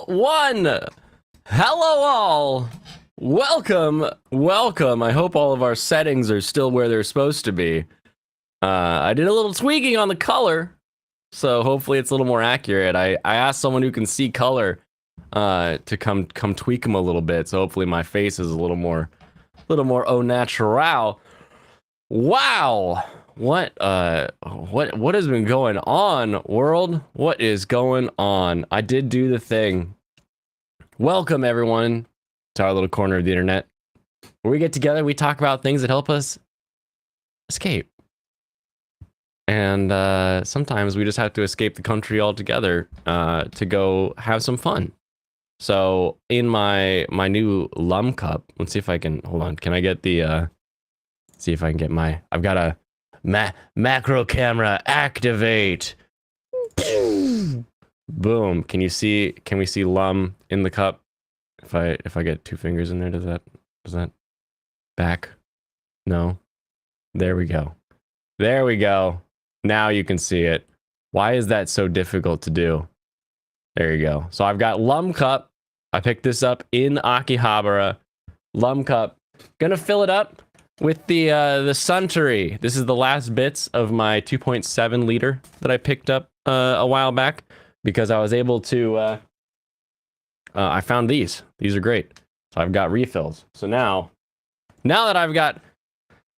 1. Hello all. Welcome. I hope all of our settings are still where they're supposed to be. I did a little tweaking on the color, so hopefully it's a little more accurate. I asked someone who can see color to come tweak them a little bit, so hopefully my face is a little more au natural. Wow. What has been going on, world? What is going on? I did do the thing. Welcome everyone to our little corner of the internet where we get together, we talk about things that help us escape. And sometimes we just have to escape the country altogether to go have some fun. So in my new Lum Cup, let's see if I can, hold on, can I get the, see if I can get my, I've got a macro camera activate. Boom. Can we see Lum in the cup? If I get 2 fingers in there, does that back? No. There we go. Now you can see it. Why is that so difficult to do? There you go. So I've got Lum Cup. I picked this up in Akihabara. Lum Cup. Gonna fill it up with the Suntory. This is the last bits of my 2.7 liter that I picked up a while back because I was able to. I found these. These are great. So I've got refills. So now that I've got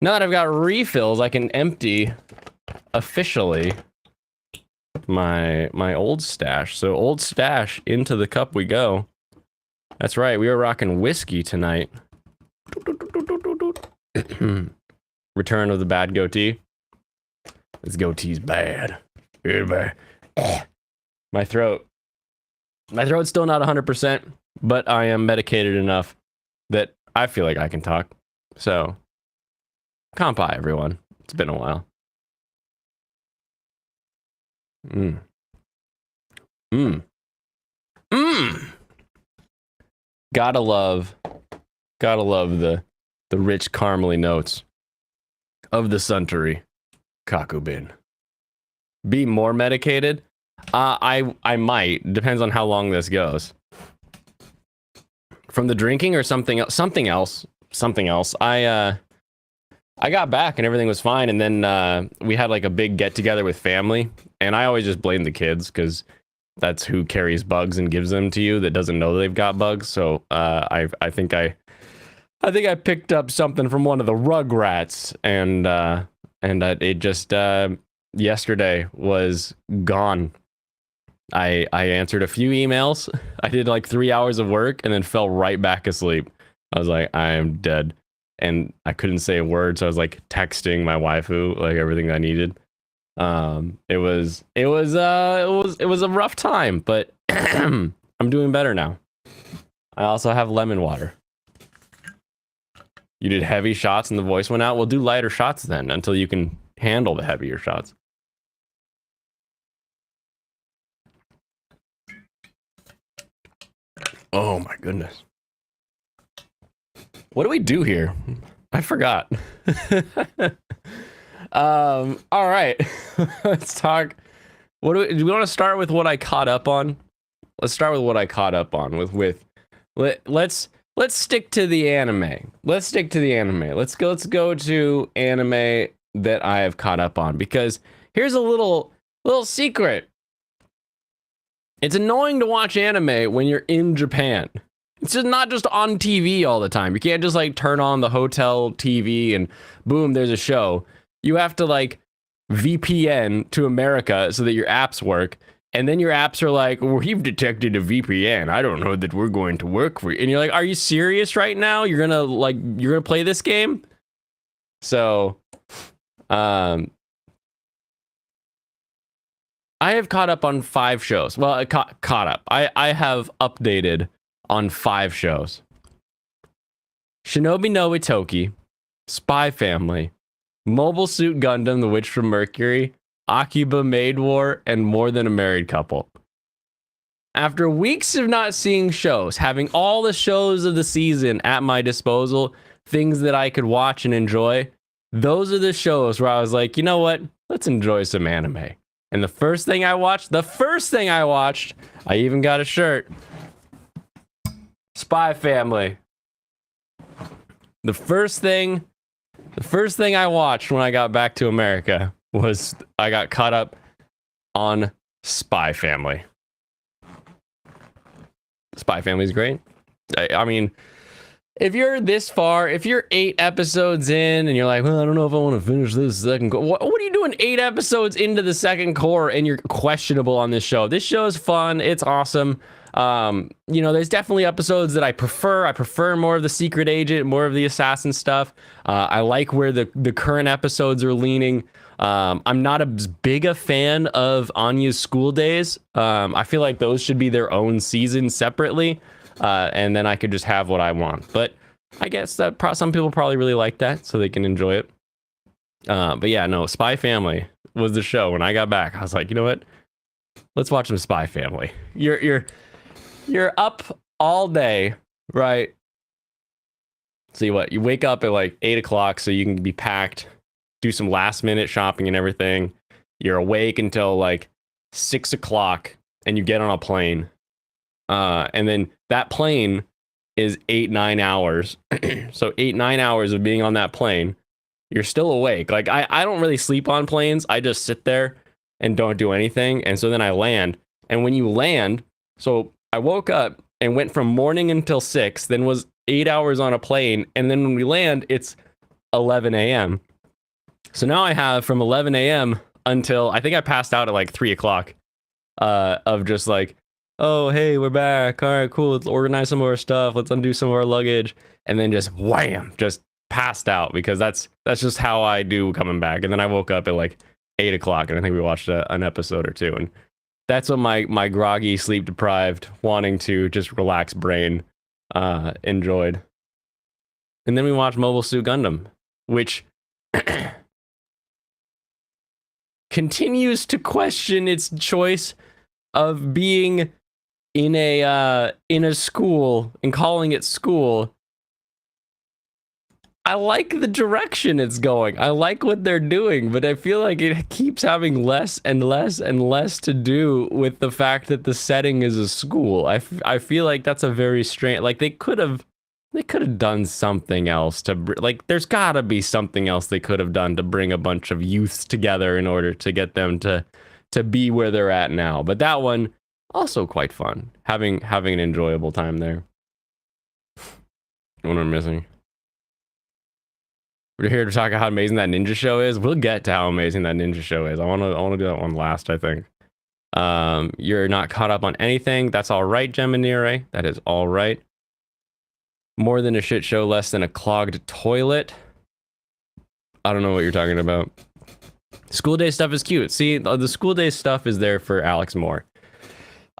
refills, I can empty officially my old stash. So old stash into the cup we go. That's right. We are rocking whiskey tonight. Return of the bad goatee. This goatee's bad. My throat's still not 100%, but I am medicated enough that I feel like I can talk. So, kanpai, everyone. It's been a while. Gotta love the rich caramely notes of the Suntory Kakubin. Be more medicated? I might. Depends on how long this goes. From the drinking or something else? Something else. I got back and everything was fine, and then we had like a big get together with family, and I always just blame the kids because that's who carries bugs and gives them to you that doesn't know they've got bugs. So I think I picked up something from one of the Rugrats, and it just yesterday was gone. I answered a few emails. I did like 3 hours of work and then fell right back asleep. I was like, I am dead, and I couldn't say a word. So I was like texting my waifu like everything I needed. It was a rough time, but I'm doing better now. I also have lemon water. You did heavy shots and the voice went out. We'll do lighter shots then until you can handle the heavier shots. Oh my goodness. What do we do here? I forgot. All right. Let's talk. Do we want to start with what I caught up on? Let's start with what I caught up on Let's stick to the anime. Let's go to anime that I have caught up on, because here's a little secret. It's annoying to watch anime when you're in Japan. It's just not just on TV all the time. You can't just like turn on the hotel TV and boom, there's a show. You have to like VPN to America so that your apps work. And then your apps are like, well, we've detected a VPN. I don't know that we're going to work for you. And you're like, are you serious right now? You're gonna play this game? So, I have caught up on 5 shows. Well, caught up. I have updated on 5 shows. Shinobi no Itoki, Spy Family, Mobile Suit Gundam, The Witch from Mercury, Akiba Maid War, and More Than a Married Couple. After weeks of not seeing shows, having all the shows of the season at my disposal, things that I could watch and enjoy, those are the shows where I was like, you know what? Let's enjoy some anime. And the first thing I watched, I even got a shirt, Spy Family. The first thing I watched when I got back to America was I got caught up on Spy Family. Spy Family's great. I mean, if you're this far, if you're 8 episodes in and you're like, well, I don't know if I want to finish this second core. What are you doing 8 episodes into the second core and you're questionable on this show? This show is fun. It's awesome. You know, there's definitely episodes that I prefer. I prefer more of the secret agent, more of the assassin stuff. I like where the current episodes are leaning. I'm not as big a fan of Anya's school days. I feel like those should be their own season separately. And then I could just have what I want. But I guess that some people probably really like that, so they can enjoy it. But yeah, no, Spy Family was the show. When I got back, I was like, you know what? Let's watch some Spy Family. You're up all day, right? See what? You wake up at like 8 o'clock so you can be packed, do some last minute shopping and everything. You're awake until like 6 o'clock, and you get on a plane. And then that plane is 8-9 hours. So 8-9 hours of being on that plane, you're still awake. Like I don't really sleep on planes. I just sit there and don't do anything. And so then I land. And when you land, so I woke up and went from morning until 6, then was 8 hours on a plane. And then when we land, it's 11 a.m. So now I have from 11 a.m. until I think I passed out at like 3 o'clock of just like, oh, hey, we're back. All right, cool. Let's organize some of our stuff. Let's undo some of our luggage. And then just wham, just passed out, because that's just how I do coming back. And then I woke up at like 8 o'clock, and I think we watched an episode or two. And that's what my groggy, sleep deprived, wanting to just relax brain enjoyed. And then we watched Mobile Suit Gundam, which continues to question its choice of being in a school and calling it school. I like the direction it's going. I like what they're doing, but I feel like it keeps having less and less and less to do with the fact that the setting is a school. I feel like that's a very strange, like they could have done something else to, like, there's gotta be something else they could have done to bring a bunch of youths together in order to get them to be where they're at now. But that one also quite fun, having an enjoyable time there. What am I missing? We're here to talk about how amazing that ninja show is. We'll get to how amazing that ninja show is. I want to do that one last, I think. You're not caught up on anything. That's all right, Geminire. That is all right. More than a shit show, less than a clogged toilet. I don't know what you're talking about. School day stuff is cute. See, the school day stuff is there for Alex Moore.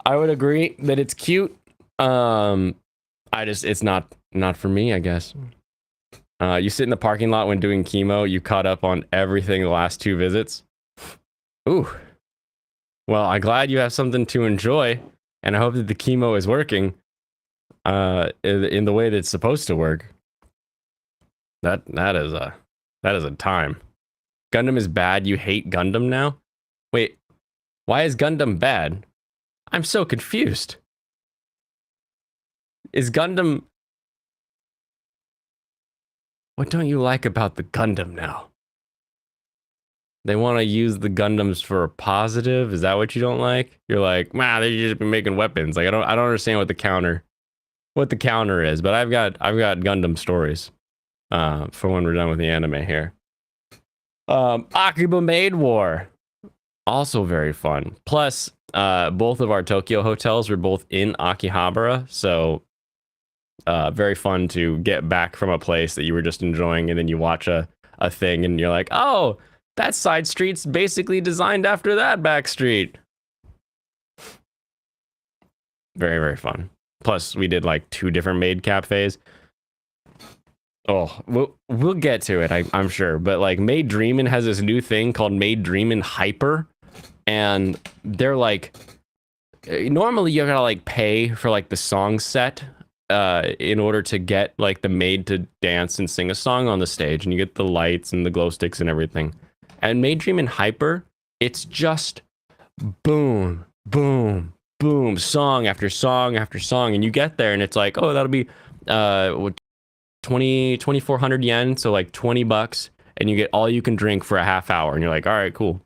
I would agree that it's cute. It's not for me, I guess. You sit in the parking lot when doing chemo. You caught up on everything the last 2 visits. Ooh. Well, I'm glad you have something to enjoy, and I hope that the chemo is working in the way that it's supposed to work. That is a time. Gundam is bad. You hate Gundam now? Wait, why is Gundam bad? I'm so confused. Is Gundam... What don't you like about the Gundam now? They want to use the Gundams for a positive? Is that what you don't like? You're like, man, they just be making weapons. Like I don't understand what the counter is, but I've got Gundam stories for when we're done with the anime here. Akiba Maid War, also very fun. Plus, both of our Tokyo hotels were both in Akihabara, so very fun to get back from a place that you were just enjoying, and then you watch a thing and you're like, oh, that side street's basically designed after that back street. Very, very fun. Plus, we did like 2 different maid cafes. Oh, we'll get to it, I'm sure. But like Maid Dreamin' has this new thing called Maid Dreamin' Hyper, and they're like, normally you gotta like pay for like the song set in order to get like the maid to dance and sing a song on the stage, and you get the lights and the glow sticks and everything. And Maid Dreamin' Hyper, it's just boom, boom, boom, song after song after song, and you get there and it's like, oh, that'll be 2400 yen, so like $20, and you get all you can drink for a half hour, and you're like, all right, cool.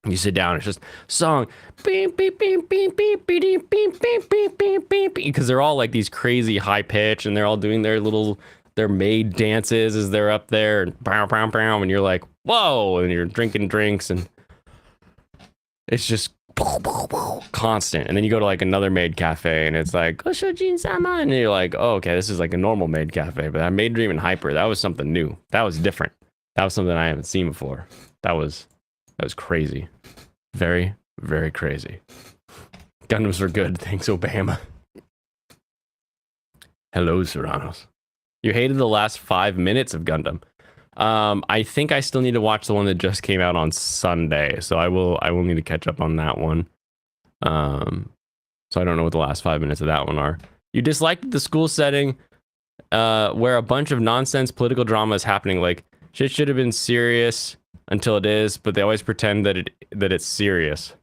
You sit down, it's just song, beep beep beep beep beep beep beep beep beep beep beep beep, because they're all like these crazy high pitch, and they're all doing their maid dances as they're up there, and bow bow bow, and you're like, whoa, and you're drinking drinks, and it's just constant. And then you go to like another maid cafe, and it's like Goshojin-sama, and you're like, oh, okay, this is like a normal maid cafe, but that Maid Dream and Hyper, that was something new. That was different. That was something I haven't seen before. That was crazy. Very, very crazy. Gundams were good. Thanks, Obama. Hello, Serranos. You hated the last 5 minutes of Gundam. I think I still need to watch the one that just came out on Sunday, so I will need to catch up on that one. So I don't know what the last 5 minutes of that one are. You disliked the school setting, where a bunch of nonsense political drama is happening. Like, shit should have been serious until it is, but they always pretend that it's serious.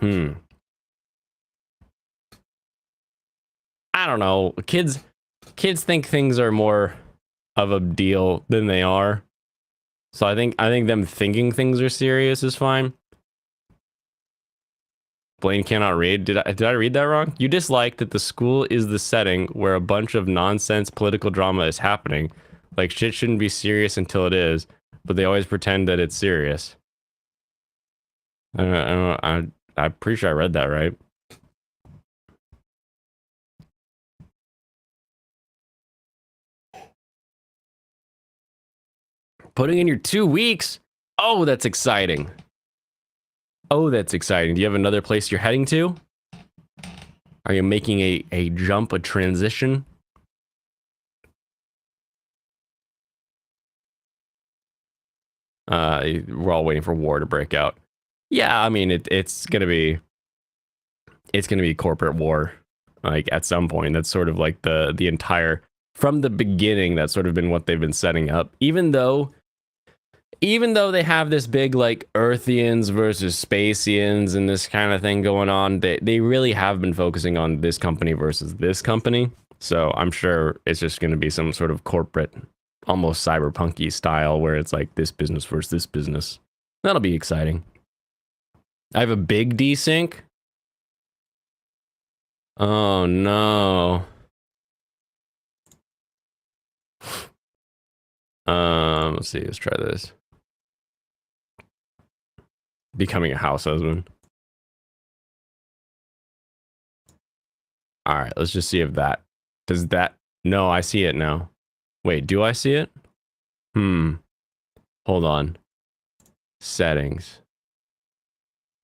I don't know. Kids think things are more of a deal than they are. So I think them thinking things are serious is fine. Blaine cannot read. Did I read that wrong? You dislike that the school is the setting where a bunch of nonsense political drama is happening. Like, shit shouldn't be serious until it is, but they always pretend that it's serious. I'm pretty sure I read that right. Putting in your 2 weeks? Oh, that's exciting. Oh, that's exciting. Do you have another place you're heading to? Are you making a jump, a transition? We're all waiting for war to break out. Yeah, I mean it's gonna be corporate war, like at some point. That's sort of like the entire, from the beginning, that's sort of been what they've been setting up. Even though they have this big like Earthians versus Spacians and this kind of thing going on, they really have been focusing on this company versus this company. So I'm sure it's just going to be some sort of corporate, almost cyberpunky style where it's like this business versus this business. That'll be exciting. I have a big desync. Oh no. Let's see. Let's try this. Becoming a house husband. All right, let's just see if that does that. No, I see it now. Wait, do I see it? Hold on. Settings.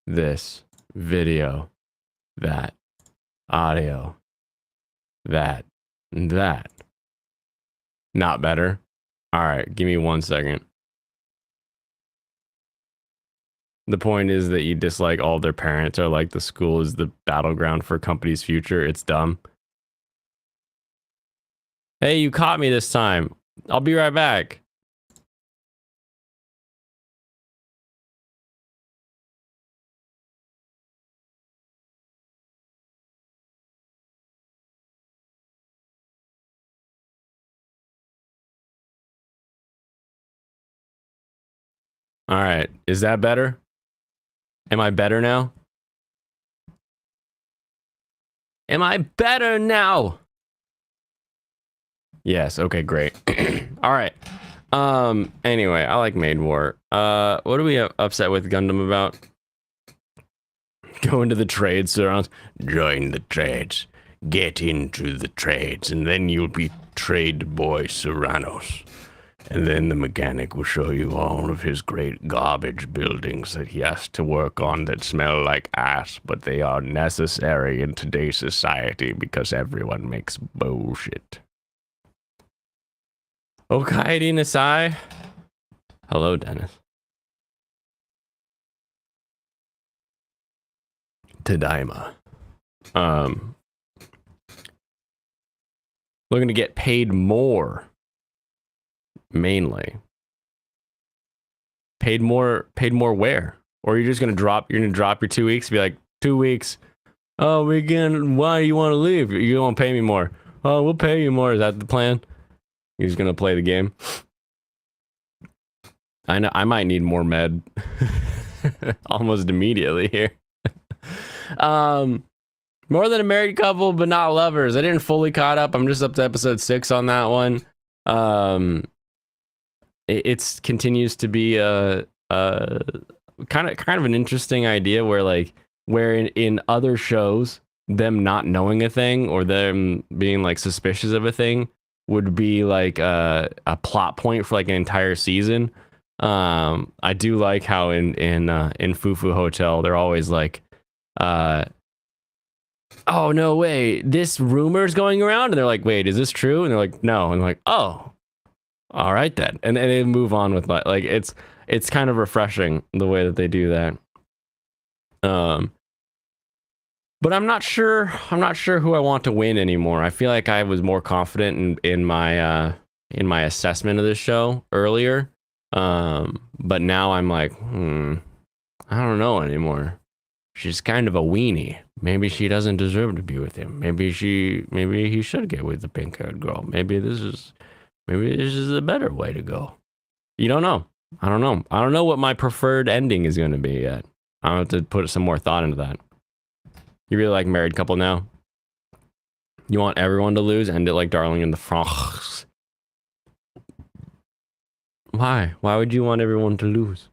This video, that audio, that. Not better. All right, give me 1 second. The point is that you dislike all their parents are like the school is the battleground for a company's future. It's dumb. Hey, you caught me this time. I'll be right back. All right, is that better? Am I better now? Am I better now? Yes, okay, great. All right. Anyway, I like Maid War. What are we upset with Gundam about? Go into the trades, Surrounds. Join the trades. Get into the trades, and then you'll be trade boy Serranos. And then the mechanic will show you all of his great garbage buildings that he has to work on that smell like ass, but they are necessary in today's society because everyone makes bullshit. Okaidi Nasai. Hello, Dennis. Tadaima. Looking to get paid more. Mainly. Paid more where? Or you're just gonna drop your 2 weeks, be like, 2 weeks. Oh, why do you want to leave? You don't pay me more. Oh, we'll pay you more. Is that the plan? You're just gonna play the game. I know I might need more med almost immediately here. More Than a Married Couple, but Not Lovers. I didn't fully caught up. I'm just up to episode 6 on that one. It continues to be a kind of an interesting idea where in other shows, them not knowing a thing or them being like suspicious of a thing would be like a plot point for like an entire season. I do like how in Fufu Hotel they're always like, oh no way, this rumor's going around, and they're like, wait, is this true? And they're like, no, and they're like, oh, all right then, and they move on with like it's kind of refreshing the way that they do that. But I'm not sure who I want to win anymore. I feel like I was more confident in my assessment of this show earlier. But now I'm like, I don't know anymore. She's kind of a weenie. Maybe she doesn't deserve to be with him. Maybe he should get with the pink-haired girl. Maybe this is a better way to go. You don't know. I don't know what my preferred ending is going to be yet. I'll have to put some more thought into that. You really like Married Couple now? You want everyone to lose? End it like Darling in the Franxx. Why? Why would you want everyone to lose?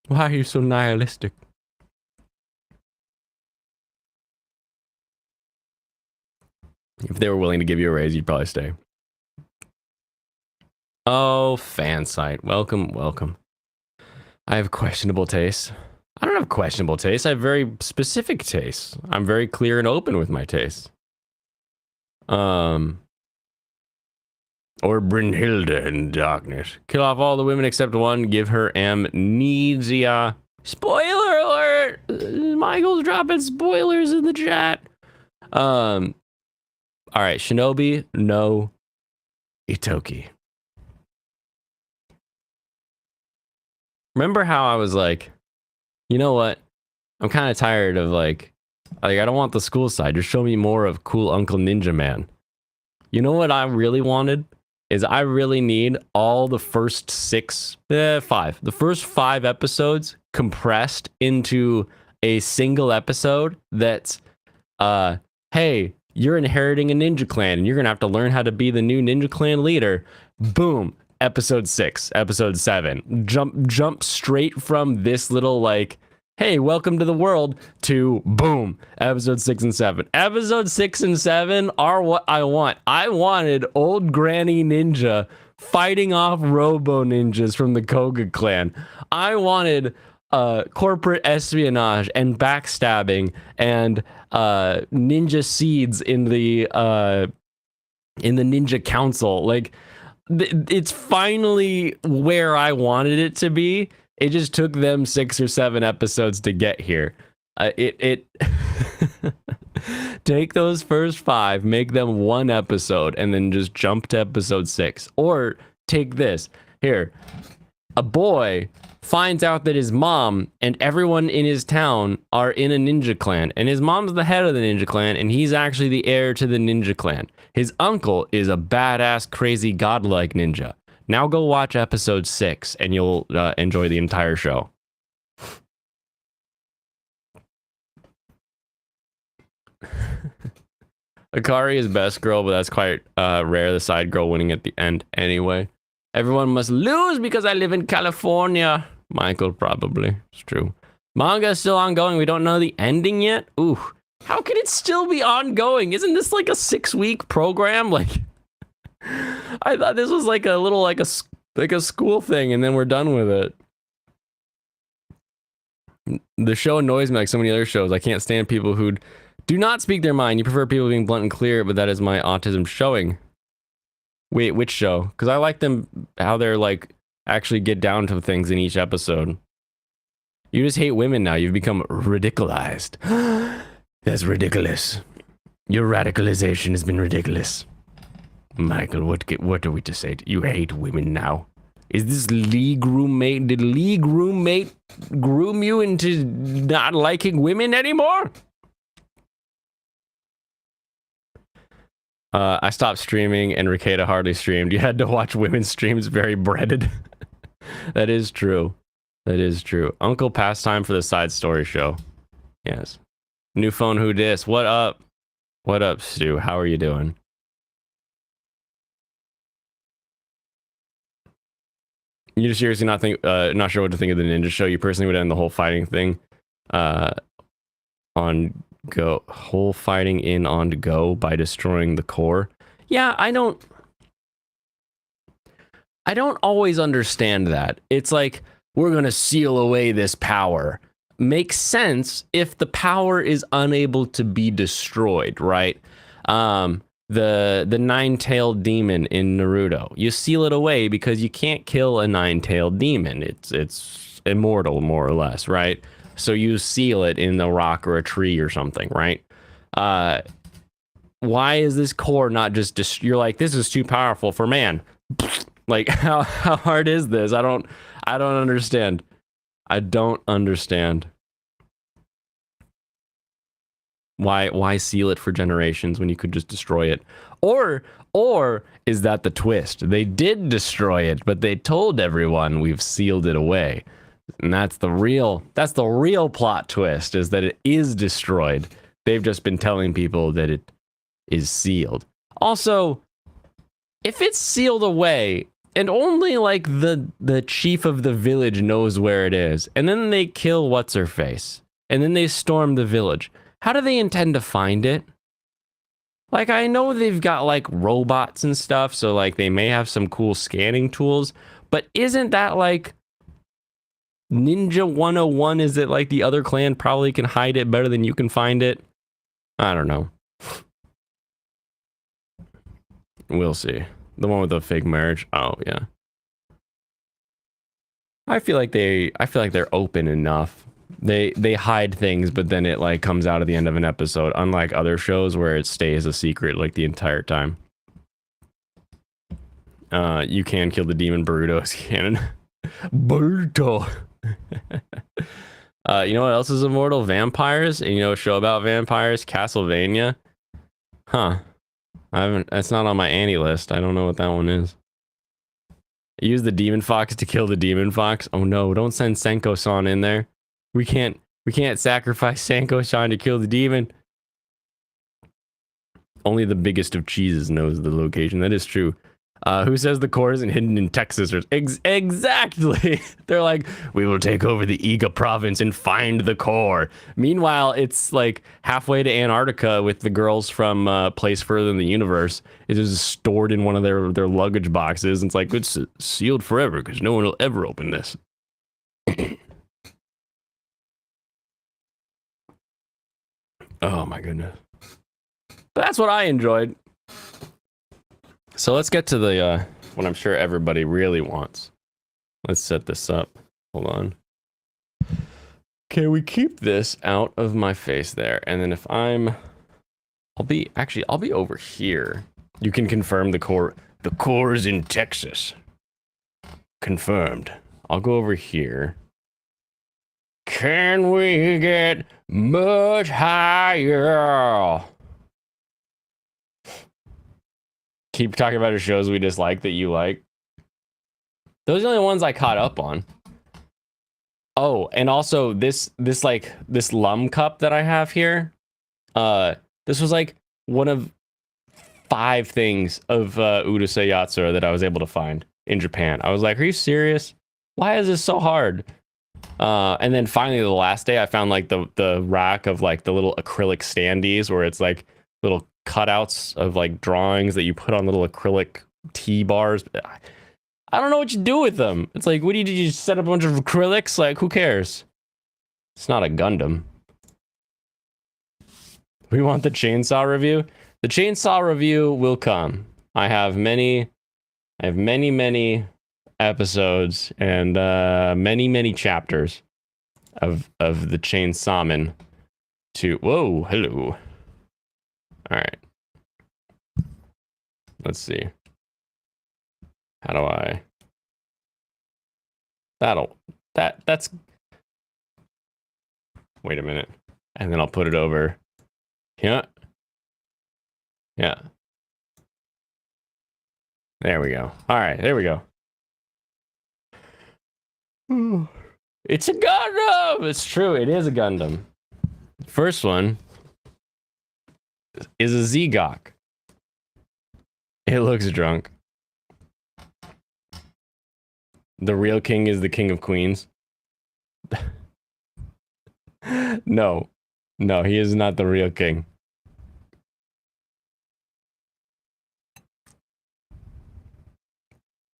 Why are you so nihilistic? If they were willing to give you a raise, you'd probably stay. Oh, fan site. Welcome. I have questionable taste. I don't have questionable taste. I have very specific tastes. I'm very clear and open with my tastes. Or Brynhilde in darkness. Kill off all the women except one. Give her amnesia. Spoiler alert! Michael's dropping spoilers in the chat. All right, Shinobi no Itoki. Remember how I was like, you know what? I'm kind of tired of like I don't want the school side. Just show me more of cool Uncle Ninja Man. You know what I really wanted? Is I really need all the first the first 5 episodes compressed into a single episode that's, hey, you're inheriting a ninja clan and you're going to have to learn how to be the new ninja clan leader. Boom. Episode 6, episode 7. Jump straight from this little like, hey, welcome to the world, to boom, episode 6 and 7. Episode 6 and 7 are what I want. I wanted old granny ninja fighting off robo ninjas from the Koga clan. I wanted corporate espionage and backstabbing and ninja seeds in the ninja council. Like, it's finally where I wanted it to be. It just took them 6 or 7 episodes to get here. Take those first 5, make them 1 episode, and then just jump to episode 6. Or take this. Here, a boy finds out that his mom and everyone in his town are in a ninja clan, and his mom's the head of the ninja clan, and he's actually the heir to the ninja clan. His uncle is a badass, crazy, godlike ninja. Now go watch episode 6, and you'll enjoy the entire show. Akari is best girl, but that's quite rare. The side girl winning at the end anyway. Everyone must lose because I live in California. Michael, probably. It's true. Manga is still ongoing. We don't know the ending yet. Ooh. How can it still be ongoing? Isn't this like a 6-week program? Like, I thought this was like a little like a school thing, and then we're done with it. The show annoys me like so many other shows. I can't stand people who do not speak their mind. You prefer people being blunt and clear, but that is my autism showing. Wait, which show? Because I like them how they're like actually get down to things in each episode. You just hate women now. You've become ridiculized. That's ridiculous. Your radicalization has been ridiculous. Michael, what are we to say? You hate women now. Is this league roommate? Did league roommate groom you into not liking women anymore? I stopped streaming and Ricada hardly streamed. You had to watch women's streams, very breaded. That is true. That is true. Uncle pastime for the side story show. Yes. New phone, who dis? What up? What up, Stu? How are you doing? You just seriously not sure what to think of the ninja show? You personally would end the whole fighting thing on go, whole fighting in on go by destroying the core. Yeah, I don't always understand that. It's like, we're gonna seal away this power. Makes sense if the power is unable to be destroyed, right? The nine-tailed demon in Naruto, you seal it away because you can't kill a nine-tailed demon. It's immortal, more or less, right? So you seal it in a rock or a tree or something, right? Why is this core not just you're like, this is too powerful for man? Like, how hard is this? I don't understand. I don't understand. Why seal it for generations when you could just destroy it? Or is that the twist? They did destroy it, but they told everyone we've sealed it away. And that's the real plot twist, is that it is destroyed. They've just been telling people that it is sealed. Also, if it's sealed away and only like the chief of the village knows where it is, and then they kill what's her face, and then they storm the village, how do they intend to find it? Like, I know they've got like robots and stuff, so like they may have some cool scanning tools, but isn't that like Ninja 101? Is it like the other clan probably can hide it better than you can find it? I don't know. We'll see. The one with the fake marriage. Oh yeah. I feel like they're open enough. They hide things, but then it like comes out at the end of an episode, unlike other shows where it stays a secret like the entire time. You can kill the demon. Boruto is canon. Boruto. You know what else is immortal? Vampires. And you know a show about vampires? Castlevania. Huh. That's not on my Annie list. I don't know what that one is. Use the demon fox to kill the demon fox. Oh no, don't send Senko-san in there. We can't sacrifice Senko-san to kill the demon. Only the biggest of cheeses knows the location. That is true. Who says the core isn't hidden in Texas? Exactly. They're like, we will take over the Iga province and find the core. Meanwhile, it's like halfway to Antarctica with the girls from Place Further in the Universe. It is stored in one of their luggage boxes. And it's like, it's sealed forever because no one will ever open this. Oh my goodness. But that's what I enjoyed. So let's get to the what I'm sure everybody really wants. Let's set this up. Hold on. Okay, we keep this out of my face there, and then if I'll be over here. You can confirm the core. The core is in Texas. Confirmed. I'll go over here. Can we get much higher? Keep talking about the shows we dislike that you like. Those are the only ones I caught up on. Oh, and also this Lum cup that I have here. This was like one of 5 things of Urusei Yatsura that I was able to find in Japan. I was like, are you serious? Why is this so hard? And then finally the last day I found like the rack of like the little acrylic standees where it's like little cutouts of like drawings that you put on little acrylic tea bars. I don't know what you do with them. It's like, what do you do? You set up a bunch of acrylics? Like, who cares? It's not a Gundam. We want the chainsaw review. The chainsaw review will come. I have many episodes and many chapters of the Chainsawman to. Whoa, hello. All right. Let's see. How do I That's wait a minute. And then I'll put it over. Yeah. Yeah. There we go. All right, there we go. It's a Gundam. It's true. It is a Gundam. First one is a Zegok. It looks drunk. The real king is the king of queens. No, he is not the real king.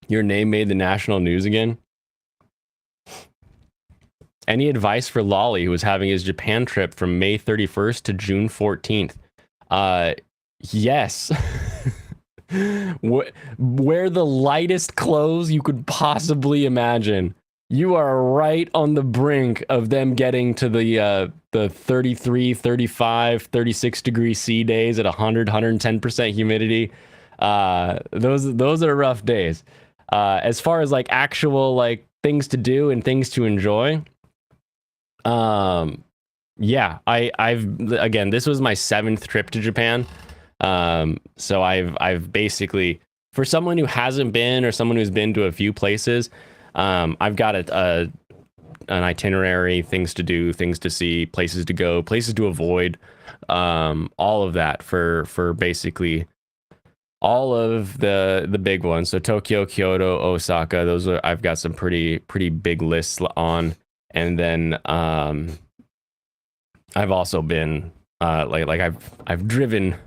Your name made the national news again. Any advice for Lolly, who was having his Japan trip from May 31st to June 14th? Yes. Wear the lightest clothes you could possibly imagine. You are right on the brink of them getting to the 33, 35, 36 degree C days at 100, 110% humidity. Those are rough days. As far as like actual like things to do and things to enjoy, yeah, I've again, this was my 7th trip to Japan. So I've basically, for someone who hasn't been or someone who's been to a few places, I've got an itinerary, things to do, things to see, places to go, places to avoid, all of that for basically all of the big ones. So Tokyo, Kyoto, Osaka, those are, I've got some pretty big lists on. And then I've also been like I've driven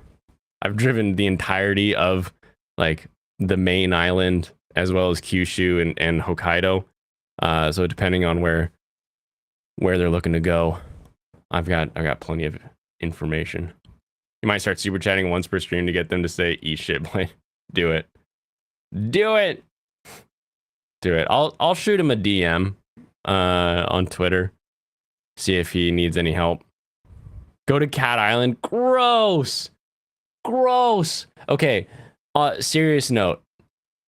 the entirety of like the main island as well as Kyushu and Hokkaido. So depending on where they're looking to go, I've got plenty of information. You might start super chatting once per stream to get them to say eat shit, Blaine. Do it. I'll shoot him a DM on Twitter. See if he needs any help. Go to Cat Island. Gross. Okay. Serious note.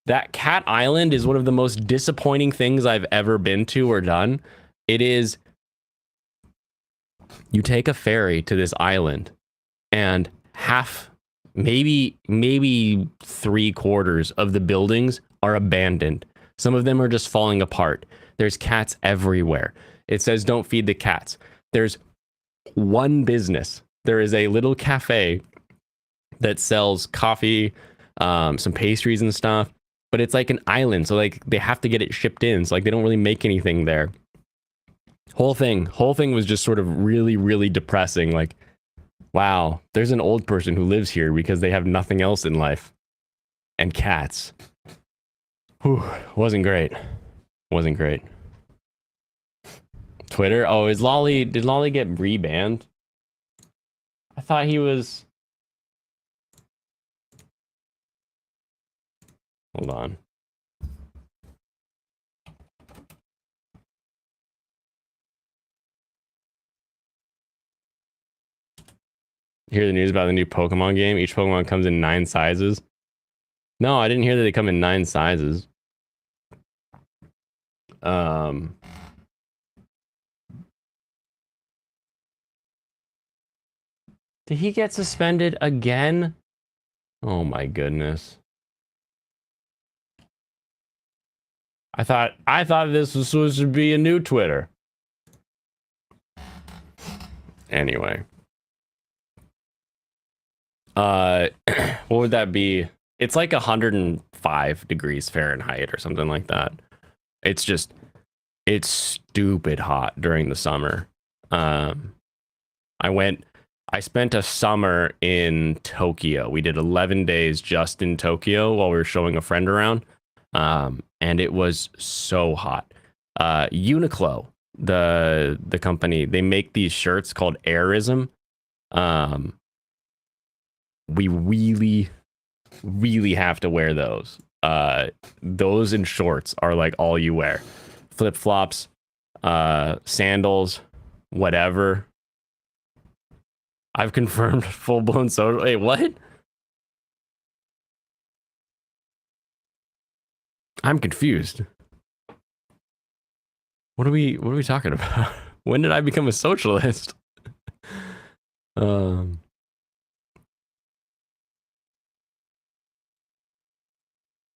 That Cat Island is one of the most disappointing things I've ever been to or done. It is, you take a ferry to this island and half, maybe 3/4 of the buildings are abandoned. Some of them are just falling apart. There's cats everywhere. It says don't feed the cats. There's one business. There is a little cafe that sells coffee, some pastries and stuff, but it's like an island, so like they have to get it shipped in, so like they don't really make anything there. Whole thing was just sort of really depressing. Like, wow, there's an old person who lives here because they have nothing else in life, and cats. Whew, wasn't great. Twitter. Oh, did Lolly get rebanned? I thought he was. Hold on. Hear the news about the new Pokemon game? Each Pokemon comes in 9 sizes. No, I didn't hear that they come in 9 sizes. Did he get suspended again? Oh my goodness. I thought this was supposed to be a new Twitter. Anyway. What would that be? It's like 105 degrees Fahrenheit or something like that. It's stupid hot during the summer. I spent a summer in Tokyo. We did 11 days just in Tokyo while we were showing a friend around. And it was so hot. Uniqlo, the company, they make these shirts called Airism. We really have to wear those. Those and shorts are like all you wear. Flip-flops, sandals, whatever. I've confirmed full-blown social. Wait, what? I'm confused. What are we talking about? When did I become a socialist? Um.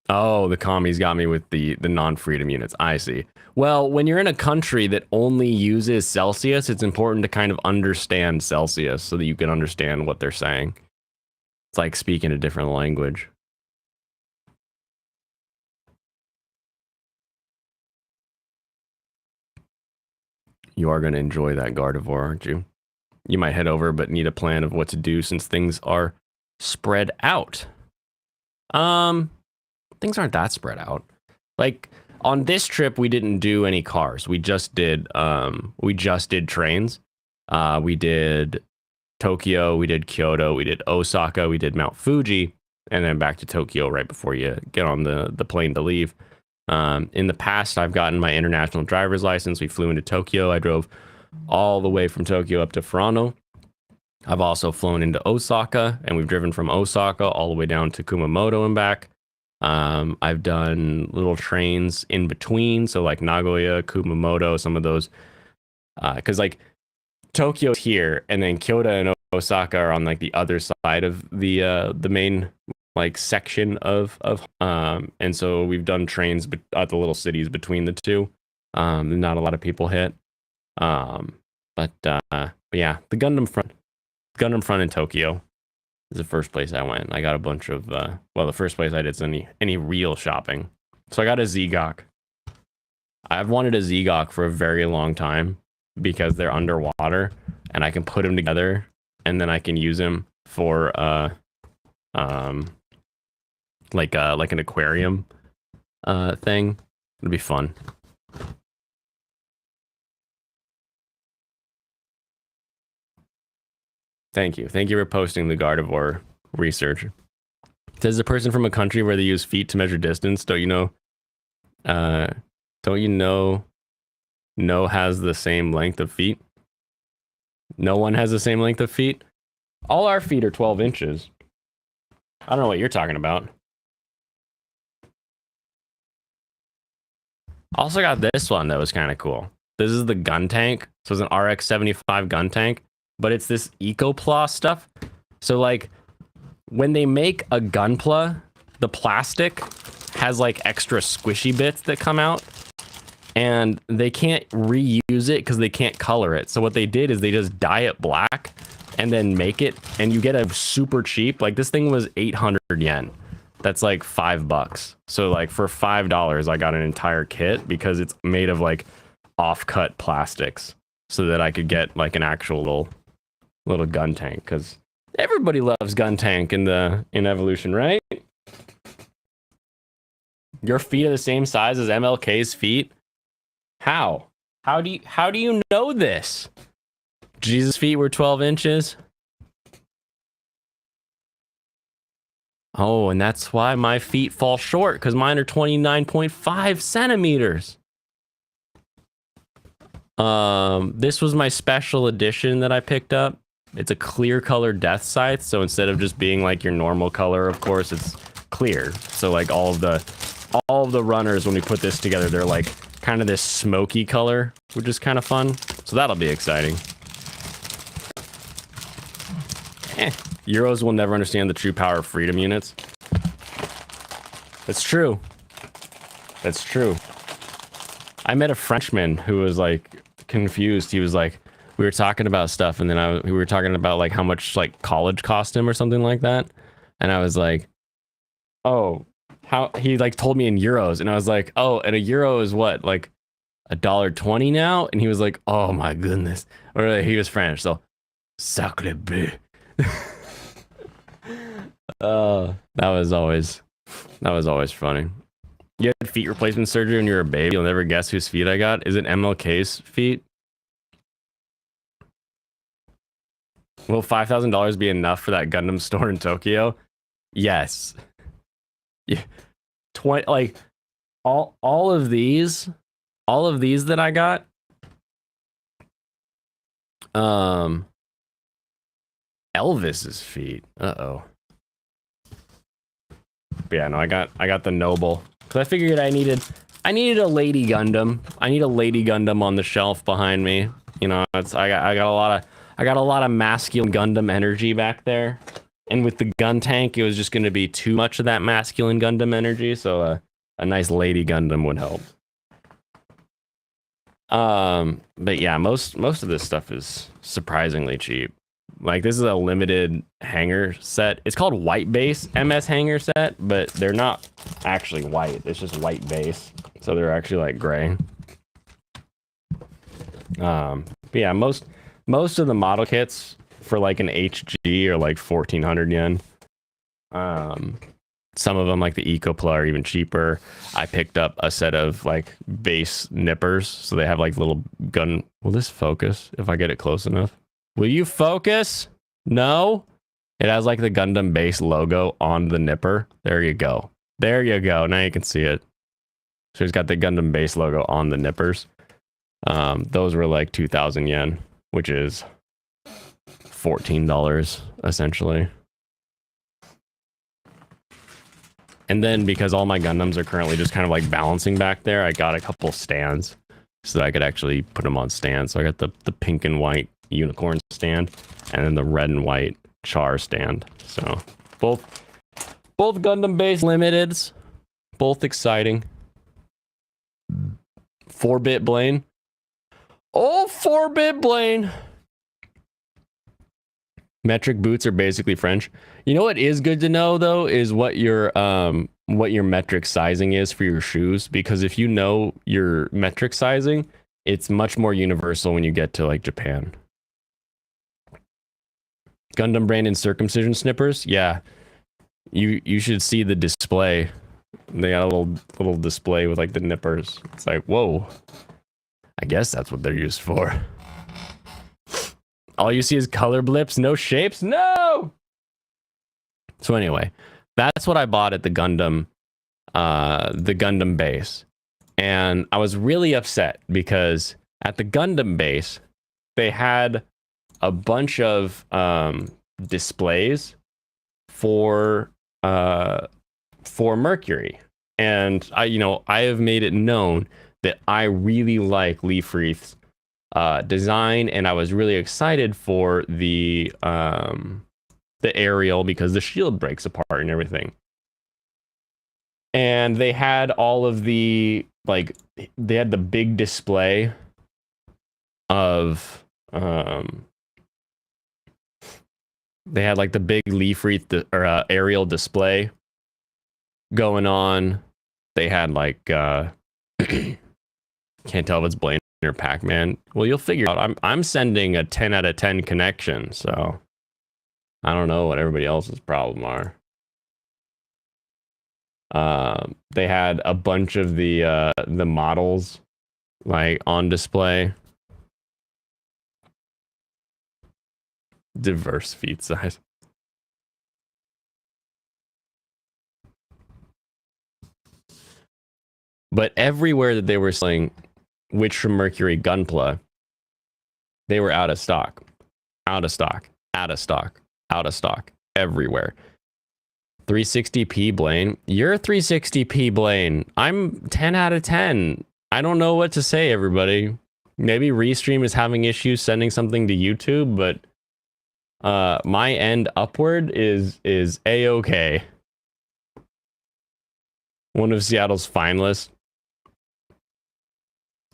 Oh, the commies got me with the non-freedom units. I see. Well, when you're in a country that only uses Celsius, it's important to kind of understand Celsius so that you can understand what they're saying. It's like speaking a different language. You are going to enjoy that Gardevoir, aren't you? You might head over, but need a plan of what to do since things are spread out. Things aren't that spread out. Like on this trip, we didn't do any cars. We just did trains. We did Tokyo, we did Kyoto, we did Osaka, we did Mount Fuji, and then back to Tokyo right before you get on the plane to leave. In the past, I've gotten my international driver's license. We flew into Tokyo. I drove all the way from Tokyo up to Furano. I've also flown into Osaka, and we've driven from Osaka all the way down to Kumamoto and back. I've done little trains in between, so like Nagoya, Kumamoto, some of those, because like Tokyo's here, and then Kyoto and Osaka are on like the other side of the main like section of and so we've done trains at the little cities between the two. Not a lot of people hit, but yeah, the Gundam front in Tokyo is the first place I went. I got a bunch of well, the first place I did any real shopping. So I got a Zegok. I've wanted a Zegok for a very long time because they're underwater and I can put them together and then I can use them for like an aquarium thing. It'd be fun. Thank you for posting the Gardevoir research. Says a person from a country where they use feet to measure distance. Don't you know no has the same length of feet? No one has the same length of feet? All our feet are 12 inches. I don't know what you're talking about. Also got this one that was kind of cool. This is the gun tank. So it's an RX-75 gun tank, but it's this EcoPlaw stuff. So like when they make a Gunpla, the plastic has like extra squishy bits that come out and they can't reuse it because they can't color it. So what they did is they just dye it black and then make it, and you get a super cheap, like this thing was 800 yen. That's like $5. So like for $5, I got an entire kit because it's made of like off-cut plastics so that I could get like an actual little gun tank, because everybody loves gun tank in Evolution, right? Your feet are the same size as MLK's feet? How? How do you know this? Jesus' feet were 12 inches? Oh, and that's why my feet fall short, because mine are 29.5 centimeters. This was my special edition that I picked up. It's a clear color death scythe, so instead of just being like your normal color, of course, it's clear. So like all of the runners, when we put this together, they're like kind of this smoky color, which is kind of fun. So that'll be exciting. Euros will never understand the true power of freedom units. That's true. That's true. I met a Frenchman who was like confused. He was like, we were talking about stuff, and then we were talking about like how much like college cost him or something like that. And I was like, oh, how, he like told me in euros, and I was like, oh, and a euro is what, like $1.20 now? And he was like, oh my goodness. Or he was French, so sacre bleu. That was always funny. You had feet replacement surgery when you were a baby. You'll never guess whose feet I got. Is it MLK's feet? Will $5,000 be enough for that Gundam store in Tokyo? Yes. Yeah. Like all of these that I got. Elvis's feet. Uh-oh. But yeah, no, I got the Noble, because I figured I needed I needed a Lady Gundam. I need a Lady Gundam on the shelf behind me. You know, I got a lot of masculine Gundam energy back there. And with the gun tank, it was just going to be too much of that masculine Gundam energy, so a nice Lady Gundam would help. But yeah, most of this stuff is surprisingly cheap. Like, this is a limited hanger set. It's called White Base MS hanger set, but they're not actually white. It's just white base, so they're actually like gray. But yeah, most of the model kits for like an HG are like 1,400 yen. Some of them, like the Ecopla, are even cheaper. I picked up a set of like base nippers, so they have like little gun. Will this focus if I get it close enough? Will you focus? No? It has like the Gundam base logo on the nipper. There you go. There you go. Now you can see it. So it's got the Gundam base logo on the nippers. Those were like 2,000 yen, which is $14 essentially. And then because all my Gundams are currently just kind of like balancing back there, I got a couple stands so that I could actually put them on stands. So I got the pink and white unicorn stand and then the red and white char stand. So both Gundam base limiteds, both exciting. 4-bit Blaine. Oh, 4-bit Blaine. Metric boots are basically French. You know what is good to know though is what your metric sizing is for your shoes, because if you know your metric sizing, it's much more universal when you get to like Japan. Gundam brand and circumcision snippers, yeah. You should see the display. They got a little display with like the nippers. It's like, whoa. I guess that's what they're used for. All you see is color blips, no shapes, no. So anyway, that's what I bought at the Gundam base. And I was really upset because at the Gundam base, they had a bunch of displays for Mercury. And I have made it known that I really like Leaf Wreath's design, and I was really excited for the aerial because the shield breaks apart and everything. And they had all of the they had the big display of they had like the big Leaf Wreath or aerial display going on. They had like can't tell if it's Blaine or Pac-Man. Well, you'll figure out. I'm sending a 10 out of 10 connection, so I don't know what everybody else's problem are. They had a bunch of the models like on display. Diverse feet size. But everywhere that they were selling Witch from Mercury Gunpla, they were out of stock. Out of stock. Out of stock. Out of stock. Everywhere. 360p Blaine. You're 360p Blaine. I'm 10 out of 10. I don't know what to say, everybody. Maybe Restream is having issues sending something to YouTube, but my end upward is A-okay. One of Seattle's finalists.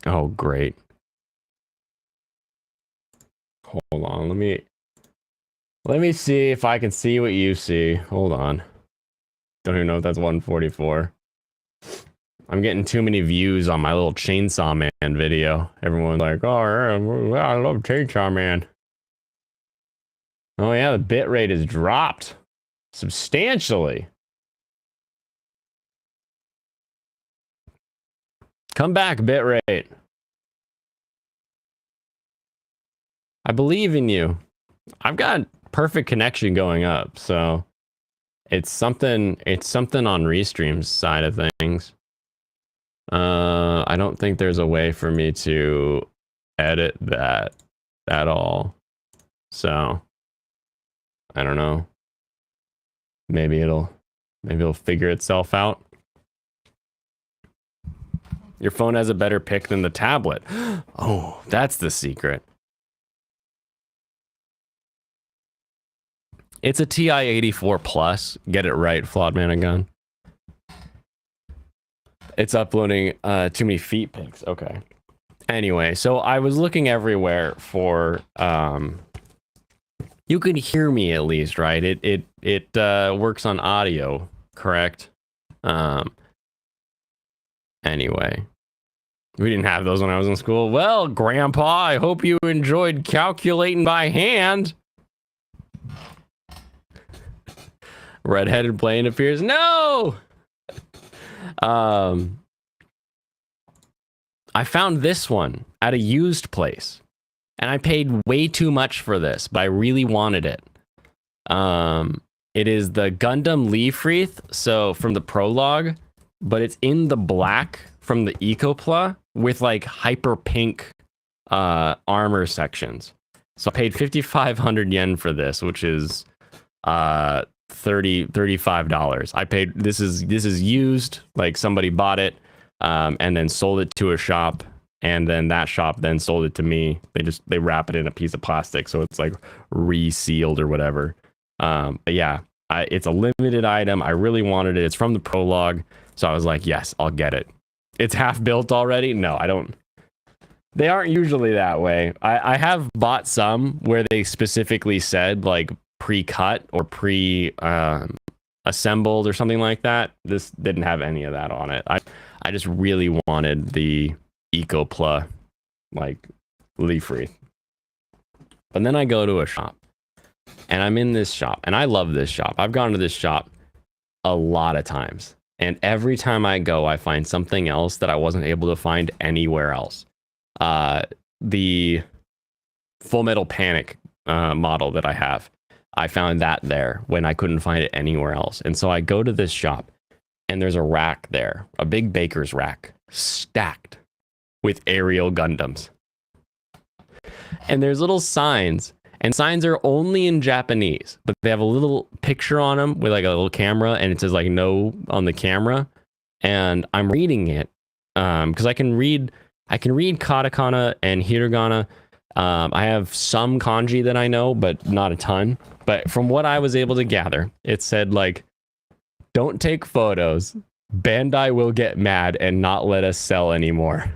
Oh, great. Hold on, let me see if I can see what you see. Hold on. Don't even know if that's 144. I'm getting too many views on my little Chainsaw Man video. Everyone's like, oh, I love Chainsaw Man. Oh yeah, the bitrate has dropped substantially. Come back, bitrate. I believe in you. I've got perfect connection going up, so it's something on Restream's side of things. I don't think there's a way for me to edit that at all. So I don't know. Maybe it'll figure itself out. Your phone has a better pic than the tablet. Oh, that's the secret. It's a TI-84 Plus. Get it right, Flawed Man and Gun. It's uploading too many feet pics. Okay. Anyway, so I was looking everywhere for you can hear me at least, right? It works on audio, correct? Anyway, we didn't have those when I was in school. Well, Grandpa, I hope you enjoyed calculating by hand. Redheaded plane appears. No. I found this one at a used place, and I paid way too much for this, but I really wanted it. It is the Gundam Leafwreath, so from the prologue, but it's in the black from the Ecopla with like hyper pink armor sections. So I paid 5,500 yen for this, which is $35. I paid this is used, like somebody bought it and then sold it to a shop, and then that shop then sold it to me. They wrap it in a piece of plastic so it's like resealed or whatever. But yeah, it's a limited item. I really wanted it. It's from the prologue, so I was like, yes, I'll get it. It's half built already. No, I don't. They aren't usually that way. I have bought some where they specifically said like pre-cut or assembled or something like that. This didn't have any of that on it. I just really wanted the Ecopla like Leafwreath. But then I go to a shop, and I'm in this shop, and I love this shop. I've gone to this shop a lot of times, and every time I go, I find something else that I wasn't able to find anywhere else. The Full Metal Panic model that I have, I found that there when I couldn't find it anywhere else. And so I go to this shop, and there's a rack there, a big baker's rack, stacked with aerial Gundams. And there's little signs, and signs are only in Japanese, but they have a little picture on them with like a little camera, and it says like no on the camera. And I'm reading it because I can read katakana and hiragana. I have some kanji that I know, but not a ton. But from what I was able to gather, it said like, don't take photos. Bandai will get mad and not let us sell anymore.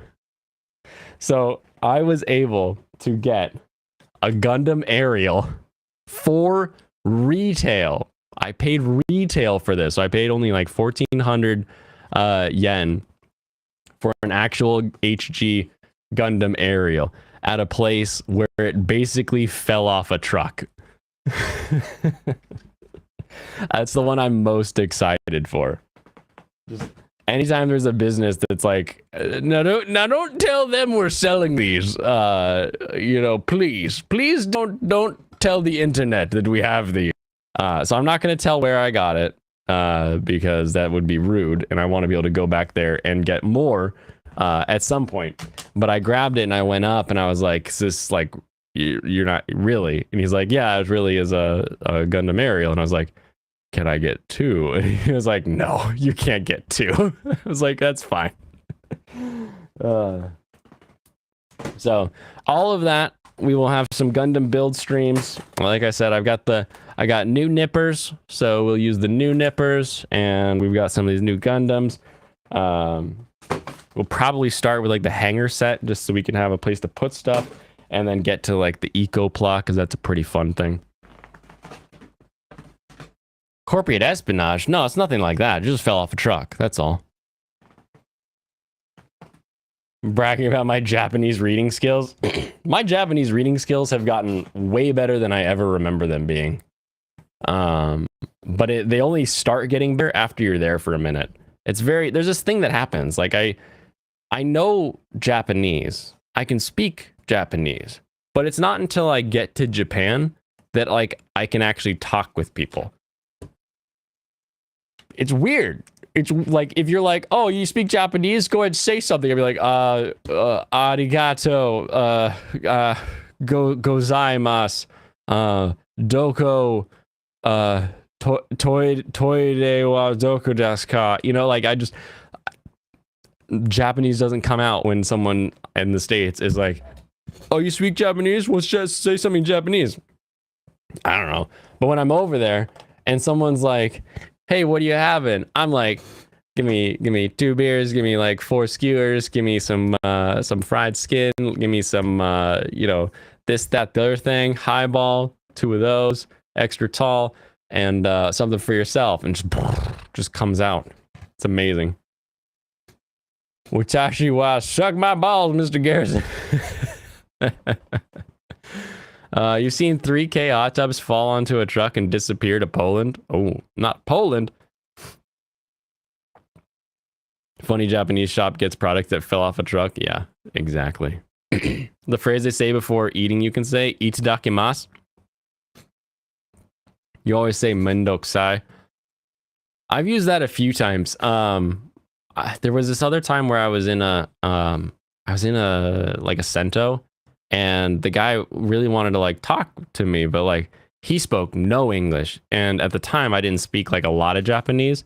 So I was able to get a Gundam aerial for retail. I paid retail for this. So I paid only like 1,400 yen for an actual HG Gundam aerial at a place where it basically fell off a truck. That's the one I'm most excited for. Just anytime there's a business that's like, don't tell them we're selling these. Please don't tell the internet that we have these. So I'm not going to tell where I got it because that would be rude, and I want to be able to go back there and get more at some point. But I grabbed it and I went up and I was like, is this like, you're not really? And he's like, yeah, it really is a Gundam aerial. And I was like, can I get two? And he was like, no, you can't get two. I was like, that's fine. So all of that, we will have some Gundam build streams. Like I said, I got new nippers, so we'll use the new nippers, and we've got some of these new Gundams. We'll probably start with like the hanger set, just so we can have a place to put stuff, and then get to like the Ecopla, because that's a pretty fun thing. Corporate espionage? No, it's nothing like that. It just fell off a truck. That's all. Bragging about my Japanese reading skills. My Japanese reading skills have gotten way better than I ever remember them being. But they only start getting better after you're there for a minute. There's this thing that happens. Like I know Japanese. I can speak Japanese. But it's not until I get to Japan that like I can actually talk with people. It's weird. It's like if you're like, oh, you speak Japanese, go ahead and say something. I'll be like, arigato, gozaimasu, doko, toide wa doku desu ka? You know, like Japanese doesn't come out when someone in the States is like, oh, you speak Japanese? Let's just say something in Japanese. I don't know. But when I'm over there and someone's like, hey, what are you having? I'm like, give me 2 beers, give me like 4 skewers, give me some fried skin, give me some this, that, the other thing, highball, 2 of those, extra tall, and something for yourself, and just comes out. It's amazing. Watashi wa suck my balls, Mr. Garrison. You've seen 3K hot tubs fall onto a truck and disappear to Poland? Oh, not Poland. Funny Japanese shop gets product that fell off a truck. Yeah, exactly. The phrase they say before eating, you can say, itadakimasu. You always say mendokusai. I've used that a few times. There was this other time where I was in a like a Sento, and the guy really wanted to like talk to me, but like he spoke no English, and at the time I didn't speak like a lot of Japanese.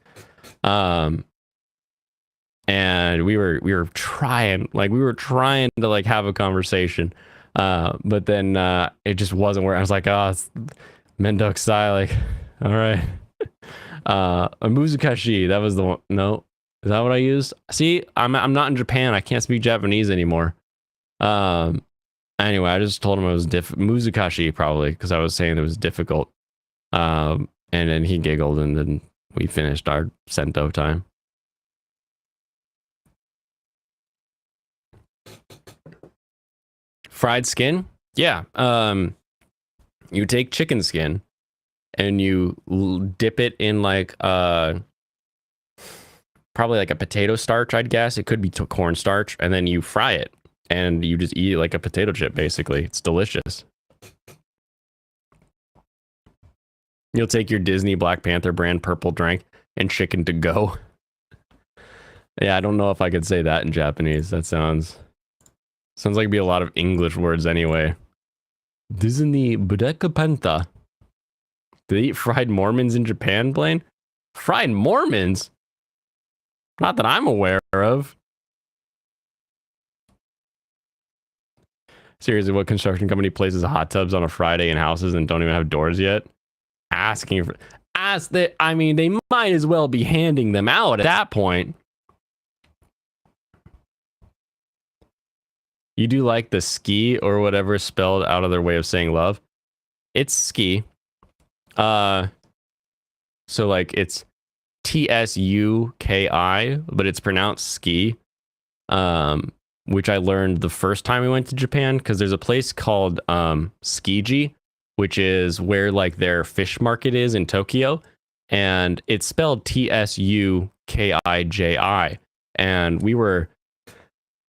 And we were trying to like have a conversation, but then it just wasn't where I was like, oh, it's mendokusai, like, all right. A muzukashi, that was the one. No, is that what I used? See, I'm not in Japan. I can't speak Japanese anymore. Anyway, I just told him it was muzukashi, probably because I was saying it was difficult. And then he giggled, and then we finished our Sento time. Fried skin? Yeah. You take chicken skin and you dip it in like probably like a potato starch, I'd guess. It could be cornstarch, and then you fry it and you just eat it like a potato chip, basically. It's delicious. You'll take your Disney Black Panther brand purple drink and chicken to go. Yeah, I don't know if I could say that in Japanese. That sounds like it'd be a lot of English words anyway. Disney Black Panther. Do they eat fried Mormons in Japan, Blaine? Fried Mormons? Not that I'm aware of. Seriously, what construction company places hot tubs on a Friday in houses and don't even have doors yet? I mean, they might as well be handing them out at that point. You do like the ski or whatever spelled out of their way of saying love? It's ski. So like it's TSUKI, but it's pronounced ski. Which I learned the first time we went to Japan, because there's a place called Tsukiji, which is where like their fish market is in Tokyo, and it's spelled TSUKIJI. And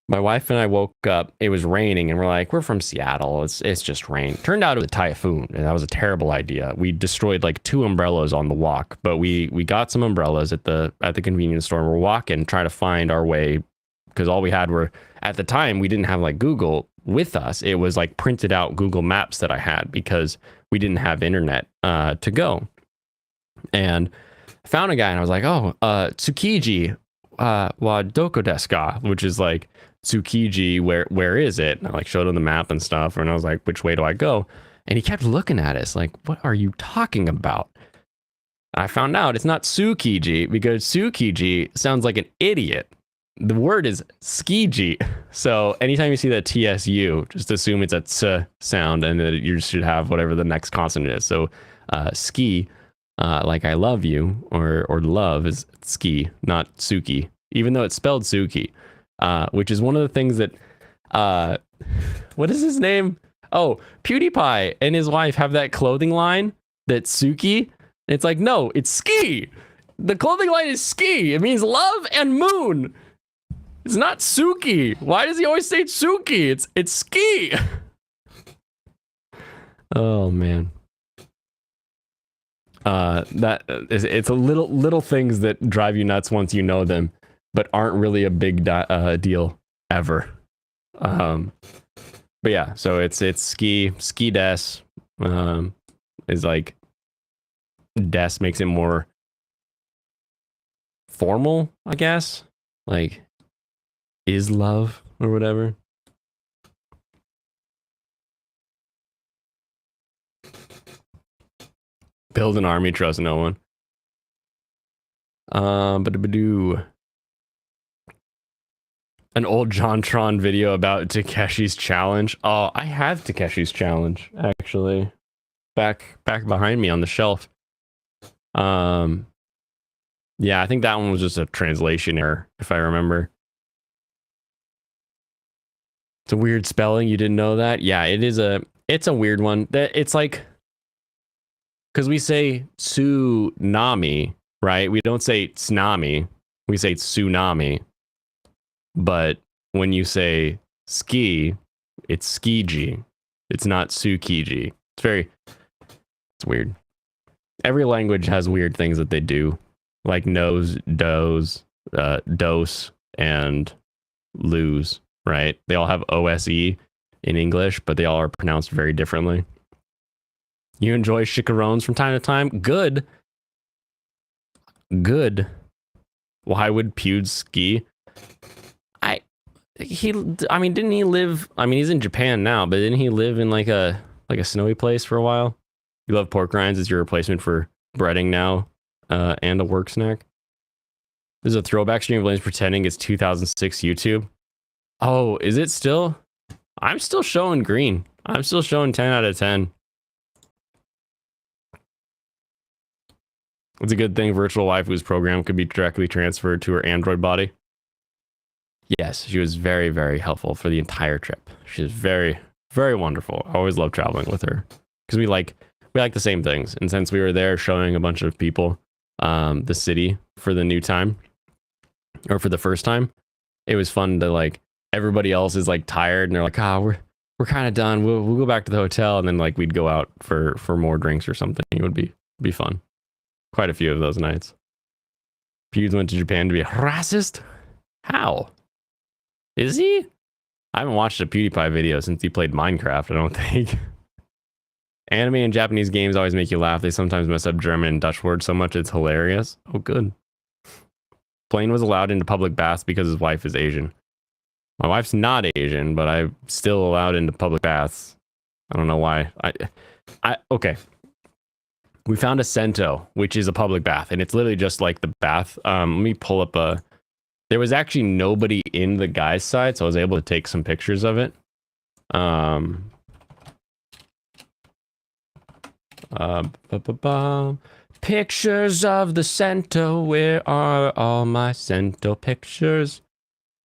my wife and I woke up, it was raining, and we're like, we're from Seattle, it's just rain. Turned out it was a typhoon, and that was a terrible idea. We destroyed like 2 umbrellas on the walk, but we got some umbrellas at the convenience store, and we're walking, trying to find our way, because all we had were, at the time, we didn't have like Google with us. It was like printed out Google Maps that I had, because we didn't have internet to go. And I found a guy, and I was like, oh, Tsukiji wa doko desu ka? Which is like, Tsukiji, where is it? And I like showed him the map and stuff, and I was like, which way do I go? And he kept looking at us like, what are you talking about? And I found out it's not Tsukiji, because Tsukiji sounds like an idiot. The word is skiji. So anytime you see that TSU, just assume it's a ts sound, and that you should have whatever the next consonant is. So ski, like I love you, or love, is ski, not Tsuki, even though it's spelled Tsuki, which is one of the things that, what is his name? Oh, PewDiePie and his wife have that clothing line that's Tsuki. It's like, no, it's ski. The clothing line is ski. It means love and moon. It's not Suki. Why does he always say Tsuki? It's ski. Oh man. It's a little things that drive you nuts once you know them, but aren't really a big deal ever. But yeah, so it's ski des, is like, des makes it more formal, I guess. Like, is love or whatever. Build an army, trust no one. An old JonTron video about Takeshi's challenge. Oh, I have Takeshi's challenge actually, back behind me on the shelf. Yeah, I think that one was just a translation error, if I remember. It's a weird spelling. You didn't know that? Yeah, it's a weird one. It's like, because we say tsunami, right? We don't say tsunami. We say tsunami. But when you say ski, it's skiji. It's not tsukiji. It's weird. Every language has weird things that they do, like nose, dose, and lose, right? They all have OSE in English, but they all are pronounced very differently. You enjoy chicarones from time to time? Good. Why would Pewds ski? Didn't he live? I mean, he's in Japan now, but didn't he live in like a snowy place for a while? You love pork rinds as your replacement for breading now, and a work snack. There's a throwback stream of Lane's pretending it's 2006 YouTube. Oh, is it still? I'm still showing green. I'm still showing 10 out of 10. It's a good thing Virtual Waifu's program could be directly transferred to her Android body. Yes, she was very, very helpful for the entire trip. She was very, very wonderful. I always love traveling with her because we like the same things. And since we were there showing a bunch of people the city for the new time, or for the first time, it was fun to like, everybody else is like tired and they're like, we're kind of done. We'll go back to the hotel, and then like we'd go out for more drinks or something. It would be fun. Quite a few of those nights. Pewds went to Japan to be a racist. How? Is he? I haven't watched a PewDiePie video since he played Minecraft, I don't think. Anime and Japanese games always make you laugh. They sometimes mess up German and Dutch words so much it's hilarious. Oh, good. Blaine was allowed into public baths because his wife is Asian. My wife's not Asian, but I'm still allowed into public baths. I don't know why. Okay. We found a Sento, which is a public bath, and it's literally just like the bath. Let me pull up there was actually nobody in the guy's side, so I was able to take some pictures of it. Pictures of the Sento. Where are all my Sento pictures?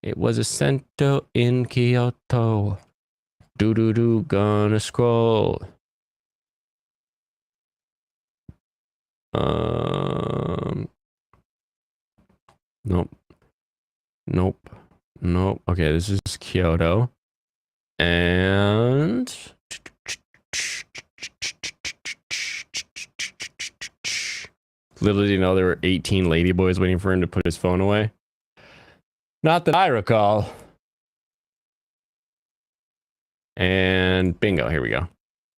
It was a Sento in Kyoto. Gonna scroll. Nope. Okay, this is Kyoto. And little did you know there were 18 ladyboys waiting for him to put his phone away. Not that I recall. And bingo, here we go.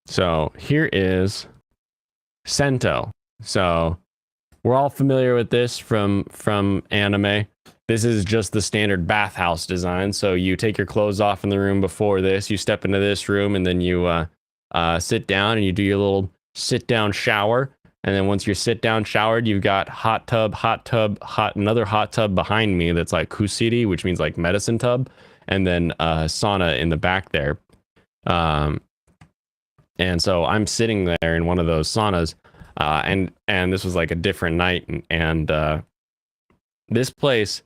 So here is Sento. So we're all familiar with this from anime. This is just the standard bathhouse design. So you take your clothes off in the room before this, you step into this room, and then you sit down and you do your little sit down shower. And then once you're sit down showered, you've got another hot tub behind me that's like kusiri, which means like medicine tub, and then sauna in the back there. And so I'm sitting there in one of those saunas, and this was like a different night, and this place,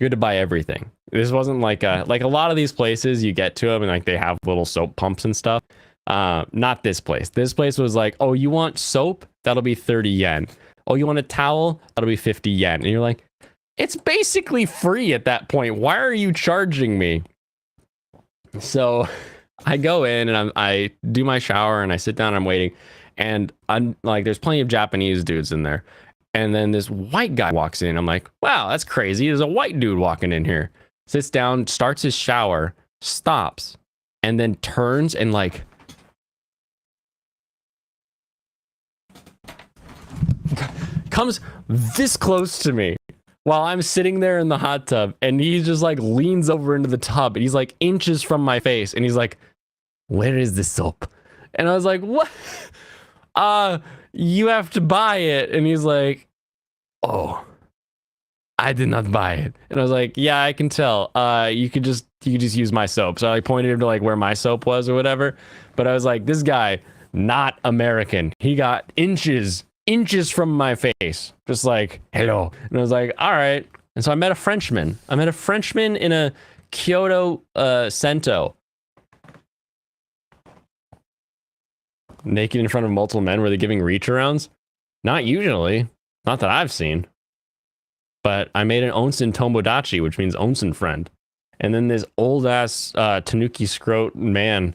you had to buy everything. This wasn't like a lot of these places you get to them and like they have little soap pumps and stuff. Not this place. This place was like, oh, you want soap? That'll be 30 yen. Oh, you want a towel? That'll be 50 yen. And you're like, it's basically free at that point. Why are you charging me? So I go in and I do my shower and I sit down and I'm waiting. And I'm like, there's plenty of Japanese dudes in there. And then this white guy walks in. I'm like, wow, that's crazy. There's a white dude walking in here. Sits down, starts his shower, stops, and then turns and like comes this close to me while I'm sitting there in the hot tub, and he just like leans over into the tub, and he's like inches from my face, and he's like, "Where is the soap?" And I was like, "What? You have to buy it." And he's like, "Oh, I did not buy it." And I was like, "Yeah, I can tell. You could just use my soap." So I pointed him to like where my soap was or whatever. But I was like, "This guy, not American. He got inches from my face, just like, hello." And I was like, all right. And so I met a Frenchman. In a Kyoto Sento. Naked in front of multiple men. Were they giving reach arounds? Not usually. Not that I've seen. But I made an onsen tomodachi, which means onsen friend. And then this old ass Tanuki scrote man,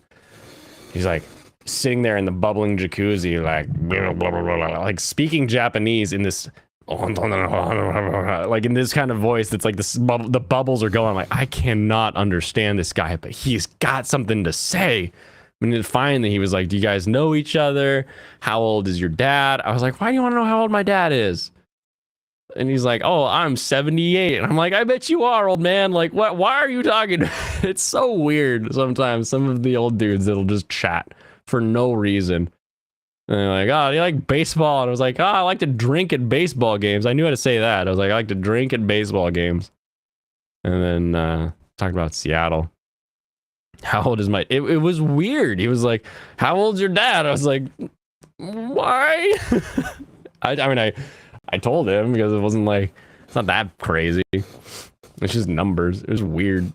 he's like sitting there in the bubbling jacuzzi, like blah, blah, blah, blah, like speaking Japanese in this, like in this kind of voice that's like this. The bubbles are going. I'm like, I cannot understand this guy, but he's got something to say. And then finally, he was like, "Do you guys know each other? How old is your dad?" I was like, "Why do you want to know how old my dad is?" And he's like, "Oh, I'm 78." And I'm like, "I bet you are, old man. Like, what? Why are you talking?" It's so weird sometimes. Some of the old dudes that'll just chat for no reason. And they're like, "Oh, do you like baseball?" And I was like, "Oh, I like to drink at baseball games." I knew how to say that. I was like, "I like to drink at baseball games." And then talked about Seattle. How old is my... It was weird. He was like, "How old's your dad?" I was like, "Why?" I mean, I told him because it wasn't like... It's not that crazy. It's just numbers. It was weird.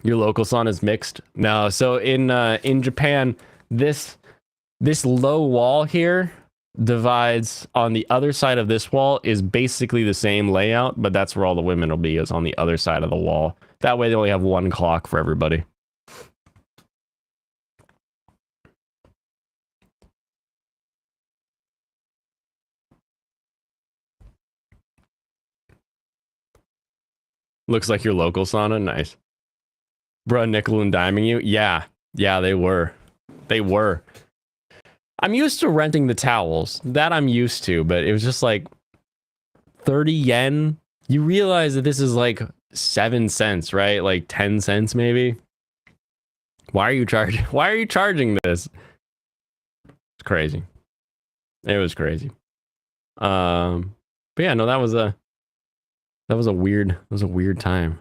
Your local sauna is mixed? No. So in Japan, this low wall here divides on the other side of this wall is basically the same layout, but that's where all the women will be, is on the other side of the wall. That way they only have one clock for everybody. Looks like your local sauna. Nice. Bruh, nickel and diming you? Yeah, they were. I'm used to renting the towels. That I'm used to, but it was just like 30 yen. You realize that this is like 7 cents, right? Like 10 cents maybe. Why are you charging this? It's crazy. It was crazy. But yeah, no, that was a weird time.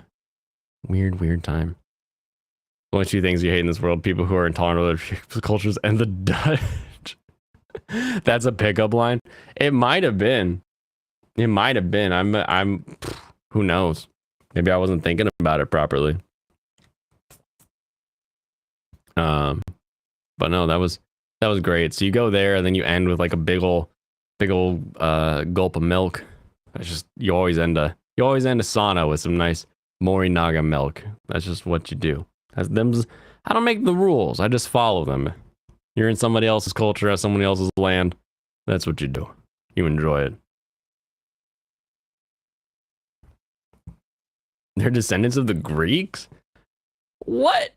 Weird time. Only two things you hate in this world: people who are intolerant of other cultures and the Dutch. That's a pickup line. It might have been. I'm who knows? Maybe I wasn't thinking about it properly. But no, that was great. So you go there and then you end with like a big ol' gulp of milk. That's just you always end a sauna with some nice Morinaga milk. That's just what you do. I don't make the rules. I just follow them. You're in somebody else's culture, at somebody else's land. That's what you do. You enjoy it. They're descendants of the Greeks? What?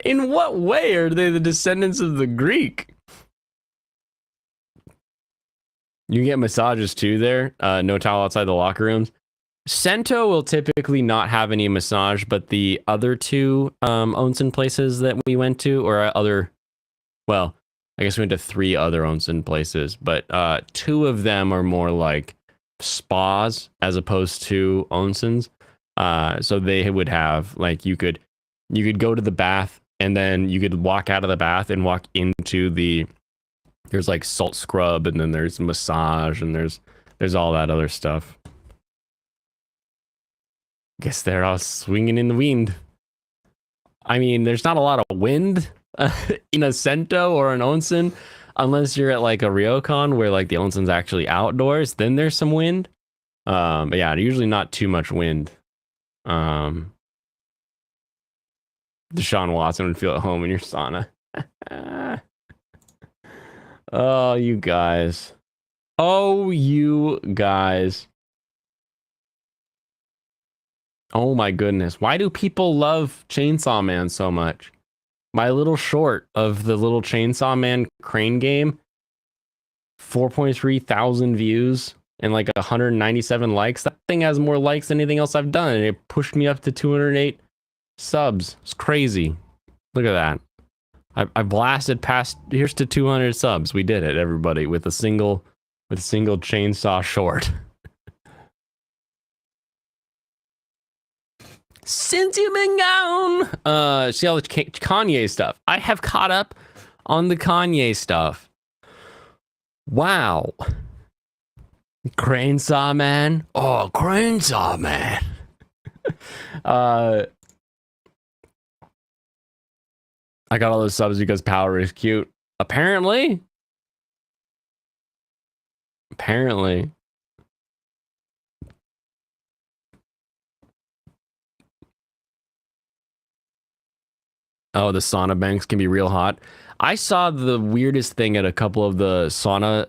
In what way are they the descendants of the Greek? You get massages too there. No towel outside the locker rooms. Sento will typically not have any massage, but the other two onsen places that we went to, or well, I guess we went to 3 other onsen places, but 2 of them are more like spas as opposed to onsens. So they would have like you could go to the bath and then you could walk out of the bath and walk into there's like salt scrub, and then there's massage, and there's all that other stuff. Guess they're all swinging in the wind. I mean, there's not a lot of wind in a Sento or an onsen, unless you're at like a ryokan where like the onsen's actually outdoors. Then there's some wind. But yeah, usually not too much wind. Deshaun Watson would feel at home in your sauna. Oh, you guys. Oh, you guys. Oh my goodness. Why do people love Chainsaw Man so much? My little short of the little Chainsaw Man crane game, 4.3 thousand views and like 197 likes. That thing has more likes than anything else I've done, and it pushed me up to 208 subs. It's crazy. Look at that. I blasted past. Here's to 200 subs. We did it, everybody, with a single chainsaw short. Since you've been gone, see all the Kanye stuff. I have caught up on the Kanye stuff. Wow. Crane Saw Man. Oh, Crane Saw Man. I got all those subs because Power is cute. Apparently. Oh, the sauna banks can be real hot. I saw the weirdest thing at a couple of the sauna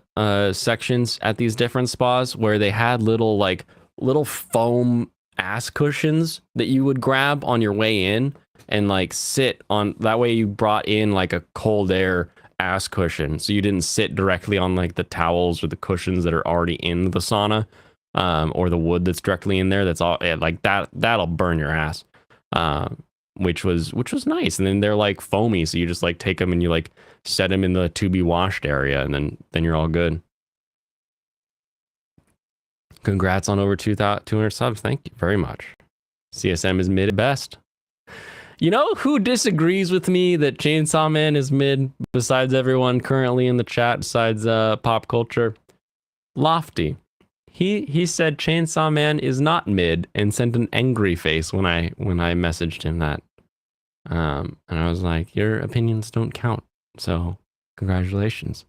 sections at these different spas where they had little foam ass cushions that you would grab on your way in and like sit on. That way you brought in like a cold air ass cushion, so you didn't sit directly on like the towels or the cushions that are already in the sauna, or the wood that's directly in there. That's all like that. That'll burn your ass. Which was nice. And then they're like foamy, so you just like take them and you like set them in the to be washed area, and then you're all good. Congrats on over 200 subs. Thank you very much. CSM is mid at best. You know who disagrees with me that Chainsaw Man is mid besides everyone currently in the chat besides pop culture? Lofty. He said Chainsaw Man is not mid and sent an angry face when I messaged him that. And I was like, your opinions don't count. So congratulations.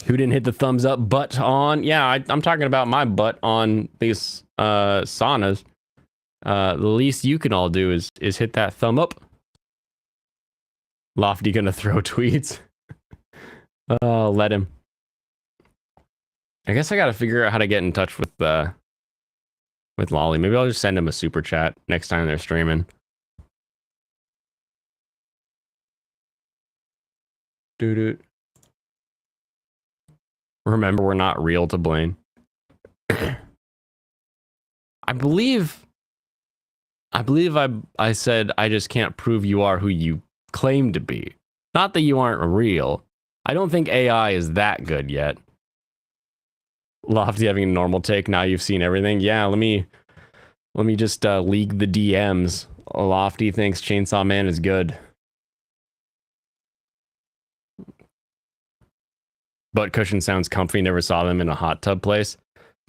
Who didn't hit the thumbs up butt on? Yeah, I'm talking about my butt on these saunas. The least you can all do is hit that thumb up. Lofty gonna throw tweets. Oh, let him. I guess I gotta figure out how to get in touch with Lolly. Maybe I'll just send him a super chat next time they're streaming. Doo-doo. Remember, we're not real to blame. I believe I said I just can't prove you are who you claim to be. Not that you aren't real. I don't think AI is that good yet. Lofty having a normal take. Now you've seen everything. Yeah, let me just leak the DMs. Lofty thinks Chainsaw Man is good. Butt cushion sounds comfy. Never saw them in a hot tub place.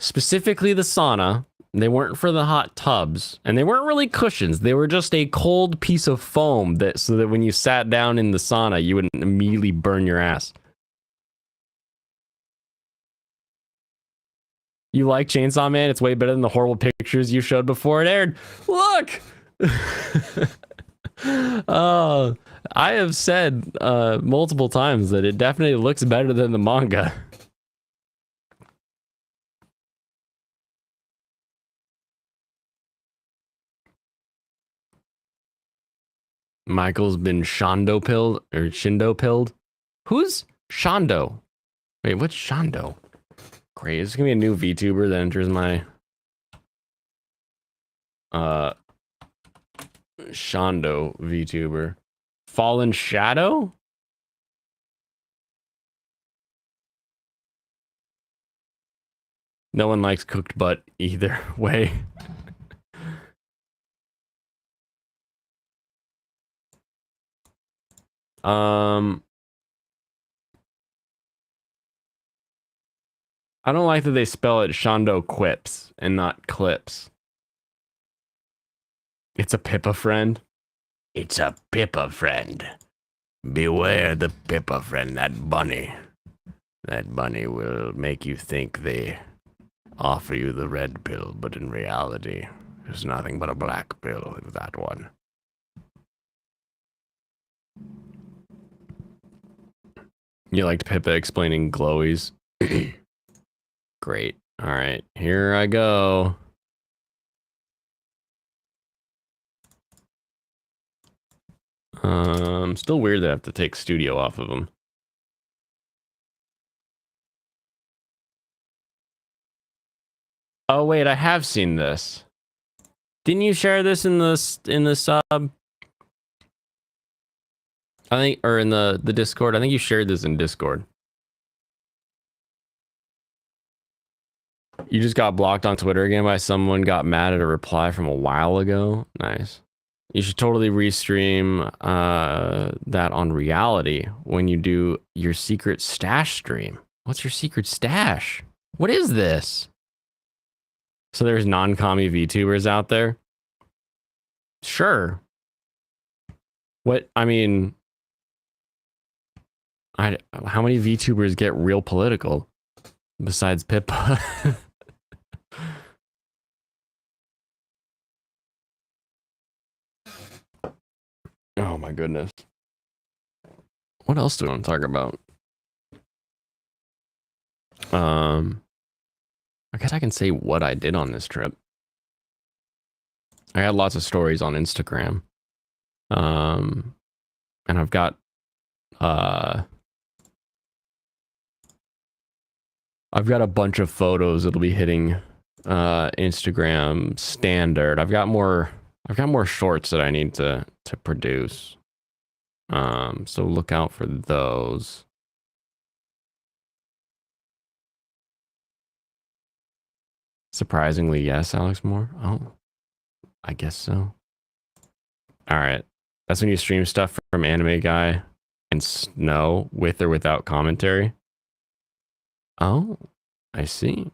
Specifically the sauna. They weren't for the hot tubs, and they weren't really cushions. They were just a cold piece of foam so that when you sat down in the sauna, you wouldn't immediately burn your ass. You like Chainsaw Man? It's way better than the horrible pictures you showed before it aired. Look! Oh, I have said multiple times that it definitely looks better than the manga. Michael's been Shindo pilled. Who's Shondo? Wait, what's Shondo? Great, it's gonna be a new VTuber that enters my Shondo VTuber. Fallen Shadow? No one likes cooked butt either way. I don't like that they spell it Shondo Quips and not Clips. It's a Pippa friend. It's a Pippa friend. Beware the Pippa friend, that bunny. That bunny will make you think they offer you the red pill, but in reality, there's nothing but a black pill with that one. You liked Pippa explaining glowies? Great. All right, here I go. Still weird that I have to take studio off of them. Oh wait, I have seen this. Didn't you share this in the sub? I think, or in the Discord. I think you shared this in Discord. You just got blocked on Twitter again by someone got mad at a reply from a while ago. Nice. You should totally restream that on Reality when you do your secret stash stream. What's your secret stash? What is this? So there's non-commie VTubers out there? Sure. What, I mean, how many VTubers get real political besides Pippa? Oh my goodness. What else do we want to talk about? I guess I can say what I did on this trip. I had lots of stories on Instagram. And I've got a bunch of photos that'll be hitting Instagram standard. I've got more shorts that I need to produce. So look out for those. Surprisingly, yes, Alex Moore. Oh, I guess so. All right. That's when you stream stuff from Anime Guy and Snow with or without commentary. Oh, I see.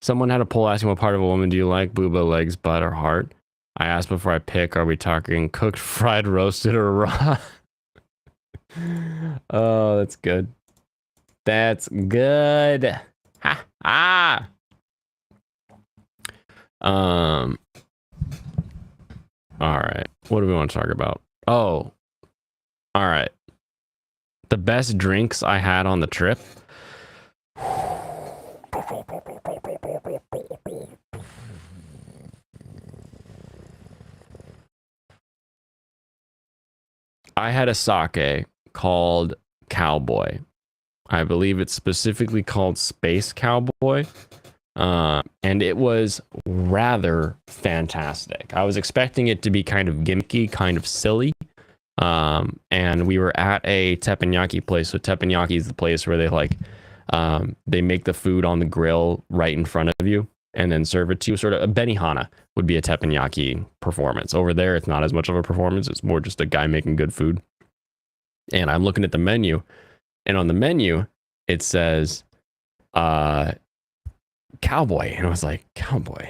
Someone had a poll asking what part of a woman do you like, booba, legs, butt, or heart? I asked before I pick, are we talking cooked, fried, roasted, or raw? Oh, that's good. That's good. Ha! Ah! All right. What do we want to talk about? Oh. All right. The best drinks I had on the trip. I had a sake called Cowboy. I believe it's specifically called Space Cowboy. And it was rather fantastic. I was expecting it to be kind of gimmicky, kind of silly. And we were at a teppanyaki place. So teppanyaki is the place where they make the food on the grill right in front of you and then serve it to you. Sort of a Benihana would be a teppanyaki performance. Over there, it's not as much of a performance. It's more just a guy making good food. And I'm looking at the menu, and on the menu, it says, Cowboy. And I was like, Cowboy?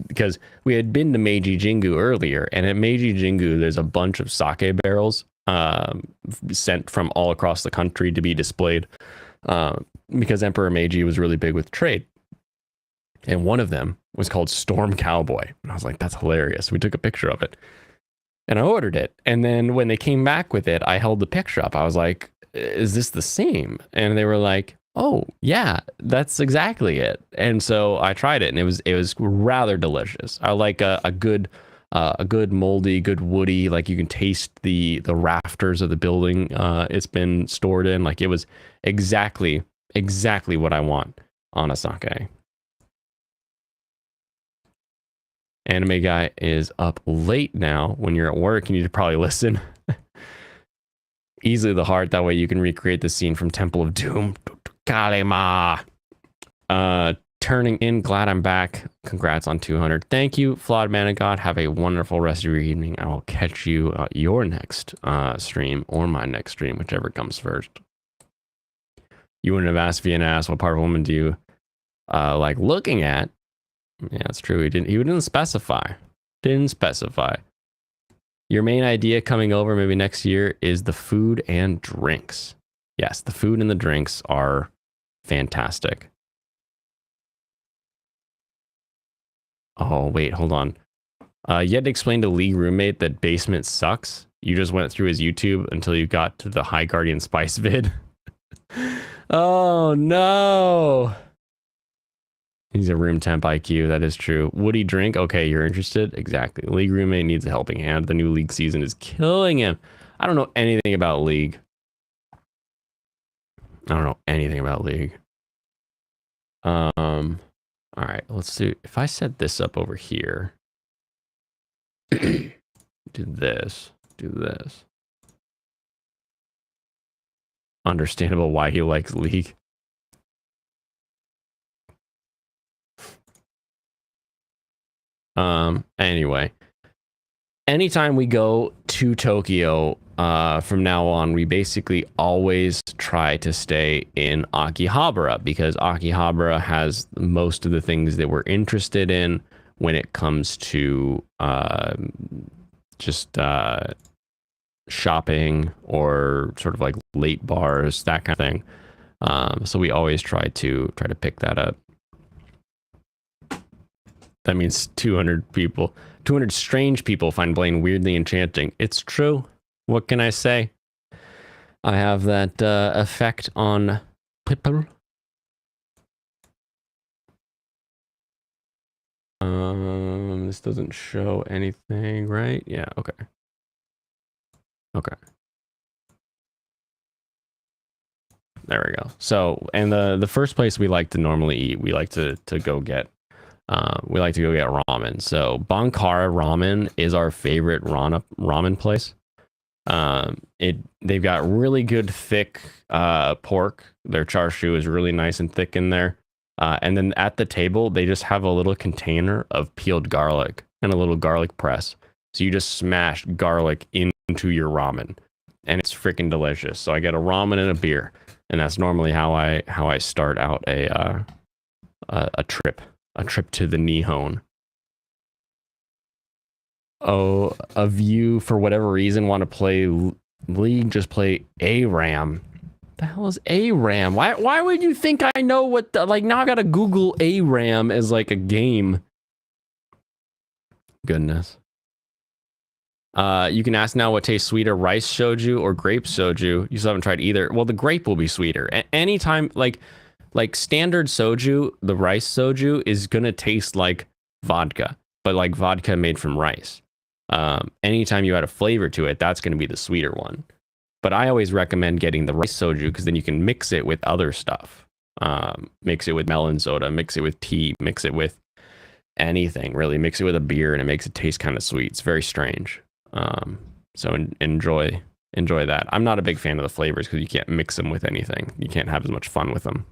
Because we had been to Meiji Jingu earlier, and at Meiji Jingu, there's a bunch of sake barrels sent from all across the country to be displayed because Emperor Meiji was really big with trade. And one of them was called Storm Cowboy. And I was like, that's hilarious. We took a picture of it. And I ordered it. And then when they came back with it, I held the picture up. I was like, is this the same? And they were like, oh, yeah, that's exactly it. And so I tried it, and it was rather delicious. I like a good moldy, good woody, like you can taste the rafters of the building it's been stored in. Like it was exactly what I want on a sake. Anime Guy is up late now. When you're at work, you need to probably listen. Easily the heart, that way you can recreate the scene from Temple of Doom. Kalema. Turning in, glad I'm back. Congrats on 200. Thank you, Flawed Man of God. Have a wonderful rest of your evening. I will catch you your next stream or my next stream, whichever comes first. You wouldn't have asked Vienna asked what part of woman do you like looking at? Yeah, that's true. He didn't specify. Didn't specify. Your main idea coming over maybe next year is the food and drinks. Yes, the food and the drinks are fantastic. Oh, wait, hold on. You had to explain to League roommate that Basement sucks. You just went through his YouTube until you got to the High Guardian Spice vid. Oh, no. He's a room temp IQ. That is true. Woody drink? Okay, you're interested? Exactly. League roommate needs a helping hand. The new League season is killing him. I don't know anything about League. I don't know anything about League. All right, let's do. If I set this up over here, do this, do this. Understandable why he likes League. Anyway, anytime we go to Tokyo, from now on, we basically always try to stay in Akihabara because Akihabara has most of the things that we're interested in when it comes to just shopping or sort of like late bars, that kind of thing. So we always try to pick that up. That means 200 people, 200 strange people find Blaine weirdly enchanting. It's true. What can I say? I have that effect on people. This doesn't show anything, right? Yeah, okay. Okay. There we go. So, and the first place we like to normally eat, we like to go get ramen. So Bankara Ramen is our favorite ramen place. They've got really good thick pork. Their char siu is really nice and thick in there. And then at the table, they just have a little container of peeled garlic and a little garlic press. So you just smash garlic into your ramen, and it's freaking delicious. So I get a ramen and a beer, and that's normally how I start out a trip to the Nihon. Oh, if you for whatever reason want to play League, just play ARAM. The hell is ARAM? Why would you think I know what like now I gotta Google ARAM as like a game? Goodness. You can ask now what tastes sweeter, rice soju or grape soju. You still haven't tried either. Well, the grape will be sweeter. Anytime like standard soju, the rice soju is gonna taste like vodka, but like vodka made from rice. Anytime you add a flavor to it, that's gonna be the sweeter one. But I always recommend getting the rice soju because then you can mix it with other stuff. Mix it with melon soda, mix it with tea, mix it with anything really. Mix it with a beer and it makes it taste kind of sweet. It's very strange. So enjoy that. I'm not a big fan of the flavors because you can't mix them with anything. You can't have as much fun with them.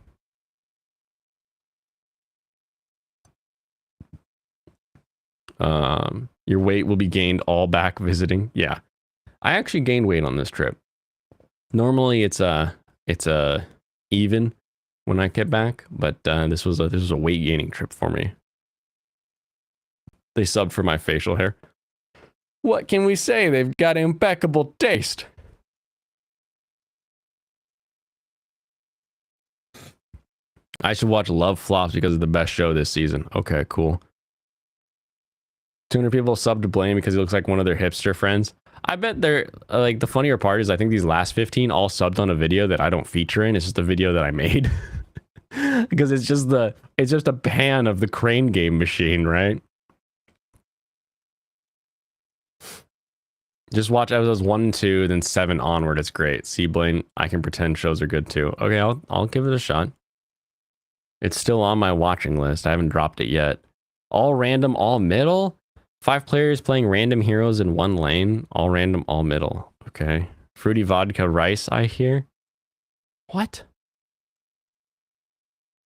Your weight will be gained all back visiting. Yeah, I actually gained weight on this trip. Normally it's even when I get back, but this was a weight gaining trip for me. They subbed for my facial hair. What can we say? They've got impeccable taste. I should watch Love Flops because it's the best show this season. Okay, cool. 200 people subbed to Blaine because he looks like one of their hipster friends. I bet they're like the funnier part is I think these last 15 all subbed on a video that I don't feature in. It's just a video that I made because it's just a pan of the crane game machine, right? Just watch episodes 1 and 2, then 7 onward. It's great. See, Blaine, I can pretend shows are good too. Okay, I'll give it a shot. It's still on my watching list. I haven't dropped it yet. All random, all middle. 5 players playing random heroes in 1 lane. All random, all middle. Okay. Fruity vodka rice, I hear. What?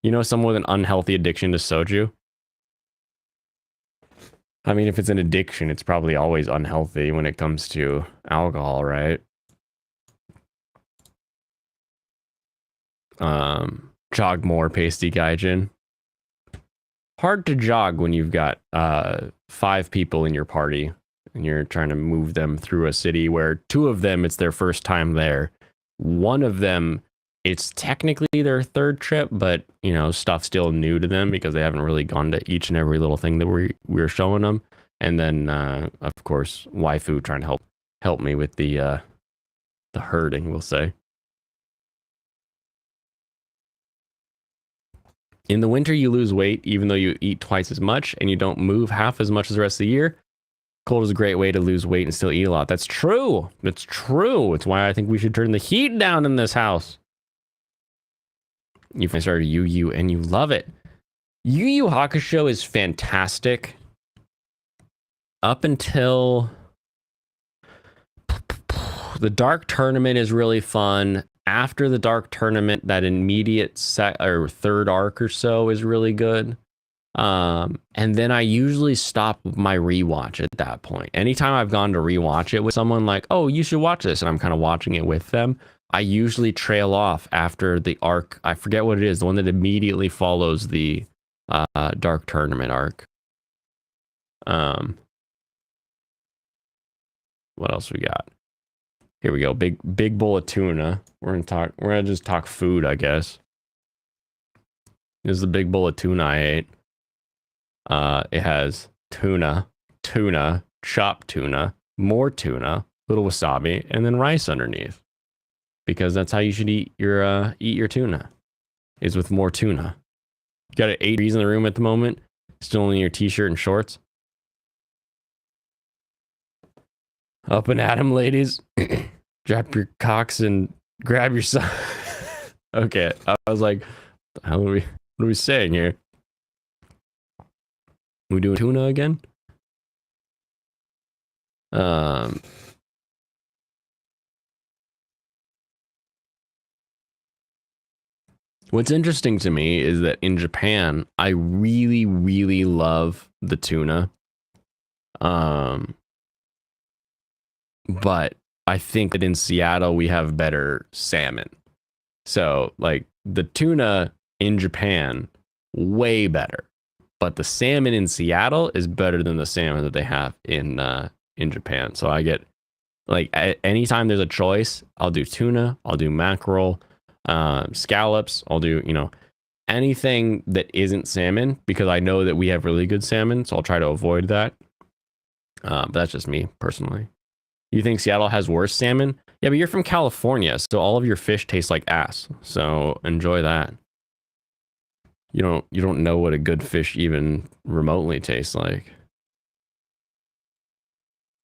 You know someone with an unhealthy addiction to soju? I mean, if it's an addiction, it's probably always unhealthy when it comes to alcohol, right? Jog more, pasty gaijin. Hard to jog when you've got 5 people in your party and you're trying to move them through a city where 2 of them it's their first time there. 1 of them it's technically their 3rd trip, but you know, stuff's still new to them because they haven't really gone to each and every little thing that we're showing them. And then of course, waifu trying to help me with the herding, we'll say. In the winter, you lose weight even though you eat twice as much and you don't move half as much as the rest of the year. Cold is a great way to lose weight and still eat a lot. That's true. That's true. It's why I think we should turn the heat down in this house. You started UU and you love it. Yu Yu Hakusho is fantastic up until the Dark Tournament is really fun. After the Dark Tournament, that immediate third arc or so is really good. And then I usually stop my rewatch at that point. Anytime I've gone to rewatch it with someone like, oh, you should watch this, and I'm kind of watching it with them, I usually trail off after the arc. I forget what it is, the one that immediately follows the Dark Tournament arc. What else we got? Here we go. Big bowl of tuna. We're gonna just talk food, I guess. This is the big bowl of tuna I ate. It has tuna, chopped tuna, more tuna, little wasabi, and then rice underneath. Because that's how you should eat your tuna, is with more tuna. You got 8 degrees in the room at the moment, still in your t-shirt and shorts. Up and at 'em, ladies. Drop your cocks and grab your son. Okay, I was like, what are we saying here? We doing tuna again? What's interesting to me is that in Japan, I really, really love the tuna. But I think that in Seattle we have better salmon. So like the tuna in Japan, way better. But the salmon in Seattle is better than the salmon that they have in Japan. So I get like anytime there's a choice, I'll do tuna, I'll do mackerel, scallops, I'll do, anything that isn't salmon, because I know that we have really good salmon, so I'll try to avoid that. But that's just me personally. You think Seattle has worse salmon? Yeah, but you're from California, so all of your fish taste like ass. So enjoy that. You don't know what a good fish even remotely tastes like.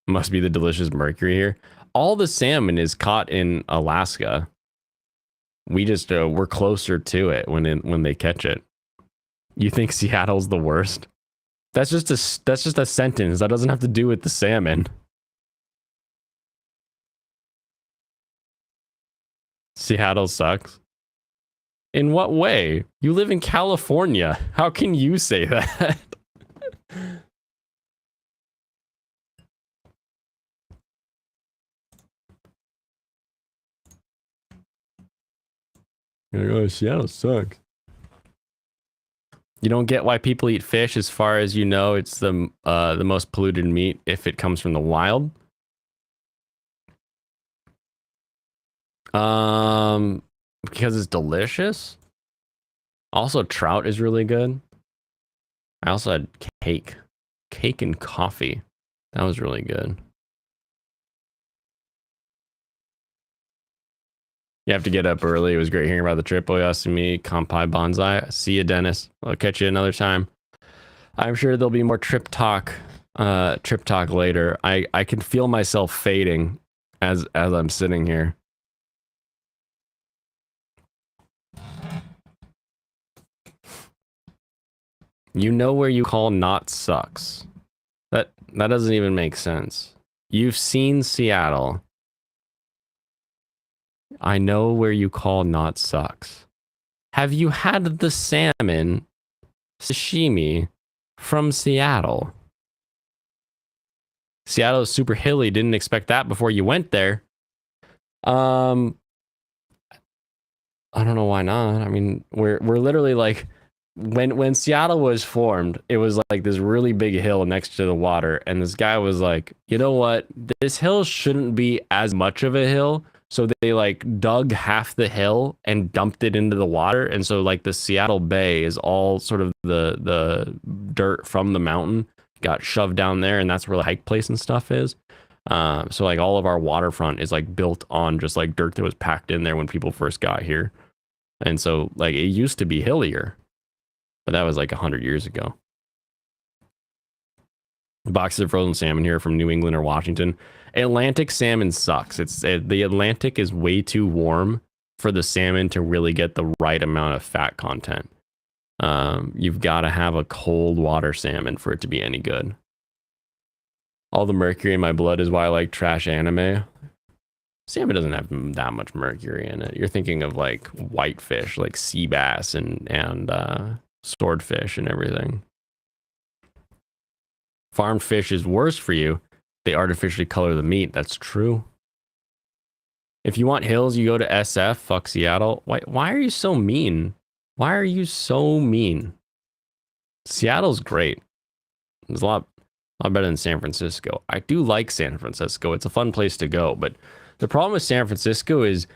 Must be the delicious mercury here. All the salmon is caught in Alaska. We just we're closer to it when they catch it. You think Seattle's the worst? That's just a sentence. That doesn't have to do with the salmon. Seattle sucks. In what way? You live in California. How can you say that? Oh, Seattle sucks. You don't get why people eat fish. As far as you know, it's the most polluted meat if it comes from the wild. Because it's delicious. Also, trout is really good. I also had cake and coffee. That was really good. You have to get up early. It was great hearing about the trip. Oyasumi, Kampai Bonsai. See you, Dennis. I'll catch you another time. I'm sure there'll be more trip talk later. I can feel myself fading as I'm sitting here. You know where you call not sucks. That doesn't even make sense. You've seen Seattle. I know where you call not sucks. Have you had the salmon sashimi from Seattle? Seattle is super hilly. Didn't expect that before you went there. I don't know why not. I mean, we're literally like when Seattle was formed, it was like this really big hill next to the water, and this guy was like, you know what? This hill shouldn't be as much of a hill. So they like dug half the hill and dumped it into the water, and so like the Seattle Bay is all sort of the dirt from the mountain got shoved down there, and that's where the hike place and stuff is. So like all of our waterfront is like built on just like dirt that was packed in there when people first got here, and so like it used to be hillier, but that was like 100 years ago. Boxes of frozen salmon here from New England or Washington. Atlantic salmon sucks. The Atlantic is way too warm for the salmon to really get the right amount of fat content. You've got to have a cold water salmon for it to be any good. All the mercury in my blood is why I like trash anime. Salmon doesn't have that much mercury in it. You're thinking of like whitefish, like sea bass and swordfish and everything. Farmed fish is worse for you. They artificially color the meat. That's true. If you want hills, you go to SF. Fuck Seattle. Why are you so mean? Why are you so mean? Seattle's great. It's a lot better than San Francisco. I do like San Francisco. It's a fun place to go, but the problem with San Francisco is,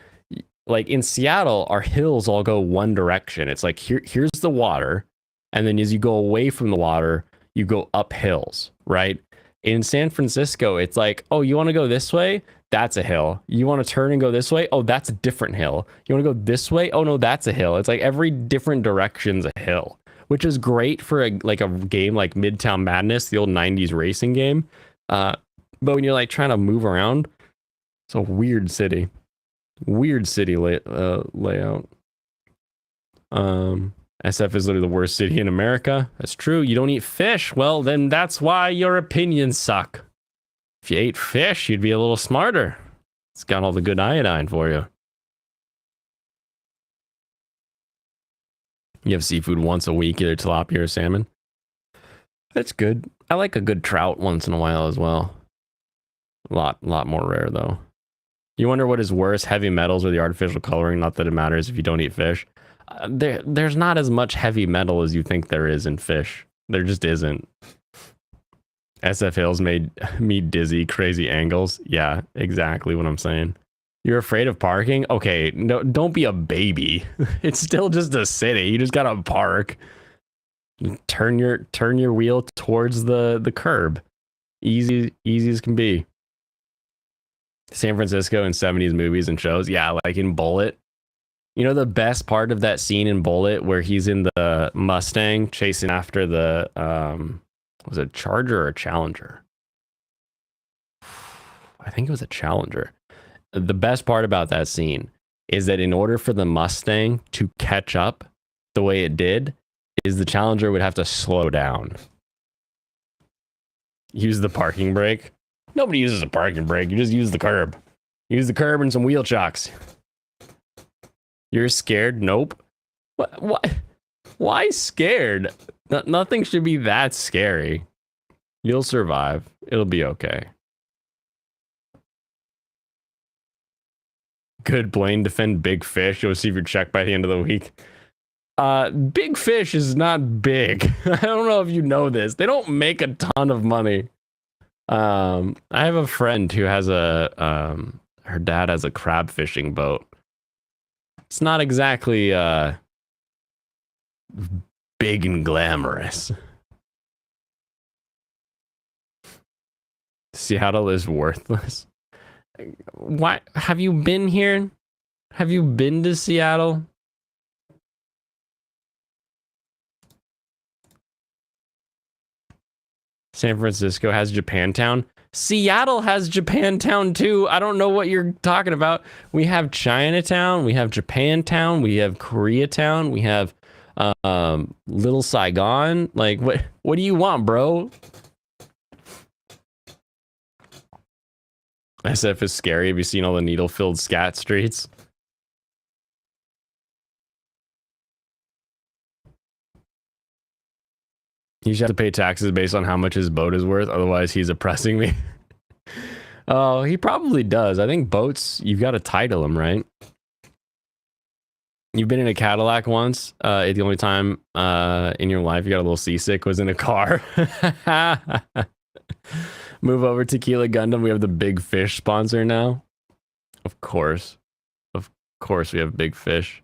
like in Seattle, our hills all go one direction. It's like here's the water, and then as you go away from the water, you go up hills, right? In San Francisco, it's like, oh, you want to go this way? That's a hill. You want to turn and go this way? Oh, that's a different hill. You want to go this way? Oh no, that's a hill. It's like every different direction's a hill, which is great for a game like Midtown Madness, the old 90s racing game. But when you're like trying to move around, it's a weird city. Weird city layout. SF is literally the worst city in America. That's true. You don't eat fish. Well, then that's why your opinions suck. If you ate fish, you'd be a little smarter. It's got all the good iodine for you. You have seafood once a week, either tilapia or salmon. That's good. I like a good trout once in a while as well. A lot more rare though. You wonder what is worse, heavy metals or the artificial coloring? Not that it matters if you don't eat fish. There's not as much heavy metal as you think there is in fish. There just isn't. SF Hills made me dizzy, crazy angles. Yeah, exactly what I'm saying. You're afraid of parking? Okay, no, don't be a baby. It's still just a city. You just gotta park. Turn your wheel towards the curb. Easy as can be. San Francisco in 70s movies and shows. Yeah, like in Bullet. You know the best part of that scene in Bullet where he's in the Mustang chasing after the was it Charger or a Challenger? I think it was a Challenger. The best part about that scene is that in order for the Mustang to catch up the way it did, is the Challenger would have to slow down. Use the parking brake. Nobody uses a parking brake. You just use the curb. Use the curb and some wheel chocks. You're scared? Nope. What? Why scared? Nothing should be that scary. You'll survive. It'll be okay. Good. Blaine, defend Big Fish. You'll receive your check by the end of the week. Big Fish is not big. I don't know if you know this. They don't make a ton of money. I have a friend who has her dad has a crab fishing boat. It's not exactly big and glamorous. Seattle is worthless. Why have you been here? Have you been to Seattle? San Francisco has Japantown. Seattle has Japantown too. I don't know what you're talking about. We have Chinatown, we have Japantown, we have Koreatown, we have Little Saigon. Like what do you want, bro? SF is scary. Have you seen all the needle-filled scat streets? He should have to pay taxes based on how much his boat is worth. Otherwise, he's oppressing me. Oh, he probably does. I think boats, you've got to title them, right? You've been in a Cadillac once. The only time in your life you got a little seasick was in a car. Move over Tequila Gundam. We have the Big Fish sponsor now. Of course. Of course we have Big Fish.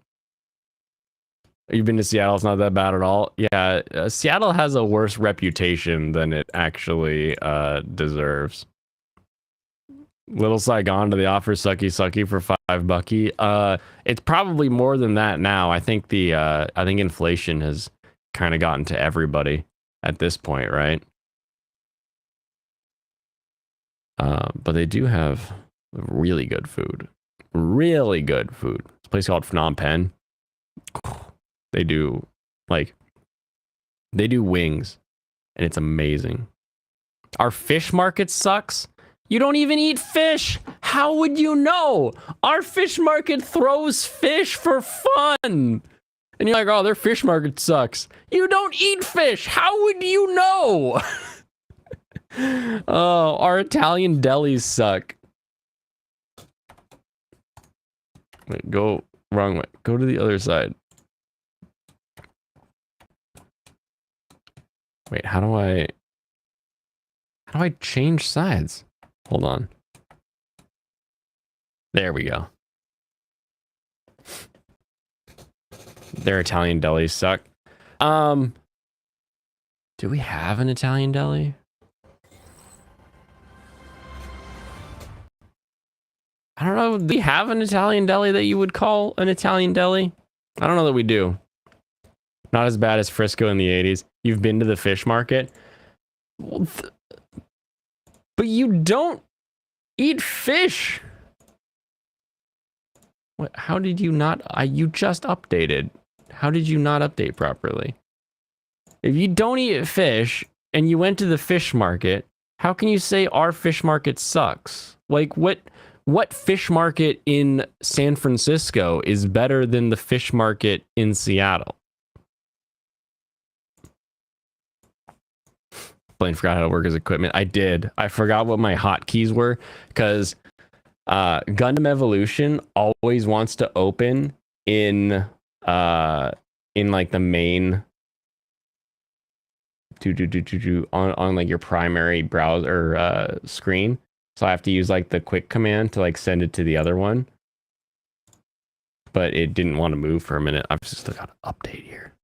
You've been to Seattle. It's not that bad at all. Yeah, Seattle has a worse reputation than it actually deserves. Little Saigon to the offer sucky for $5. It's probably more than that now. I think I think inflation has kind of gotten to everybody at this point, right? But they do have really good food. Really good food. It's a place called Phnom Penh. They do, like, They do wings, and it's amazing. Our fish market sucks. You don't even eat fish. How would you know? Our fish market throws fish for fun. And you're like, oh, their fish market sucks. You don't eat fish. How would you know? Oh, our Italian delis suck. Wait, go wrong way. Go to the other side. Wait, how do I change sides? Hold on. There we go. Their Italian delis suck. Do we have an Italian deli? I don't know. Do we have an Italian deli that you would call an Italian deli? I don't know that we do. Not as bad as Frisco in the 80s. You've been to the fish market? Well, but you don't eat fish. What? How did you not? You just updated. How did you not update properly? If you don't eat fish and you went to the fish market, how can you say our fish market sucks? Like what fish market in San Francisco is better than the fish market in Seattle? Blaine forgot how to work his equipment. I did. I forgot what my hotkeys were because Gundam Evolution always wants to open in like the main on like your primary browser screen. So I have to use like the quick command to like send it to the other one. But it didn't want to move for a minute. I've still got to update here.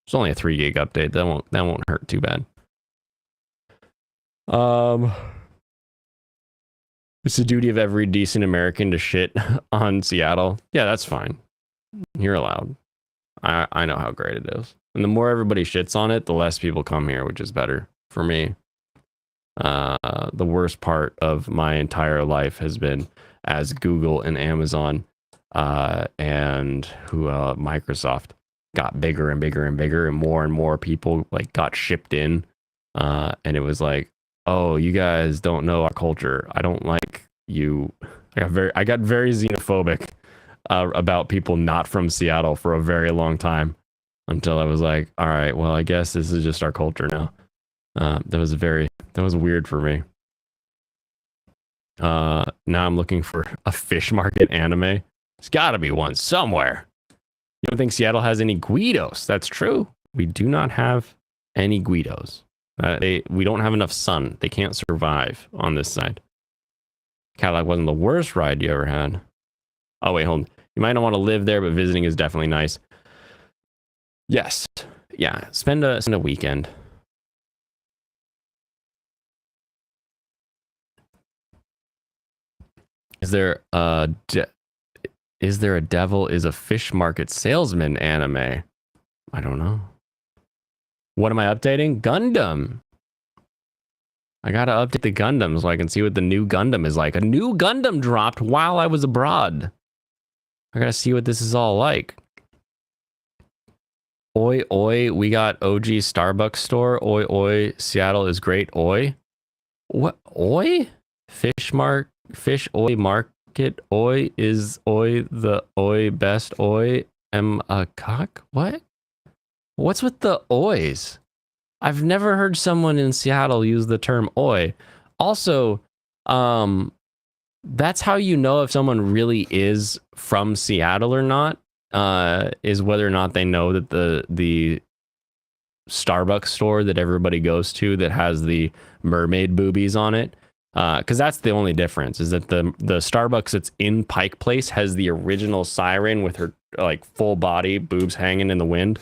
It's only a 3 gig update. That won't hurt too bad. It's the duty of every decent American to shit on Seattle. Yeah, that's fine. You're allowed. I know how great it is. And the more everybody shits on it, the less people come here, which is better for me. The worst part of my entire life has been as Google and Amazon and Microsoft got bigger and bigger and bigger, and more people like got shipped in, and it was like, oh, you guys don't know our culture. I don't like you. I got very xenophobic about people not from Seattle for a very long time, until I was like, all right, well, I guess this is just our culture now. That was weird for me. Now I'm looking for a fish market anime. There's got to be one somewhere. You don't think Seattle has any Guidos? That's true. We do not have any Guidos. We don't have enough sun. They can't survive on this side. Cadillac wasn't the worst ride you ever had. Oh, wait, hold on. You might not want to live there, but visiting is definitely nice. Yes. Yeah, spend a weekend. Is there a devil is a fish market salesman anime? I don't know. What am I updating? Gundam. I gotta update the Gundam so I can see what the new Gundam is like. A new Gundam dropped while I was abroad. I gotta see what this is all like. Oi, oi, we got OG Starbucks store. Oi, oi, Seattle is great. Oi. What? Oi? Fish oi market. Oi is oi the oi best. Oi am a cock. What? What's with the ois? I've never heard someone in Seattle use the term oi. Also, that's how you know if someone really is from Seattle or not, is whether or not they know that the Starbucks store that everybody goes to that has the mermaid boobies on it. Because that's the only difference, is that the Starbucks that's in Pike Place has the original siren with her like full body boobs hanging in the wind.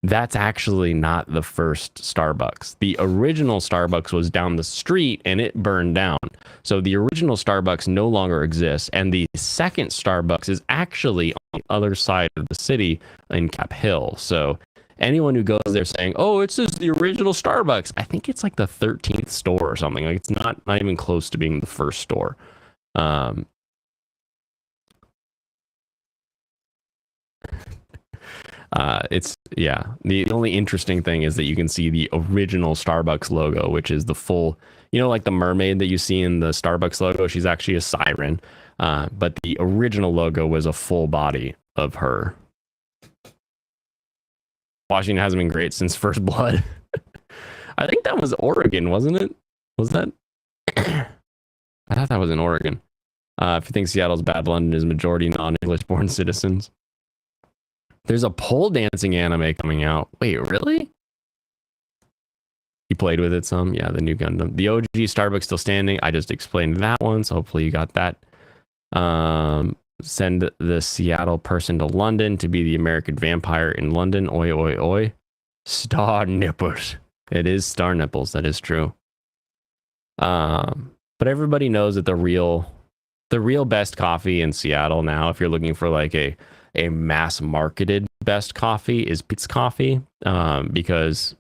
That's actually not the first Starbucks. The original Starbucks was down the street and it burned down. So the original Starbucks no longer exists. And the second Starbucks is actually on the other side of the city in Cap Hill. So anyone who goes there saying, oh, it's just the original Starbucks, I think it's like the 13th store or something. Like it's not even close to being the first store. It's yeah. The only interesting thing is that you can see the original Starbucks logo, which is the full, like the mermaid that you see in the Starbucks logo. She's actually a siren, but the original logo was a full body of her. Washington hasn't been great since First Blood. I think that was Oregon, wasn't it? Was that? I thought that was in Oregon. If you think Seattle's bad, London is majority non-English born citizens. There's a pole dancing anime coming out. Wait, really? You played with it some? Yeah, the new Gundam. The OG Starbucks still standing. I just explained that one, so hopefully you got that. Send the Seattle person to London to be the American vampire in London. Oi, oi, oi. Star nipples. It is star nipples. That is true. But everybody knows that the real best coffee in Seattle now, if you're looking for like a mass marketed best coffee, is Peet's Coffee, because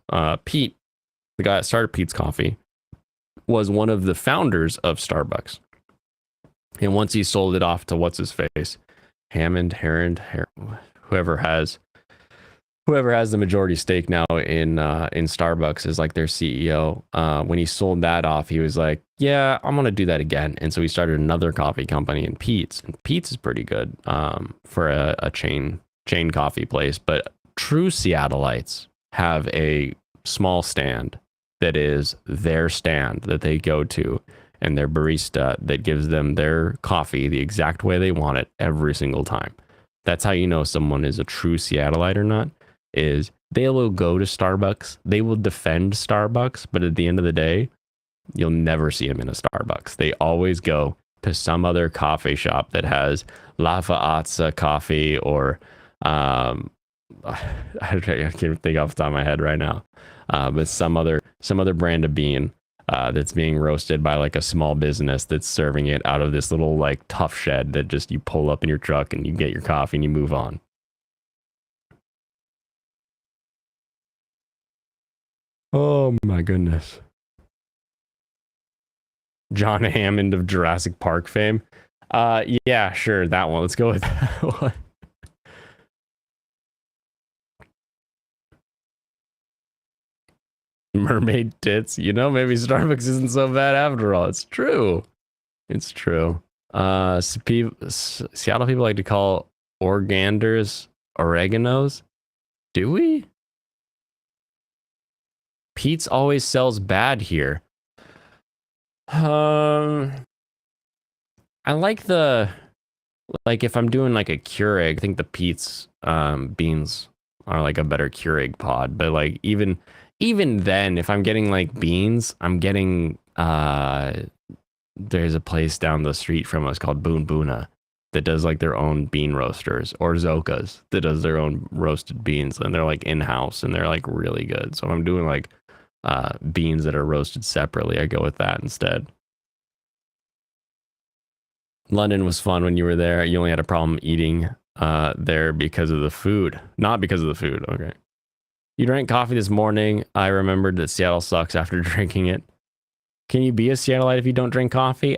Pete, the guy that started Peet's Coffee, was one of the founders of Starbucks. And once he sold it off to what's his face, Hammond, whoever has the majority stake now in Starbucks is like their CEO. When he sold that off, he was like, "Yeah, I'm gonna do that again." And so he started another coffee company in Peet's. And Peet's is pretty good for a chain coffee place. But true Seattleites have a small stand that is their stand that they go to, and their barista that gives them their coffee the exact way they want it every single time. That's how you know someone is a true Seattleite or not. Is they will go to Starbucks, they will defend Starbucks, but at the end of the day, you'll never see them in a Starbucks. They always go to some other coffee shop that has Lavazza coffee, or I can't think off the top of my head right now, but some other brand of bean that's being roasted by like a small business that's serving it out of this little like tough shed that just you pull up in your truck and you get your coffee and you move on. Oh my goodness. John Hammond of Jurassic Park fame. Yeah, sure, that one. Let's go with that one. Mermaid tits. Maybe Starbucks isn't so bad after all. It's true. It's true. Seattle people like to call organders oreganos. Do we? Pete's always sells bad here. I like if I'm doing like a Keurig, I think the Pete's beans are like a better Keurig pod. But like even then, if I'm getting like beans, I'm getting there's a place down the street from us called Boon Boona that does like their own bean roasters, or Zoka's that does their own roasted beans, and they're like in-house and they're like really good. So if I'm doing like beans that are roasted separately, I go with that instead. London was fun when you were there. You only had a problem eating there because of the food, not because of the food. Okay. You drank coffee this morning. I remembered that Seattle sucks after drinking it. Can you be a Seattleite if you don't drink coffee?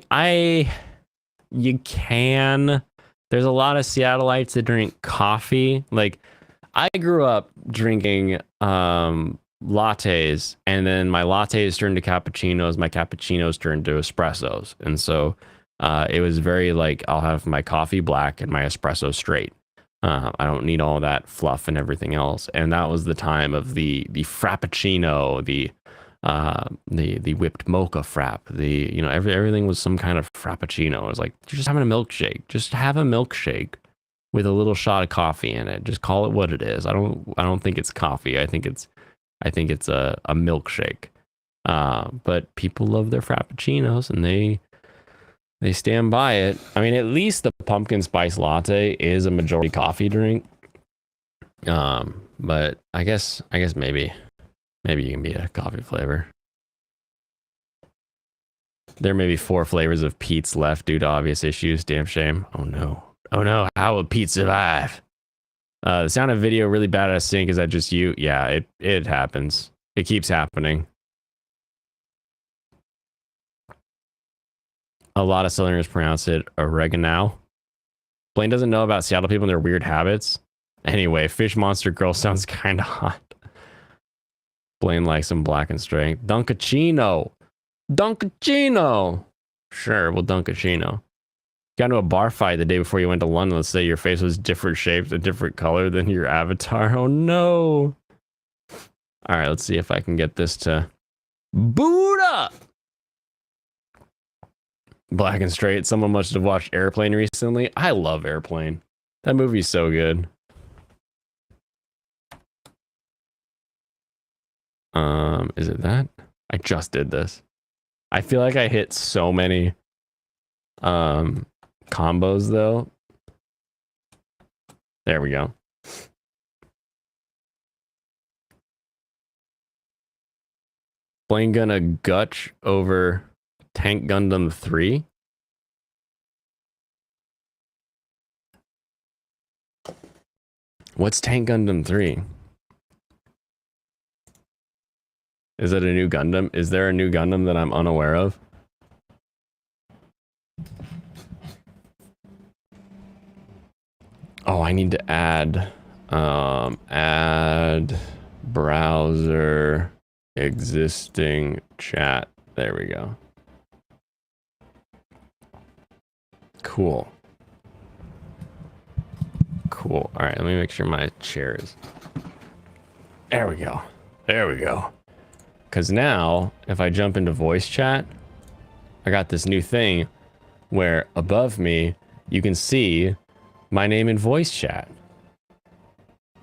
You can. There's a lot of Seattleites that drink coffee. Like, I grew up drinking lattes, and then my lattes turned to cappuccinos, my cappuccinos turned to espressos. And so it was very like, I'll have my coffee black and my espresso straight. I don't need all that fluff and everything else. And that was the time of the frappuccino, the whipped mocha frap, everything was some kind of frappuccino. It was like, you're just having a milkshake. Just have a milkshake with a little shot of coffee in it. Just call it what it is. I don't think it's coffee. I think it's a milkshake. But people love their frappuccinos, and they stand by it. I mean, at least the pumpkin spice latte is a majority coffee drink. But I guess maybe you can be a coffee flavor. There may be 4 flavors of Pete's left due to obvious issues. Damn shame. Oh no. How will Pete survive? The sound of video really bad at a sync. Is that just you? Yeah, it happens. It keeps happening. A lot of Southerners pronounce it oregano. Blaine doesn't know about Seattle people and their weird habits. Anyway, Fish Monster Girl sounds kind of hot. Blaine likes some black and straight. Dunkachino. Dunkachino. Sure, we'll Dunkachino. Got into a bar fight the day before you went to London. Let's say your face was different shaped, a different color than your avatar. Oh no. All right, let's see if I can get this to boot up. Black and straight. Someone must have watched Airplane recently. I love Airplane. That movie's so good. Is it that? I just did this. I feel like I hit so many combos though. There we go. Blaine gonna gutch over Tank Gundam 3. What's Tank Gundam 3? Is it a new Gundam? Is there a new Gundam that I'm unaware of? Oh, I need to add browser existing chat. There we go. Cool. Cool. All right, let me make sure my chair is. There we go. There we go. Because now, if I jump into voice chat, I got this new thing where above me, you can see my name in voice chat.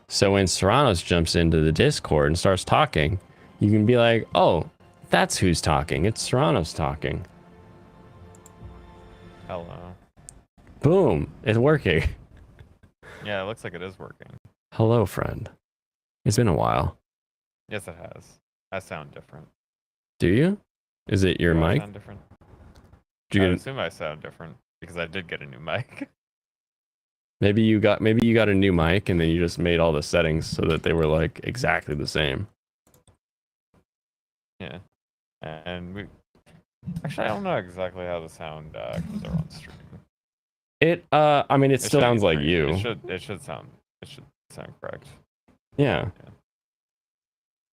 So when Serranos jumps into the Discord and starts talking, you can be like, oh, that's who's talking. It's Serranos talking. Hello. Boom. It's working. Yeah, it looks like it is working. Hello, friend. It's been a while. Yes, it has. I sound different. Do you? Is it your Do I mic? sound different? Did you I get assume I sound different because I did get a new mic. maybe you got a new mic and then you just made all the settings so that they were like exactly the same. Yeah. And we actually I don't know exactly how the sound comes out on stream. I mean it still should be sounds like pretty- you. It should sound correct. Yeah.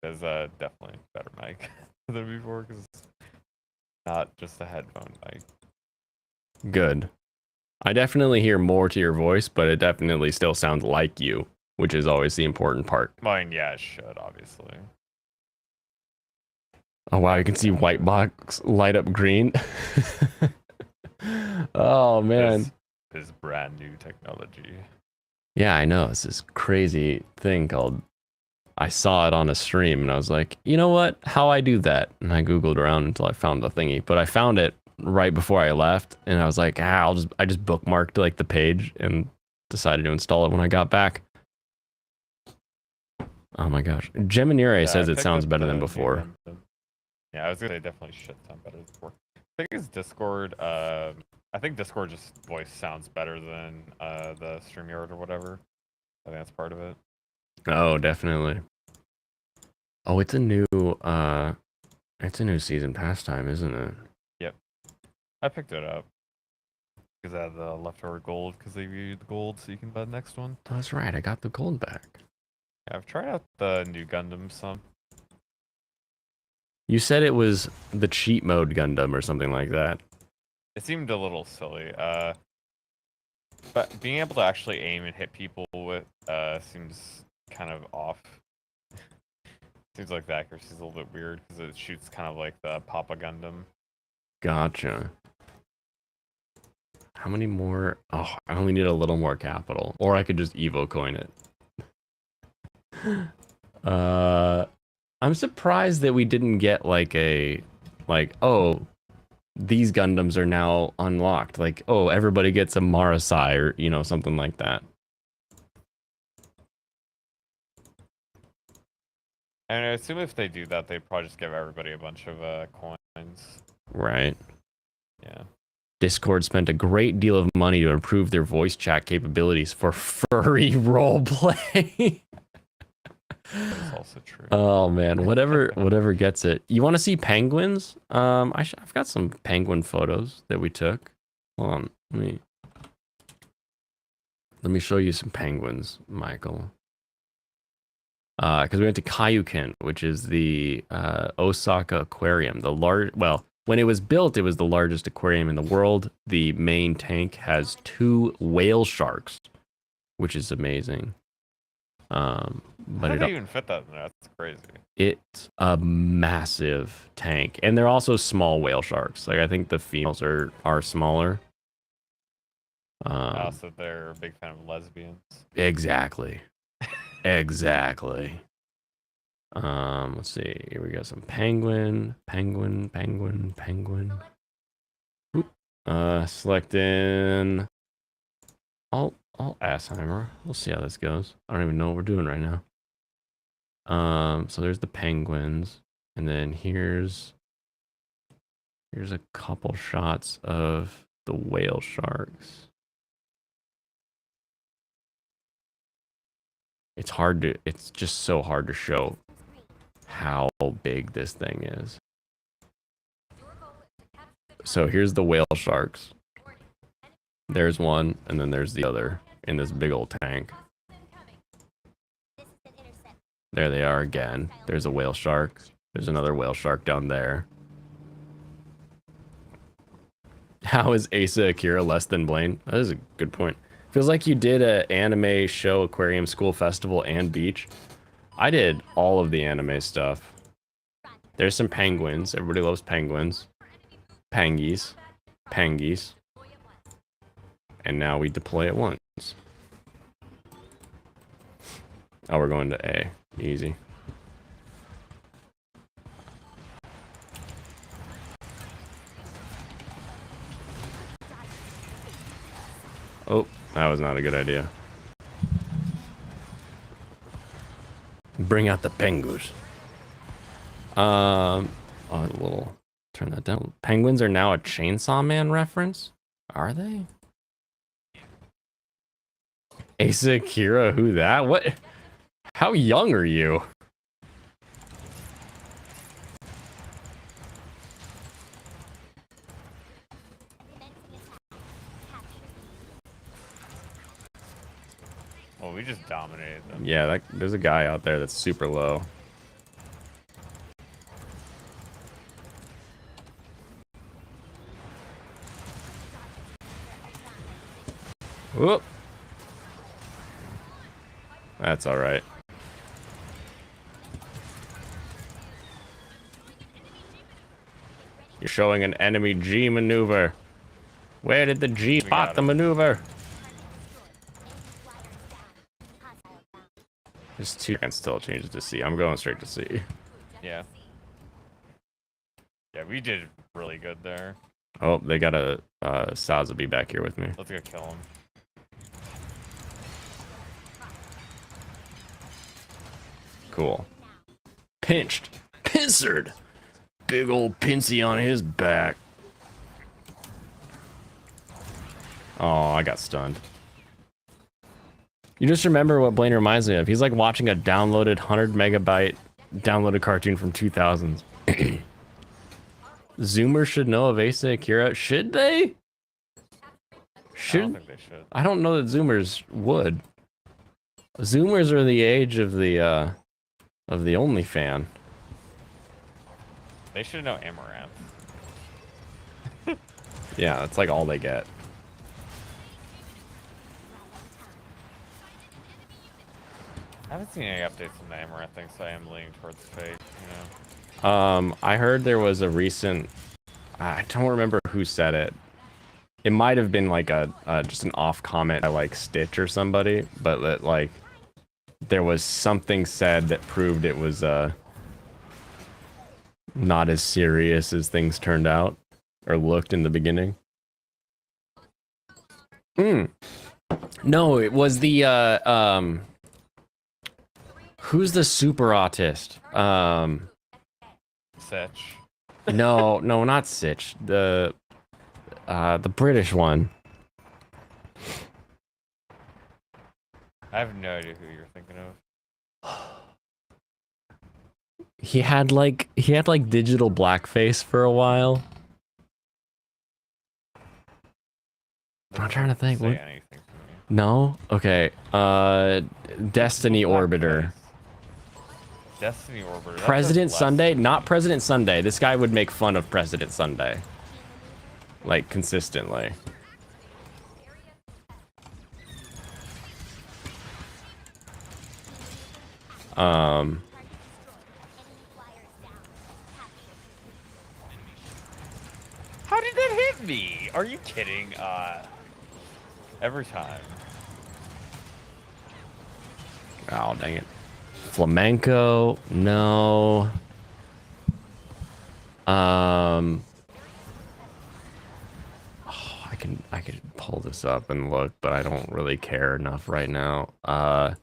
There's definitely a better mic than before because it's not just a headphone mic. Good. I definitely hear more to your voice, but it definitely still sounds like you, which is always the important part. Mine, yeah, it should obviously. Oh wow, you can see white box light up green. Oh man. This brand new technology. Yeah, I know. It's this crazy thing called I saw it on a stream and I was like, you know what? How I do that? And I Googled around until I found the thingy. But I found it right before I left and I was like, I just bookmarked like the page and decided to install it when I got back. Oh my gosh. Geminire says it sounds better than before. Yeah, I was gonna say definitely should sound better than before. I think it's Discord. I think Discord just voice sounds better than the StreamYard or whatever. I think that's part of it. Oh, definitely. Oh, it's a new season pastime, isn't it? Yep. I picked it up because I had the leftover gold because they reviewed the gold, so you can buy the next one. Oh, that's right. I got the gold back. Yeah, I've tried out the new Gundam some. You said it was the cheat mode Gundam or something like that. It seemed a little silly. But being able to actually aim and hit people with seems kind of off. Seems like the accuracy is a little bit weird because it shoots kind of like the Papa Gundam. Gotcha. How many more? Oh, I only need a little more capital. Or I could just Evo coin it. I'm surprised that we didn't get like oh, these Gundams are now unlocked. Like, oh, everybody gets a Marasai or, you know, something like that. And I assume if they do that, they probably just give everybody a bunch of coins. Right. Yeah. Discord spent a great deal of money to improve their voice chat capabilities for furry roleplay. That's also true. Oh man, whatever gets it. You want to see penguins? I've got some penguin photos that we took. Hold on, let me. Let me show you some penguins, Michael. Because we went to Kaiyuken, which is the Osaka Aquarium. Well, when it was built, it was the largest aquarium in the world. The main tank has 2 whale sharks, which is amazing. How But do they even fit that in there? That's crazy. it's a massive tank, and they're also small whale sharks. Like I think the females are smaller. Also, they're a big fan of lesbians. Exactly. Exactly. Let's see. Here we got some penguin. Oop. Select in Alt Assheimer. We'll see how this goes. I don't even know what we're doing right now. So there's the penguins, and then here's a couple shots of the whale sharks. It's just so hard to show how big this thing is. So here's the whale sharks. There's one, and then there's the other in this big old tank. There they are again. There's a whale shark. There's another whale shark down there. How is Asa Akira less than Blaine? That is a good point. Feels like you did an anime show, aquarium, school festival, and beach. I did all of the anime stuff. There's some penguins. Everybody loves penguins. Pangies. Pangies. And now we deploy at once. Oh, we're going to A. Easy. Oh, that was not a good idea. Bring out the penguins. Oh, a little. Turn that down. Penguins are now a Chainsaw Man reference? Are they? Asa Akira, who that? What? How young are you? Well, we just dominated them. Yeah, there's a guy out there that's super low. Whoop. That's all right. You're showing an enemy G maneuver. Where did the G spot the maneuver? There's 2 and still changes to C. I'm going straight to C. Yeah. Yeah, we did really good there. Oh, they got a Sazabi back here with me. Let's go kill him. Cool. Pinched. Pincered. Big old Pincy on his back. Oh, I got stunned. You just remember what Blaine reminds me of. He's like watching a downloaded 100 megabyte downloaded cartoon from 2000s. Zoomers should know of Asa Akira. Should they? I don't think they should. I don't know that Zoomers would. Zoomers are the age of the OnlyFan. They should know Amaranth. Yeah, that's like all they get. I haven't seen any updates on the Amaranth thing, so I am leaning towards fake, you know. I heard there was a recent. I don't remember who said it. It might have been like a just an off comment by like Stitch or somebody, but that like there was something said that proved it was not as serious as things turned out or looked in the beginning. No, it was the who's the super autist? Sitch. No, not Sitch. The British one. I have no idea who you're thinking of. He had like digital blackface for a while. I'm trying to think. Say anything to me. No? Okay. Destiny Orbiter. Destiny Orbiter. That President says less Sunday? to me. Not President Sunday. This guy would make fun of President Sunday. Like, consistently. How did that hit me? Are you kidding? Every time. Oh, dang it. Flamenco? No. Oh, I could pull this up and look, but I don't really care enough right now. Oh,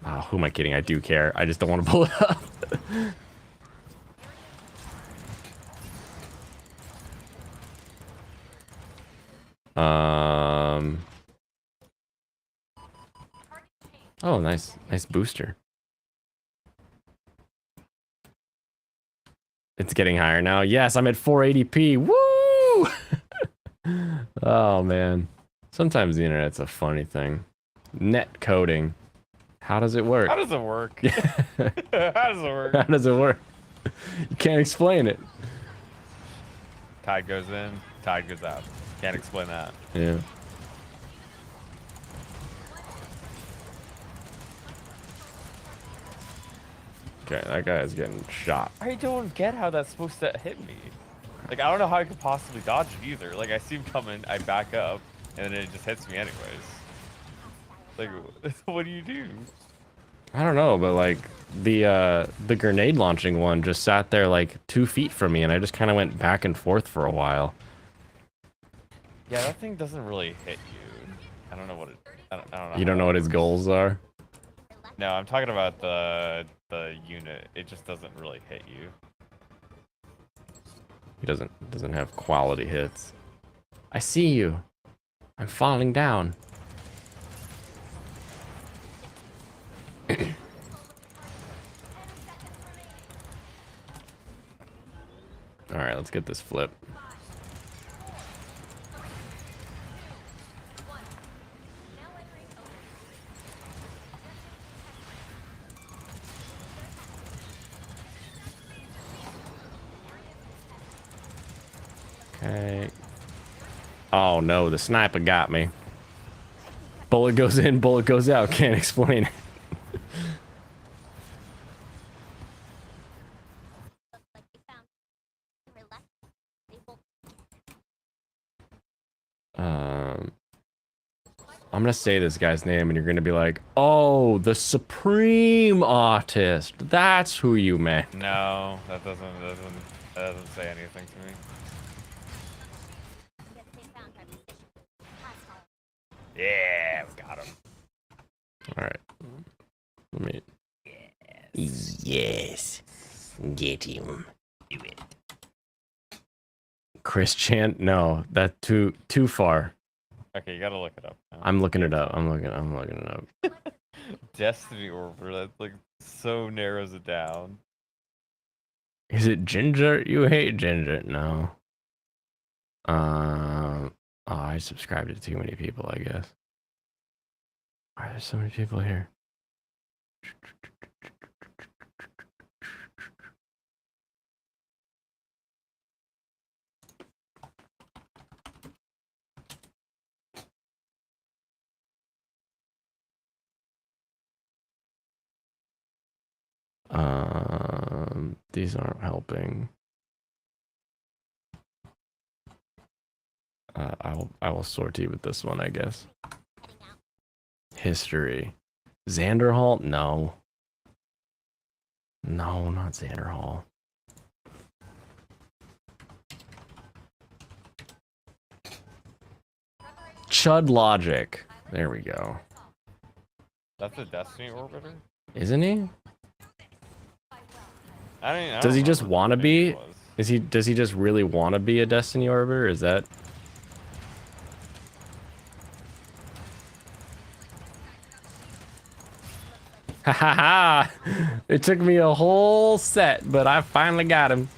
who am I kidding? I do care. I just don't want to pull it up. Oh, nice booster. It's getting higher now. Yes, I'm at 480p. Woo! Oh man. Sometimes the internet's a funny thing. Net coding. How does it work? How does it work? How does it work? How does it work? You can't explain it. Tide goes in, tide goes out. Can't explain that. Yeah. Okay, that guy is getting shot. I don't get how that's supposed to hit me. Like, I don't know how I could possibly dodge it either. Like, I see him coming, I back up, and then it just hits me anyways. Like, what do you do? I don't know, but like the grenade launching one just sat there like 2 feet from me, and I just kind of went back and forth for a while. Yeah, that thing doesn't really hit you. I don't know what it. I don't know. You don't know what his goals are? No, I'm talking about the unit. It just doesn't really hit you. He doesn't have quality hits. I see you. I'm falling down. All right, let's get this flip. Okay. Oh no, the sniper got me. Bullet goes in, bullet goes out. Can't explain it. I'm gonna say this guy's name, and you're gonna be like, "Oh, the Supreme Artist. That's who you meant." No, that doesn't say anything to me. Yeah, we got him. All right. Let me. Yes. Get him. Do it. Chris Chant? No, that's too far. Okay, you gotta look it up now. I'm looking it up. I'm looking it up. Destiny Orbiter, that like so narrows it down. Is it Ginger? You hate Ginger? No. Oh, I subscribed to too many people, I guess. Why are there so many people here? These aren't helping. I will sort you with this one, I guess. History. Xanderhal? No. No, not Xanderhal. Chud Logic. There we go. That's a Destiny Orbiter? Isn't he? I don't Does he just remember want to what name be? it was. Does he just really want to be a Destiny Orbiter? Is that? Ha ha ha! It took me a whole set, but I finally got him.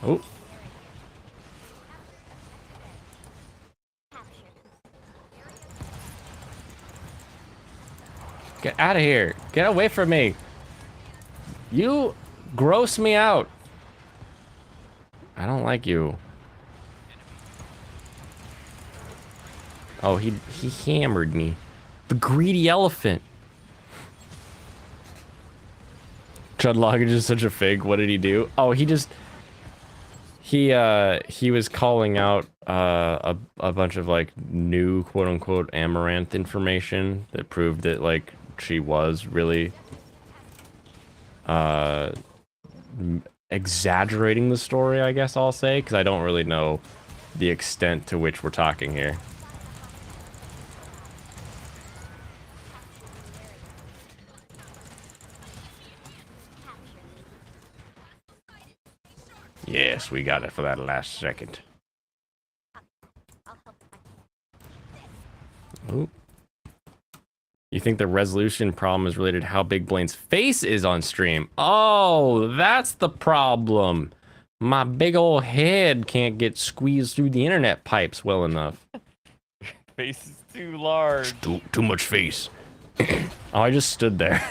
Oh. Get out of here. Get away from me. You gross me out. I don't like you. Oh, he hammered me. The greedy elephant. Chud Loggage is such a fake. What did he do? Oh, he was calling out a bunch of like new quote unquote Amaranth information that proved that like she was really exaggerating the story, I guess I'll say, because I don't really know the extent to which we're talking here. Yes, we got it for that last second. Ooh. You think the resolution problem is related to how big Blaine's face is on stream? Oh, that's the problem. My big old head can't get squeezed through the internet pipes well enough. Face is too large. Too much face. Oh, I just stood there.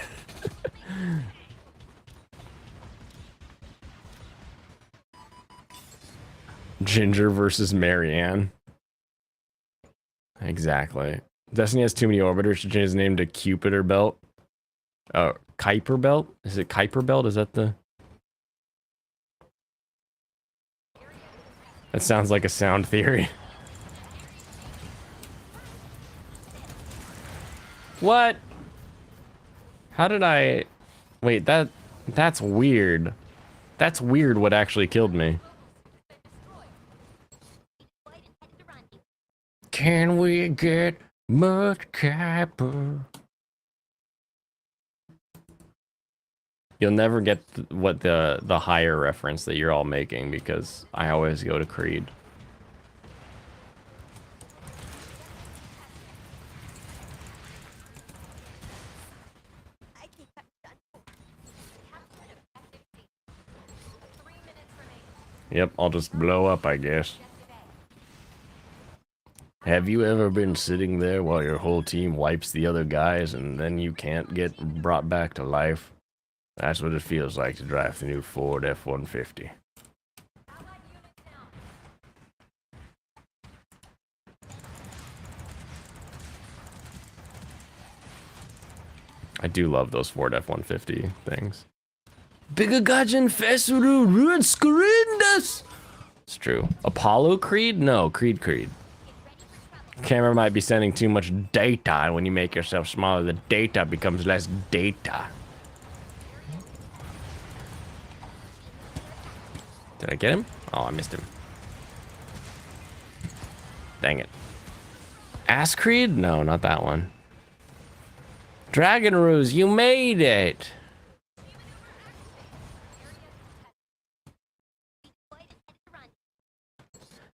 Ginger versus Marianne. Exactly. Destiny has too many orbiters to change his name to Cupiter Belt. Oh, Kuiper Belt? Is it Kuiper Belt? Is that the... That sounds like a sound theory. What? How did I... Wait, that's weird. That's weird what actually killed me. Can we get much Kuiper? You'll never get what the higher reference that you're all making because I always go to Creed. Yep, I'll just blow up, I guess. Have you ever been sitting there while your whole team wipes the other guys and then you can't get brought back to life? That's what it feels like to drive the new Ford F-150. I do love those Ford F-150 things. Bigger Gajin Fesuru Ruin Scorindas! It's true. Apollo Creed? No, Creed. Camera might be sending too much data, and when you make yourself smaller, the data becomes less data. Did I get him? Oh, I missed him. Dang it. Ass Creed? No, not that one. Dragon Ruse, you made it!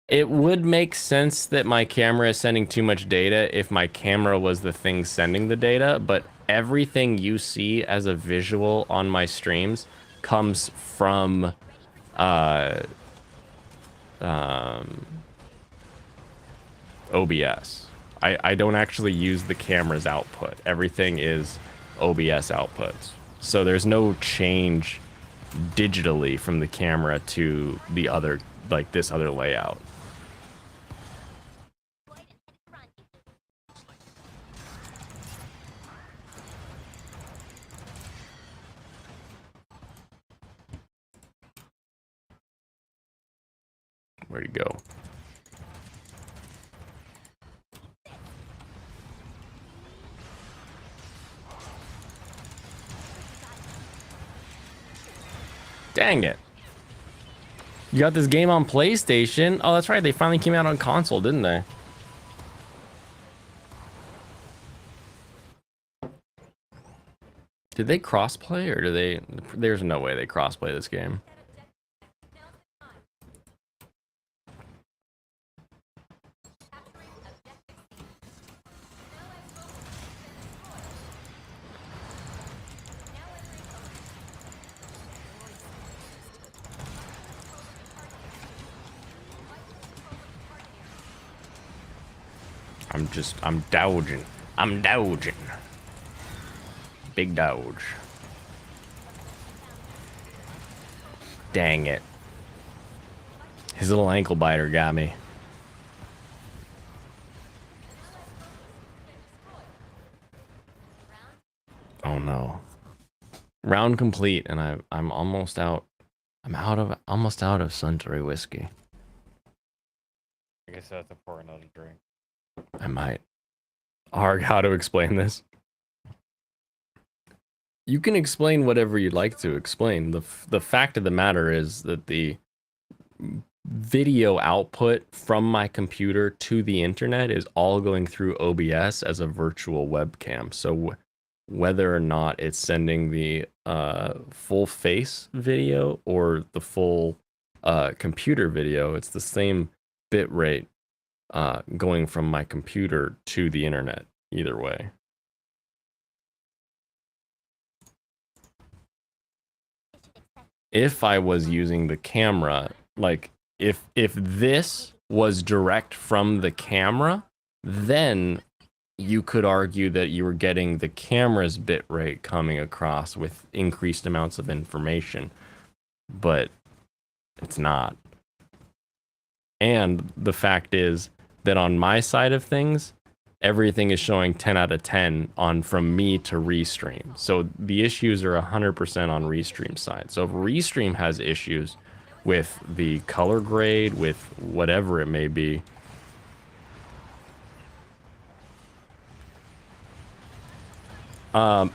It would make sense that my camera is sending too much data if my camera was the thing sending the data, but everything you see as a visual on my streams comes from OBS. I don't actually use the camera's output. Everything is OBS outputs. So there's no change digitally from the camera to the other, like this other layout. Where'd he go? Dang it. You got this game on PlayStation? Oh, that's right. They finally came out on console, didn't they? Did they crossplay or do they... There's no way they crossplay this game. I'm douging. I'm douging. Big doge. Dang it. His little ankle biter got me. Oh no. Round complete, and I'm almost out. I'm almost out of Suntory whiskey. I guess I have to pour another drink. I might. Arg, how to explain this? You can explain whatever you'd like to explain. The fact of the matter is that the video output from my computer to the internet is all going through OBS as a virtual webcam. So whether or not it's sending the full face video or the full computer video, it's the same bit rate going from my computer to the internet either way. If I was using the camera, like if this was direct from the camera, then you could argue that you were getting the camera's bit rate coming across with increased amounts of information, but it's not. And the fact is that on my side of things, everything is showing 10 out of 10 on from me to Restream. So the issues are 100% on Restream's side. So if Restream has issues with the color grade, with whatever it may be, I'm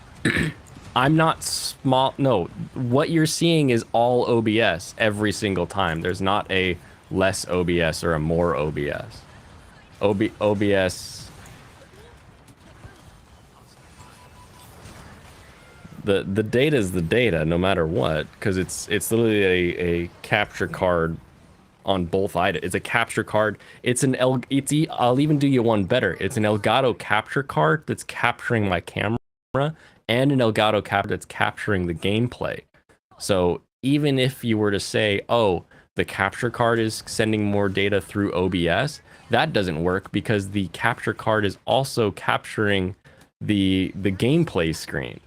not small. No, what you're seeing is all OBS every single time. There's not a less OBS or a more OBS. OBS. The data is the data, no matter what, because it's literally a capture card on both items. It's a capture card. I'll even do you one better. It's an Elgato capture card that's capturing my camera, and an Elgato capture that's capturing the gameplay. So even if you were to say, oh, the capture card is sending more data through OBS, that doesn't work because the capture card is also capturing the gameplay screen.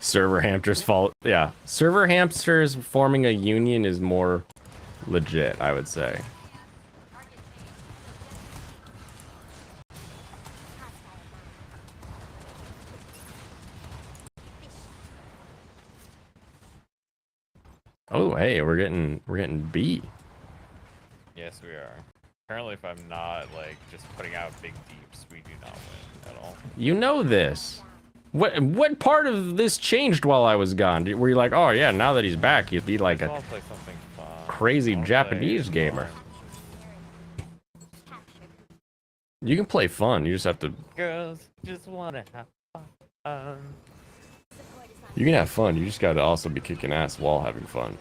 Server hamsters fall. Yeah, server hamsters forming a union is more legit, I would say. Oh, hey, we're getting B. Yes, we are. Apparently, if I'm not like just putting out big deeps, we do not win at all. You know this. What part of this changed while I was gone? Were you like, oh yeah, now that he's back, he'd be like a Play something fun. crazy I'll Japanese play gamer? fun. You can play fun. You just have to. Girls just wanna have fun. You can have fun. You just got to also be kicking ass while having fun.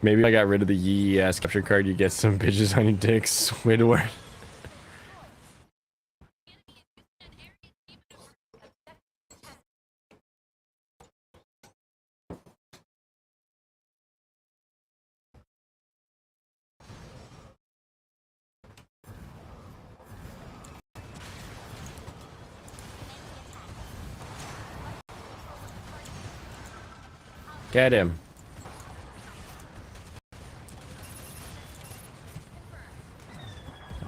Maybe I got rid of the yee ass capture card. You get some bitches on your dick, Squidward. Get him.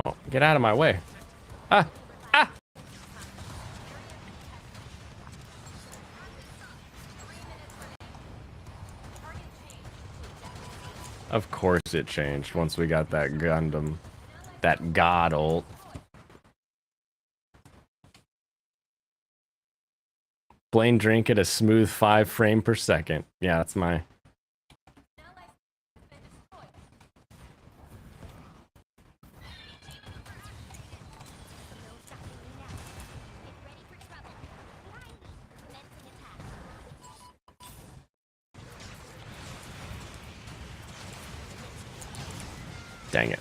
Oh, get out of my way. Ah! Ah! Of course it changed once we got that Gundam. That God ult. Blaine drink at a smooth 5 frame per second. Yeah, that's my... Dang it.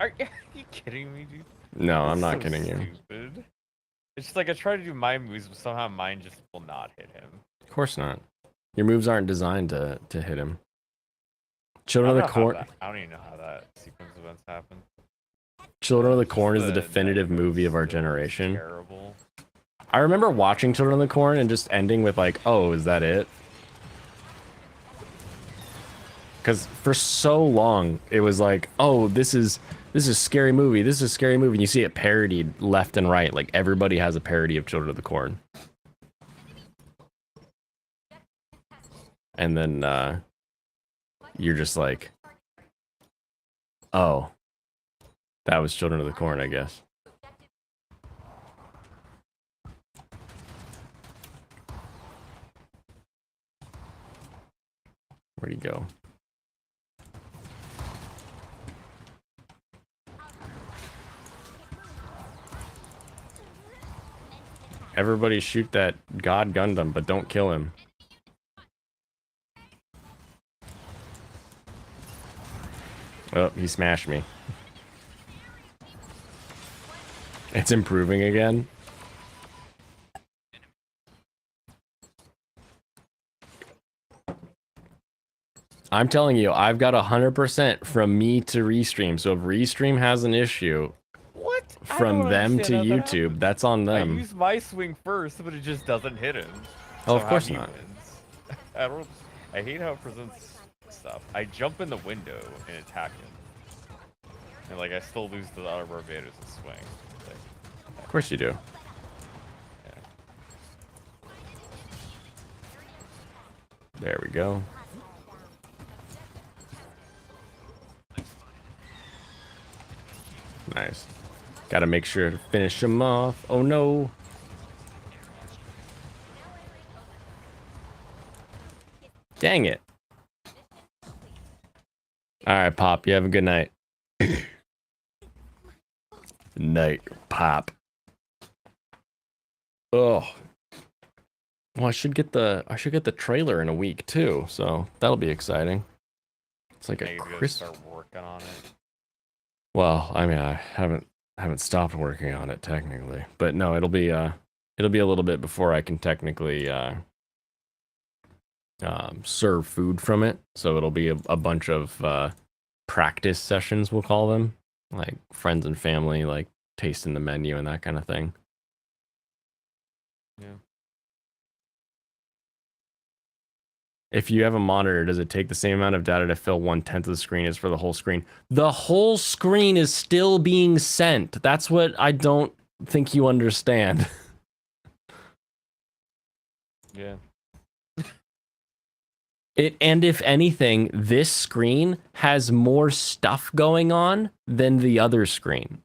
Are you kidding me, dude? No, I'm That's not so kidding you. stupid. It's just like I try to do my moves, but somehow mine just will not hit him. Of course not. Your moves aren't designed to hit him. I Children don't of the know how Corn. that, I don't even know how that sequence of events happened. Children of the Just Corn is the the definitive negative movie of our still is generation. Terrible. I remember watching Children of the Corn and just ending with like, "Oh, is that it?" Because for so long it was like, "Oh, this is a scary movie. This is a scary movie." And you see it parodied left and right. Like everybody has a parody of Children of the Corn. And then you're just like, "Oh, that was Children of the Corn, I guess." Where'd he go? Everybody shoot that God Gundam, but don't kill him. Oh, he smashed me. It's improving again. I'm telling you, I've got 100% from me to Restream. So if Restream has an issue What? from them to YouTube, that's on I them. use my swing first, but it just doesn't hit him. Oh, of Somehow course he not. wins. I hate how it presents stuff. I jump in the window and attack him, and like I still lose to the other Barbados and swing. Like, Of course you do. yeah. There we go. Nice. Gotta make sure to finish him off. Oh no. Dang it. Alright, Pop. You have a good night. Night, Pop. Oh. Well, I should get the trailer in a week too, so that'll be exciting. It's like a Maybe crisp. start working on it. Well, I mean, I haven't stopped working on it technically, but no, it'll be a little bit before I can technically serve food from it. So it'll be a bunch of practice sessions, we'll call them, like friends and family, like tasting the menu and that kind of thing. Yeah. If you have a monitor, does it take the same amount of data to fill 1/10 of the screen as for the whole screen? The whole screen is still being sent. That's what I don't think you understand. Yeah. And if anything, this screen has more stuff going on than the other screen.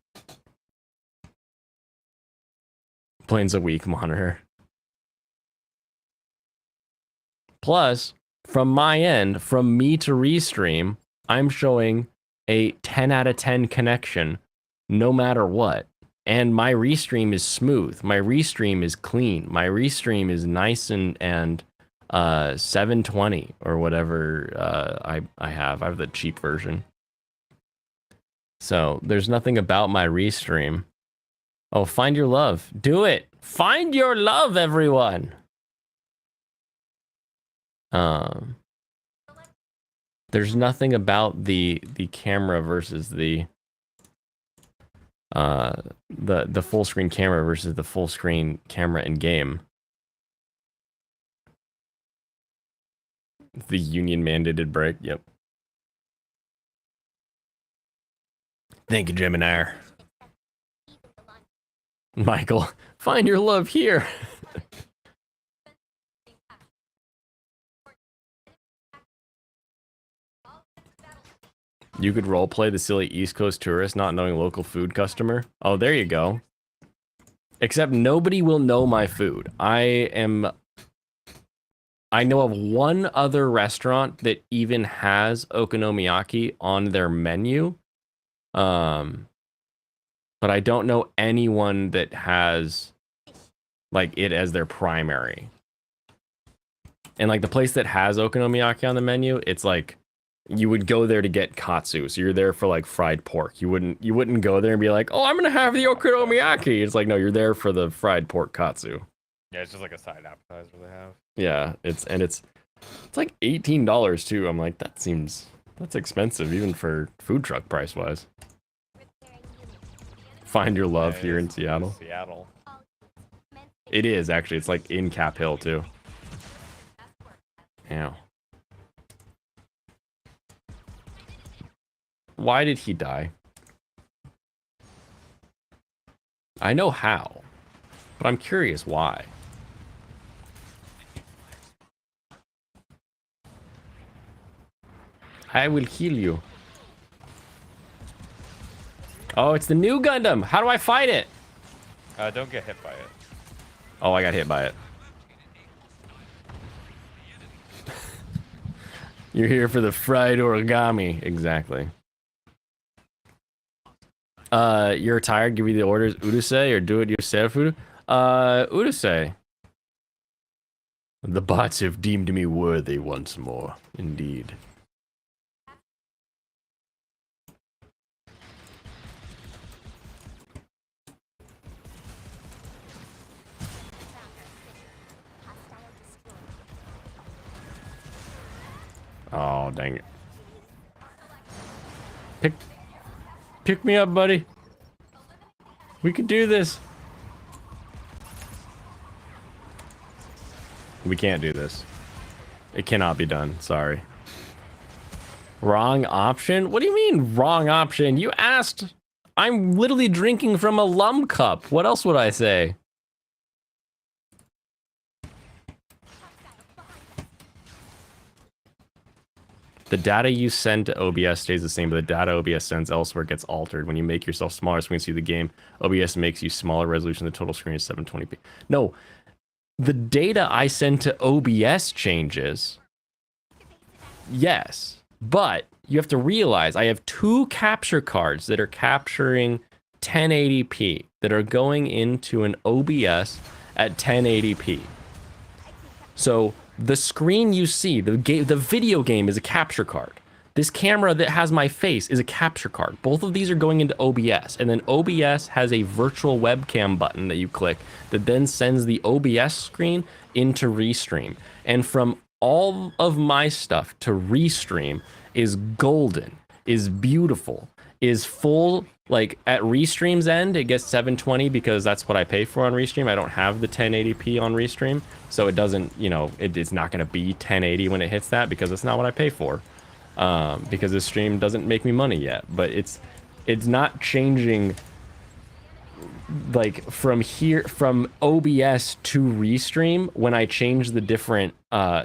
Plane's a weak monitor. Plus, from my end, from me to Restream, I'm showing a 10 out of 10 connection no matter what. And my Restream is smooth. My Restream is clean. My Restream is nice and 720 or whatever I have. I have the cheap version. So there's nothing about my Restream. Oh, find your love. Do it. Find your love, everyone. There's nothing about the camera versus the full screen camera versus the full screen camera in game. The union mandated break. Yep. Thank you, Gemini. Michael, find your love here. You could roleplay the silly East Coast tourist not knowing local food customer. Oh, there you go. Except nobody will know my food. I know of one other restaurant that even has okonomiyaki on their menu. But I don't know anyone that has like it as their primary. And like the place that has okonomiyaki on the menu, it's like you would go there to get katsu. So you're there for like fried pork. You wouldn't go there and be like, oh, I'm gonna have the okonomiyaki. It's like, no, you're there for the fried pork katsu. Yeah, it's just like a side appetizer they have. Yeah, it's like $18 too. I'm like, that's expensive even for food truck price wise. Find your love Yeah, here it in is Seattle. Seattle. It is actually. It's like in Cap Hill too. Ow. Why did he die? I know how, but I'm curious why. I will heal you. Oh, it's the new Gundam. How do I fight it? Don't get hit by it. Oh, I got hit by it. You're here for the fried origami. Exactly. You're tired? Give me the orders, Urusei, or do it yourself, Urusei. The bots have deemed me worthy once more. Indeed. Oh, dang it. Pick me up, buddy. We can do this. We can't do this. It cannot be done. Sorry. Wrong option? What do you mean, wrong option? You asked. I'm literally drinking from a lum cup. What else would I say? The data you send to OBS stays the same, but the data OBS sends elsewhere gets altered. When you make yourself smaller so we can see the game, OBS makes you smaller resolution. The total screen is 720p. No, the data I send to OBS changes. Yes, but you have to realize I have two capture cards that are capturing 1080p that are going into an OBS at 1080p. So the screen you see, the video game is a capture card. This camera that has my face is a capture card. Both of these are going into OBS, and then OBS has a virtual webcam button that you click that then sends the OBS screen into Restream. And from all of my stuff to Restream is golden, is beautiful, is full. Like at Restream's end, it gets 720 because that's what I pay for on Restream. I don't have the 1080p on Restream, so it doesn't, you know, it's not going to be 1080 when it hits that because it's not what I pay for. Because this stream doesn't make me money yet, but it's not changing. Like from OBS to Restream, when I change the different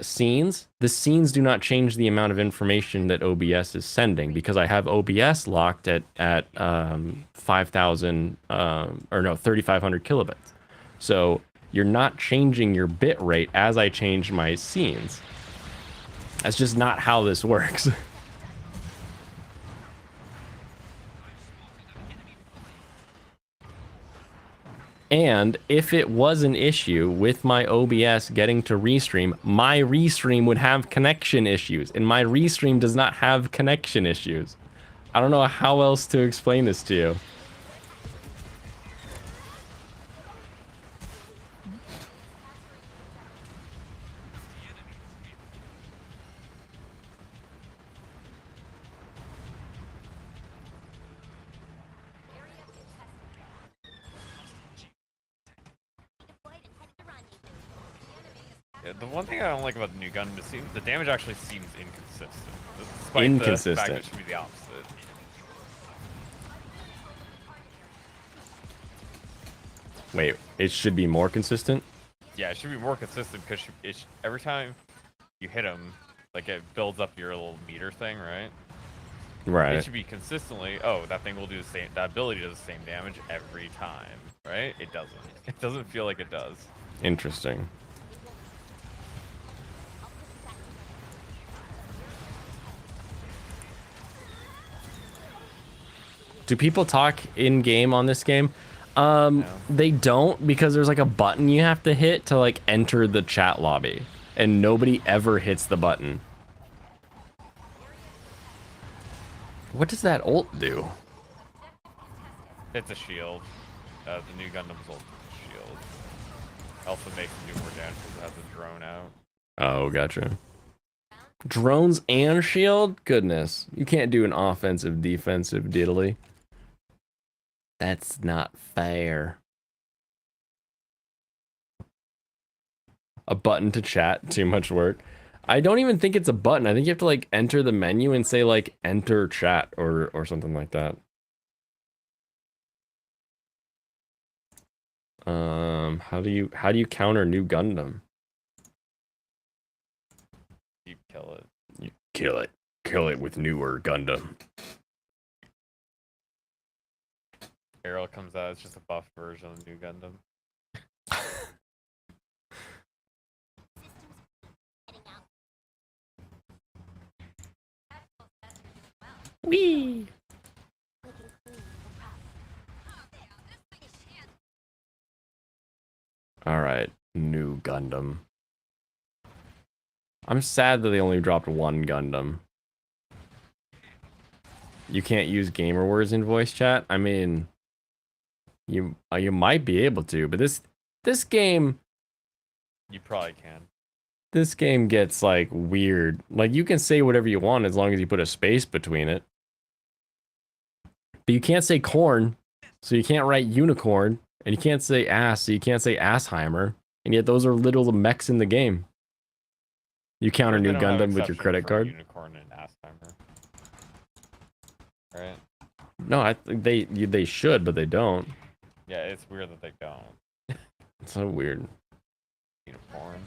scenes, the scenes do not change the amount of information that OBS is sending because I have OBS locked at 5,000 or no 3,500 kilobits. So you're not changing your bit rate as I change my scenes. That's just not how this works. And if it was an issue with my OBS getting to Restream, my Restream would have connection issues, and my Restream does not have connection issues. I don't know how else to explain this to you. Yeah, the one thing I don't like about the new gun is the damage actually seems inconsistent. Despite Inconsistent. the fact that it should be the opposite. Wait, it should be more consistent? Yeah, it should be more consistent because every time you hit him, like it builds up your little meter thing, right? Right. It should be consistently, oh, that thing will do the same, that ability does the same damage every time, right? It doesn't. It doesn't feel like it does. Interesting. Do people talk in game on this game? No. They don't, because there's like a button you have to hit to like enter the chat lobby. and nobody ever hits the button. What does that ult do? It's a shield. The new Gundam's ult is a shield. Also makes it do more damage because it has a drone out. Oh, gotcha. Drones and shield? Goodness. You can't do an offensive, defensive diddly. That's not fair. A button to chat, too much work. I don't even think it's a button. I think you have to like enter the menu and say like enter chat or something like that. How do you counter new Gundam? You kill it. You kill it. Kill it with newer Gundam. Arrow comes out, it's just a buff version of new Gundam. Whee! Alright, new Gundam. I'm sad that they only dropped one Gundam. You can't use gamer words in voice chat? I mean, you might be able to, but this game... You probably can. This game gets, like, weird. Like, you can say whatever you want as long as you put a space between it. But you can't say corn, so you can't write unicorn. And you can't say ass, so you can't say Assheimer. And yet those are little mechs in the game. You counter new Gundam with your credit card? Unicorn and Assheimer. Right? No, they should, but they don't. Yeah, it's weird that they don't. It's so weird. Unicorn.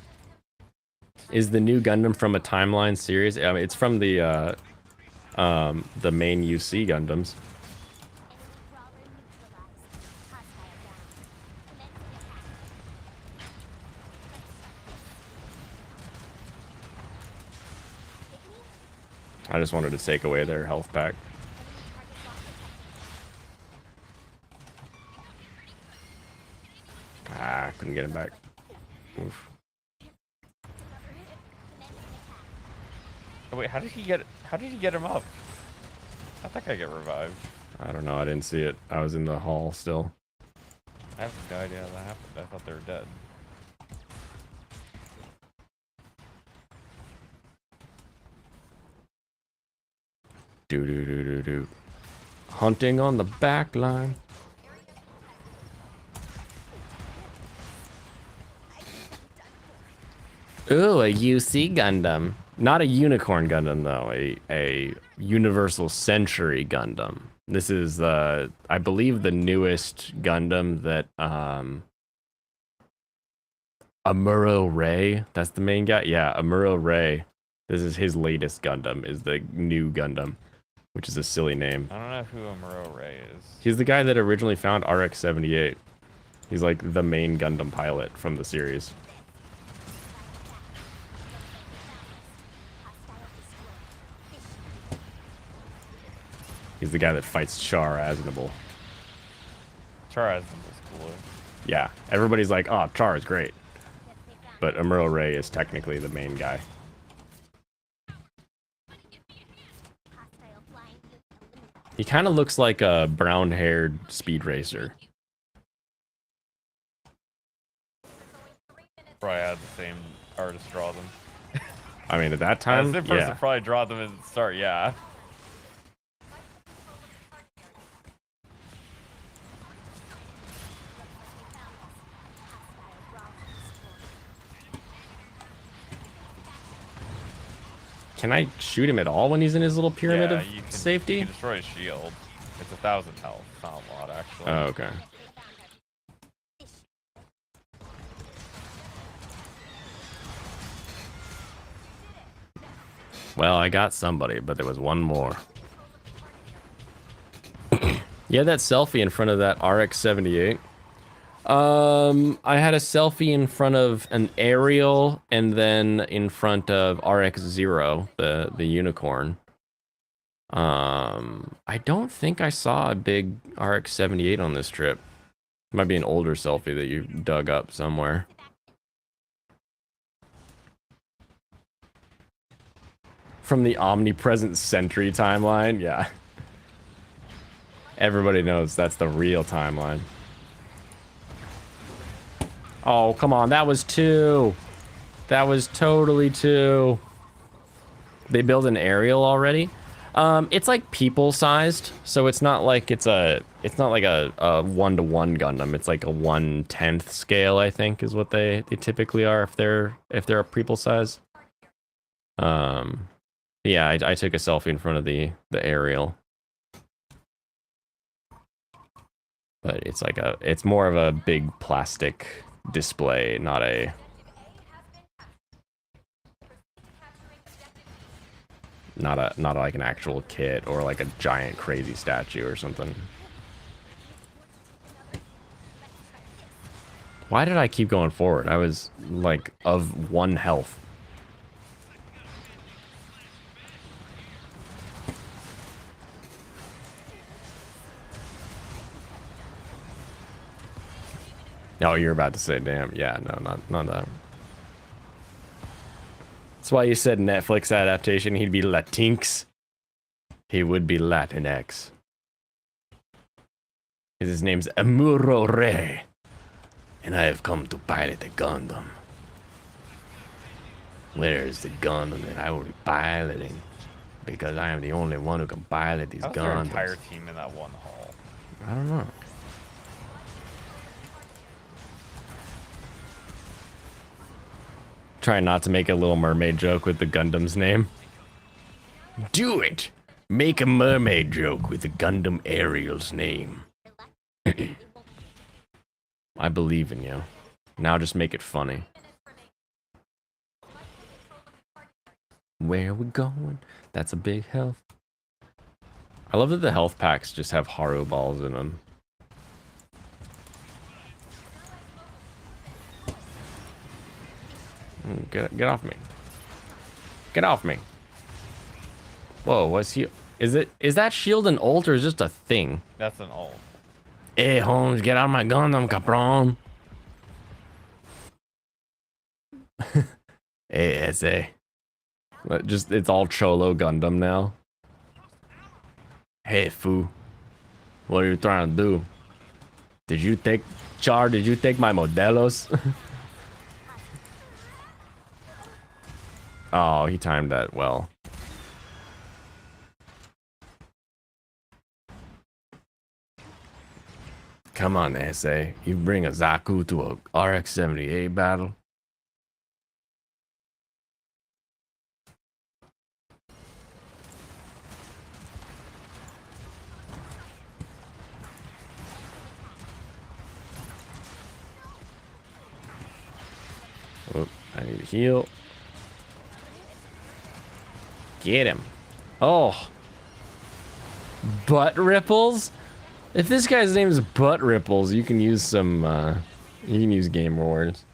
Is the new Gundam from a Timeline series? I mean, it's from the main UC Gundams. I just wanted to take away their health pack. Ah, couldn't get him back. Oof. Oh, wait, how did he get him up? How'd that guy get revived? I don't know, I didn't see it. I was in the hall still. I have no idea how that happened. I thought they were dead. Do. Hunting on the back line. Ooh, a UC Gundam. Not a unicorn Gundam though, a Universal Century Gundam. This is I believe the newest Gundam that Amuro Ray, that's the main guy. Yeah, Amuro Ray. This is his latest Gundam, is the new Gundam, which is a silly name. I don't know who Amuro Ray is. He's the guy that originally found RX-78. He's like the main Gundam pilot from the series. He's the guy that fights Char Aznable. Char Aznable is cooler. Yeah, everybody's like, oh, Char is great. But Amuro Ray is technically the main guy. He kind of looks like a brown-haired speed racer. Probably had the same artist draw them. I mean, at that time, the same person yeah. probably draw them at the start, yeah. Can I shoot him at all when he's in his little pyramid Yeah, of safety? You can destroy his shield. It's 1,000 health. It's not a lot, actually. Oh, okay. Well, I got somebody, but there was one more. You had that selfie in front of that RX-78. I had a selfie in front of an Ariel and then in front of RX-0, the unicorn. I don't think I saw a big RX-78 on this trip. Might be an older selfie that you dug up somewhere. From the omnipresent Sentry timeline, yeah. Everybody knows that's the real timeline. Oh, come on, that was 2. That was totally 2. They build an aerial already. It's like people sized, so it's not like it's not like a 1-to-1 Gundam. It's like a 1/10th scale, I think, is what they typically are if they're a people size. Yeah, I took a selfie in front of the aerial, but it's more of a big plastic display, not like an actual kit or like a giant crazy statue or something. Why did I keep going forward? I was like of 1 health. Oh, you're about to say damn. Yeah, no, not that. That's why you said Netflix adaptation, he'd be Latinx. He would be Latinx. His name's Amuro Rey. And I have come to pilot a Gundam. Where is the Gundam that I will be piloting? Because I am the only one who can pilot these How's Gundams. their entire team in that one hall? I don't know. Try not to make a Little Mermaid joke with the Gundam's name. Do it! Make a mermaid joke with the Gundam Ariel's name. I believe in you. Now just make it funny. Where are we going? That's a big health. I love that the health packs just have Haru balls in them. Get off me. Get off me. Whoa, what's he? Is that shield an ult or is just a thing? That's an ult. Hey, Holmes, get out of my Gundam, Capron. Hey, SA. It's all Cholo Gundam now. Hey, foo. What are you trying to do? Did you take my Modelos? Oh, he timed that well. Come on, SA. You bring a Zaku to a RX-78 battle? Oh, I need to heal. Get him. Oh. Butt Ripples? If this guy's name is Butt Ripples, you can use some, you can use Game Rewards.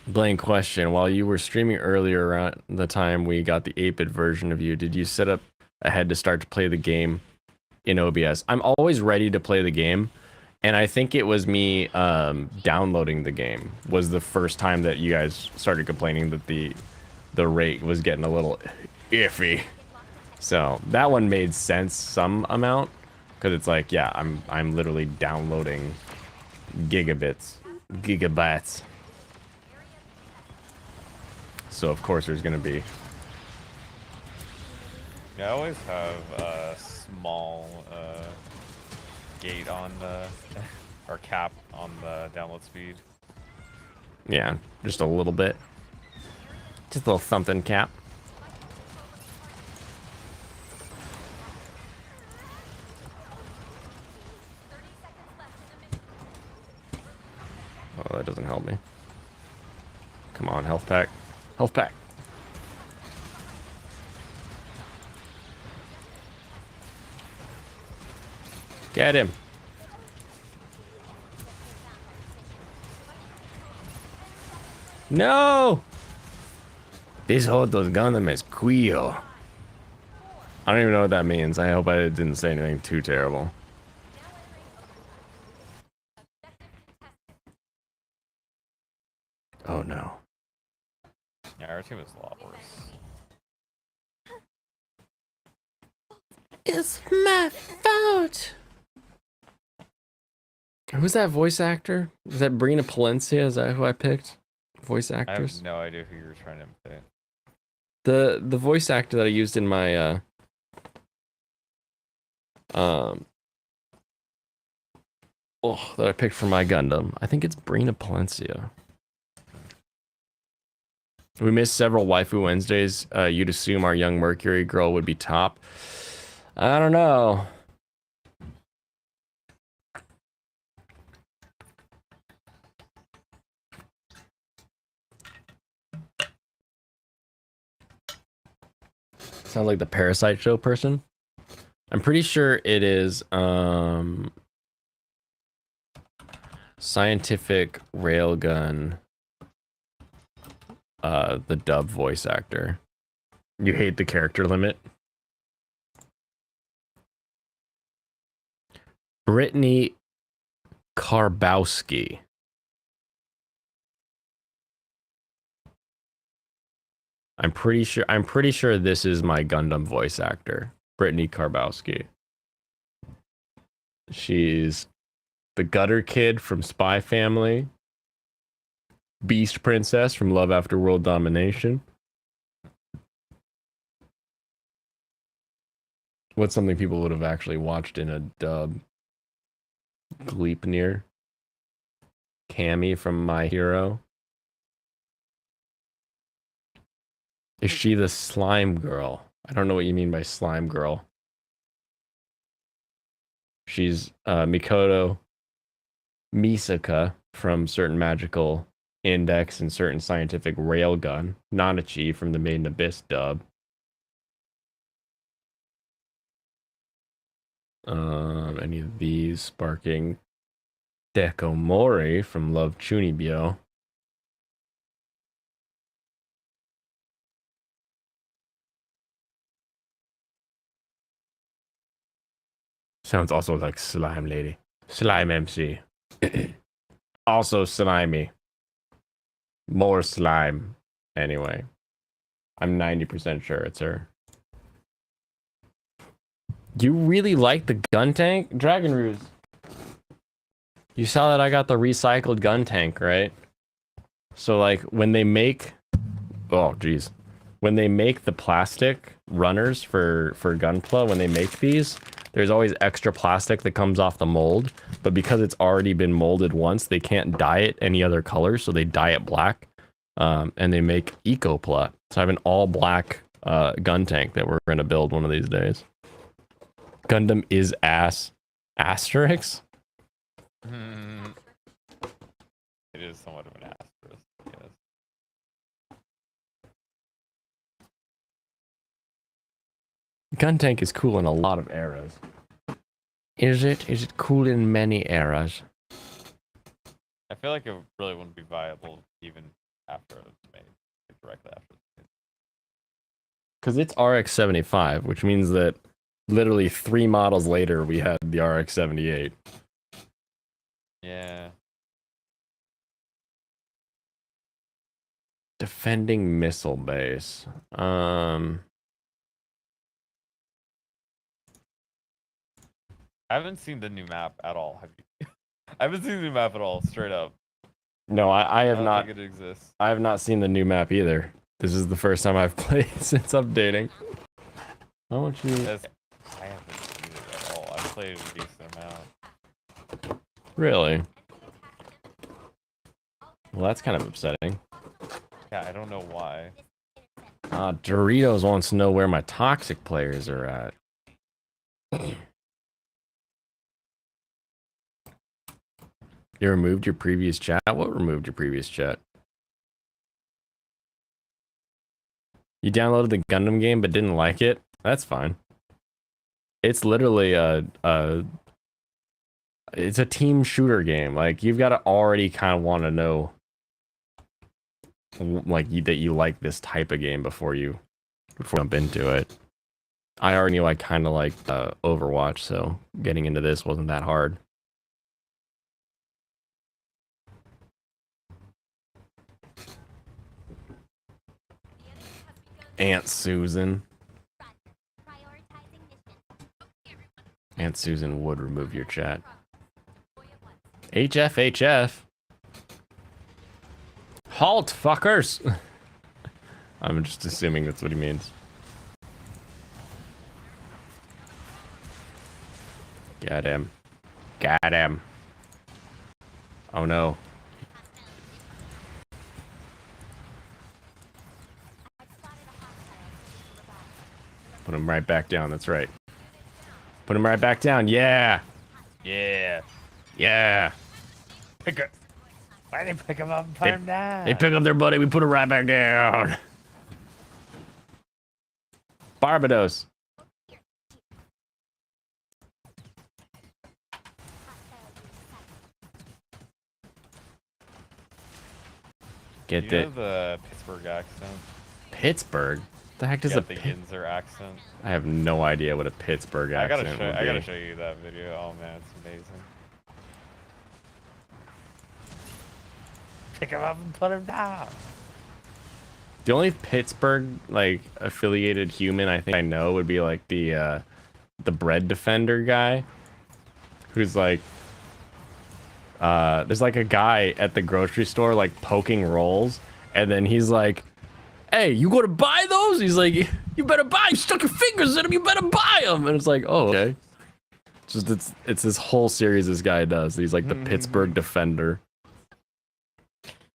Blaine question, while you were streaming earlier around the time we got the 8-bit version of you, did you set up ahead to start to play the game in OBS? I'm always ready to play the game, and I think it was me downloading the game was the first time that you guys started complaining that the rate was getting a little iffy. So that one made sense some amount, because it's like, yeah, I'm literally downloading gigabytes. So of course there's gonna be. Yeah, I always have a small gate on the or cap on the download speed. Yeah, just a little bit. Just a little something cap. Oh, that doesn't help me. Come on, health pack. Health pack. Get him. No! This Hoto's Gundam is Quio. I don't even know what that means. I hope I didn't say anything too terrible. Oh no. Yeah, our team is a lot worse. It's my fault. Who's that voice actor? Is that Brina Palencia? Is that who I picked? Voice I actress? have no idea who you were trying to imitate. The voice actor that I used in my that I picked for my Gundam. I think it's Brina Palencia. We missed several waifu Wednesdays. You'd assume our young Mercury girl would be top. I don't know. Sounds like the Parasite Show person. I'm pretty sure it is Scientific Railgun, the dub voice actor. You hate the character limit? Brittany Karbowski. I'm pretty sure this is my Gundam voice actor, Brittany Karbowski. She's the gutter kid from Spy Family, Beast Princess from Love After World Domination. What's something people would have actually watched in a dub? Gleipnir. Cammy from My Hero. Is she the slime girl? I don't know what you mean by slime girl. She's Mikoto Misaka from Certain Magical Index and Certain Scientific Railgun. Nanachi from the Made in Abyss dub. Any of these sparking Deko Mori from Love Chunibyo. Sounds also like Slime Lady. Slime MC. Also slimy. More slime. Anyway. I'm 90% sure it's her. You really like the gun tank? Dragon Ruse. You saw that I got the recycled gun tank, right? So like when they make when they make the plastic runners for Gunpla, when they make these, there's always extra plastic that comes off the mold, but because it's already been molded once, they can't dye it any other color, so they dye it black, and they make EcoPla. So I have an all black gun tank that we're gonna build one of these days. Gundam is ass. Asterix? It is somewhat of an asterisk, yes. Gun tank is cool in a lot of eras. Is it? Is it cool in many eras? I feel like it really wouldn't be viable even after it was made, like directly after it was made. Because it's RX-75, which means that literally 3 models later we had the RX-78. Yeah. Defending missile base. I haven't seen the new map at all. Have you? I haven't seen the new map at all, straight up. No, I have I don't not. think it exists. I have not seen the new map either. This is the first time I've played since updating. How much you? I haven't seen it at all. I've played a decent amount. Really? Well, that's kind of upsetting. Yeah, I don't know why. Doritos wants to know where my toxic players are at. You removed your previous chat? What removed your previous chat? You downloaded the Gundam game but didn't like it? That's fine. It's literally it's a team shooter game. Like, you've got to already kind of want to know like that you like this type of game before you jump into it. I already knew I kind of liked Overwatch, so getting into this wasn't that hard. Aunt Susan. Aunt Susan would remove your chat. HF. Halt, fuckers! I'm just assuming that's what he means. Got him. Got him. Oh no. Put him right back down, that's right. Put him right back down, yeah! Yeah. Yeah! Pick up. Why they pick him up and put him down? They pick up their buddy, we put him right back down. Barbados. Get You the know the Pittsburgh accent? Pittsburgh? The heck does Yeah, a the Pit- Yinzer accent. I have no idea what a Pittsburgh accent would be. I gotta show you that video. Oh man, it's amazing. Pick him up and put him down. The only Pittsburgh like affiliated human I think I know would be like the bread defender guy, who's like there's like a guy at the grocery store like poking rolls, and then he's like, "Hey, you gonna buy those?" He's like, "You better buy. You stuck your fingers in them. You better buy them." And it's like, "Oh, okay." Just it's this whole series this guy does. He's like the Pittsburgh defender.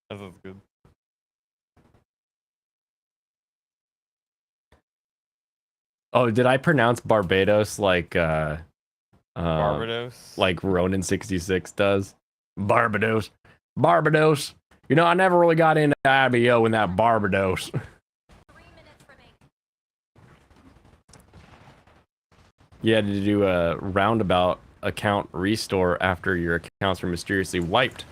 That sounds good. Oh, did I pronounce Barbados like Barbados? like Ronin66 does? Barbados. Barbados. You know, I never really got into IBO in that Barbados. You had to do a roundabout account restore after your accounts were mysteriously wiped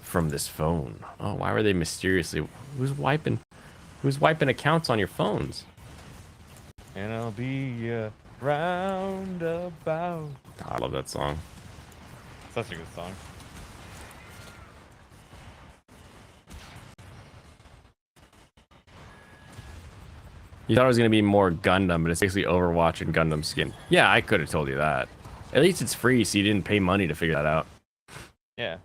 from this phone. Oh, why were they mysteriously? Who's wiping accounts on your phones? And I'll be roundabout. I love that song. Such a good song. You thought it was going to be more Gundam, but it's basically Overwatch and Gundam skin. Yeah, I could have told you that. At least it's free, so you didn't pay money to figure that out. Yeah.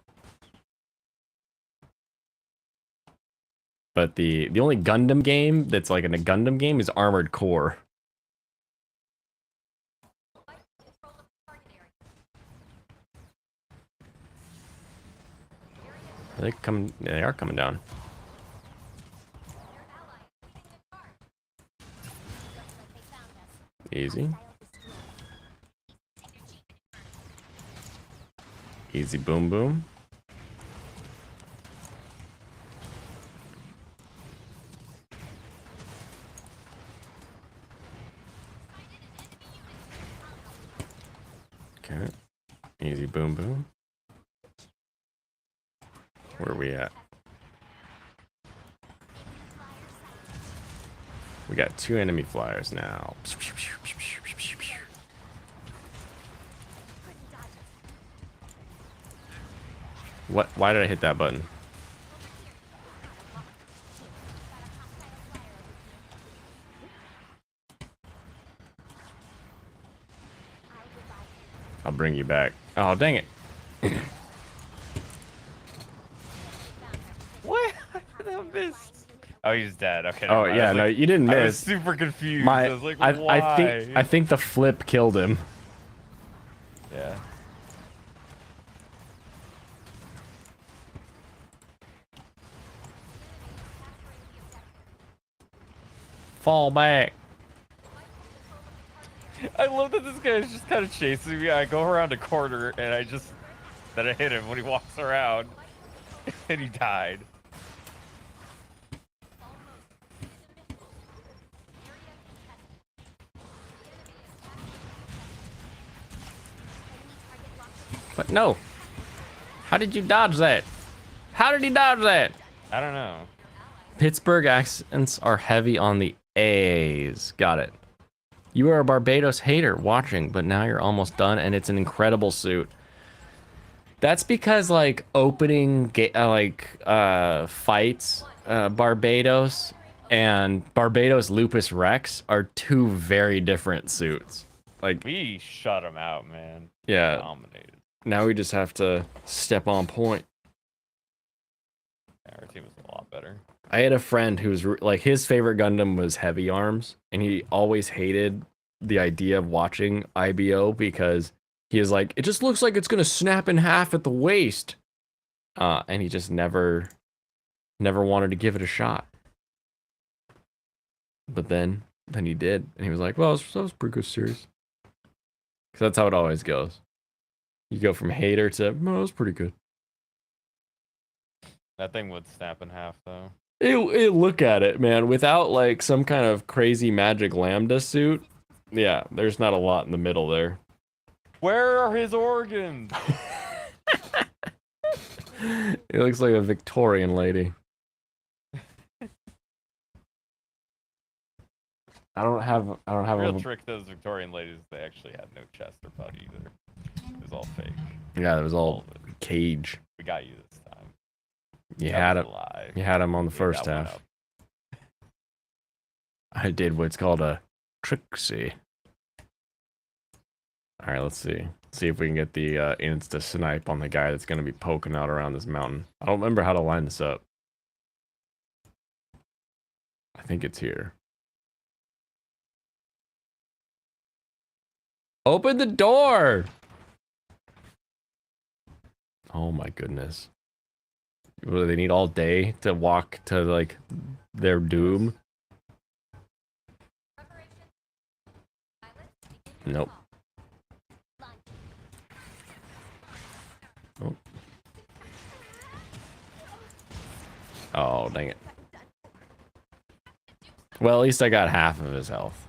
But the only Gundam game that's like in a Gundam game is Armored Core. Are they coming? They are coming down. Easy. Easy boom boom. Okay. Easy boom boom. Where are we at? We got 2 enemy flyers now. What? Why did I hit that button? I'll bring you back. Oh, dang it. What? I missed. Oh, he's dead. Okay. Oh, never mind. I yeah, was no, like- you didn't I was miss. super confused. I was like, why? I think the flip killed him. Yeah. Fall back. I love that this guy is just kind of chasing me. I go around a corner and I hit him when he walks around, and he died. But no. How did you dodge that? How did he dodge that? I don't know. Pittsburgh accents are heavy on the A's. Got it. You are a Barbados hater watching, but now you're almost done, and it's an incredible suit. That's because like opening fights, Barbados and Barbados Lupus Rex are two very different suits. Like, We shut him out, man. yeah, Dominated. now we just have to step on point. Yeah, our team is a lot better. I had a friend who's like, his favorite Gundam was Heavy Arms, and he always hated the idea of watching IBO because he is like, it just looks like it's gonna snap in half at the waist. And he just never wanted to give it a shot. But then he did, and he was like, well, that was a pretty good series. Because that's how it always goes. You go from hater to, no, it was pretty good. That thing would snap in half, though. Look at it, man. Without like some kind of crazy magic lambda suit, yeah, there's not a lot in the middle there. Where are his organs? It looks like a Victorian lady. I don't have The real a... trick to those Victorian ladies, they actually had no chest or butt either. It was all fake. Yeah, it was all of it. cage. We got you this time. You That had was it. a lie. You had him on the We first got one half. up. I did what's called a Trixie. All right, let's see. See if we can get the insta snipe on the guy that's going to be poking out around this mountain. I don't remember how to line this up. I think it's here. Open the door! Oh my goodness. What, do they need all day to walk to like their doom? Nope. Oh. Oh, dang it. Well, at least I got half of his health.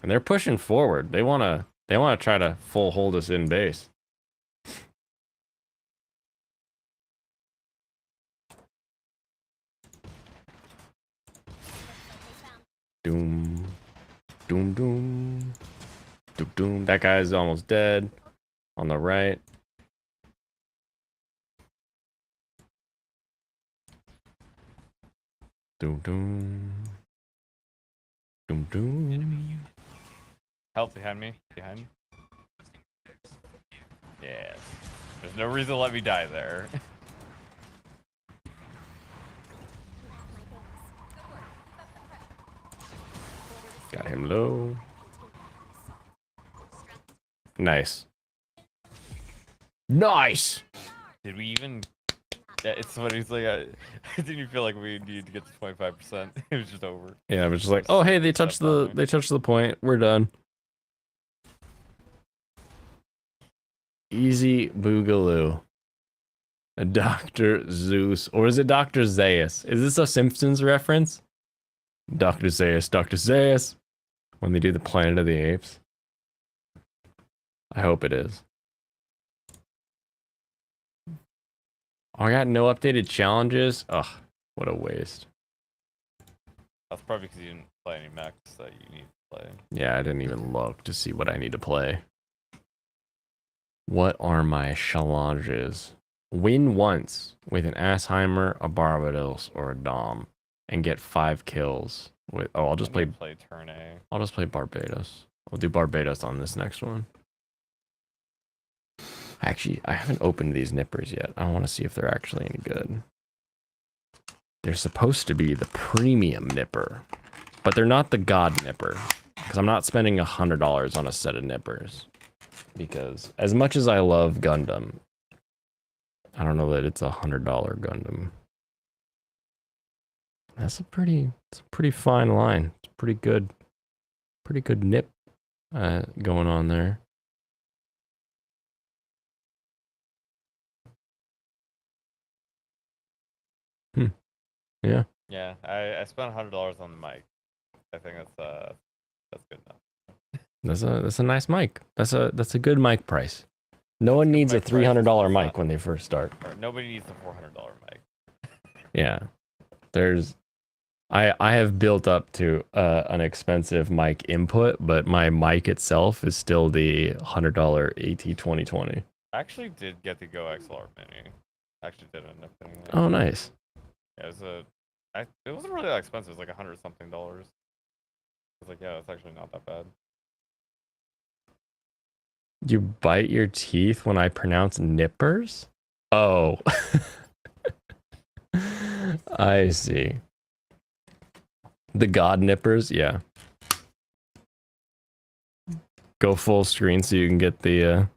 And they're pushing forward. They wanna try to full hold us in base. Doom. Doom doom. Doom doom. That guy's almost dead. On the right. Doom doom. Doom doom. Enemy. Help behind me. Behind me. Yes. There's no reason to let me die there. Got him low. Nice. Nice. Did we even? Yeah, it's funny. It's like I didn't even feel like we needed to get to 25%. It was just over. Yeah, it was just like, oh hey, they touched the point. We're done. Easy Boogaloo. Dr. Zeus. Or is it Dr. Zaius? Is this a Simpsons reference? Dr. Zaius, Dr. Zaius. When they do the Planet of the Apes. I hope it is. Oh, I got no updated challenges? Ugh, what a waste. That's probably because you didn't play any mechs that you need to play. Yeah, I didn't even look to see what I need to play. What are my challenges? Win once with an Assheimer, a Barbados, or a Dom, and get 5 kills. With I'll just play turn A. I'll just play Barbados. I'll do Barbados on this next one. Actually, I haven't opened these nippers yet. I want to see if they're actually any good. They're supposed to be the premium nipper, but they're not the god nipper, because I'm not spending $100 on a set of nippers. Because as much as I love Gundam, I don't know that it's $100 Gundam. That's a pretty fine line. It's pretty good nip going on there. Yeah. Yeah, I spent $100 on the mic. I think that's good enough. That's a nice mic. That's a good mic price. No one needs a $300 mic when they first start. Nobody needs a $400 mic. Yeah. I have built up to an expensive mic input, but my mic itself is still the $100 AT2020. I actually did get the Go XLR Mini. Actually did end up getting that. Oh, nice. Yeah, it wasn't really that expensive. It was like $100 something. I was like, yeah, it's actually not that bad. You bite your teeth when I pronounce nippers? Oh. I see. The god nippers? Yeah. Go full screen so you can get the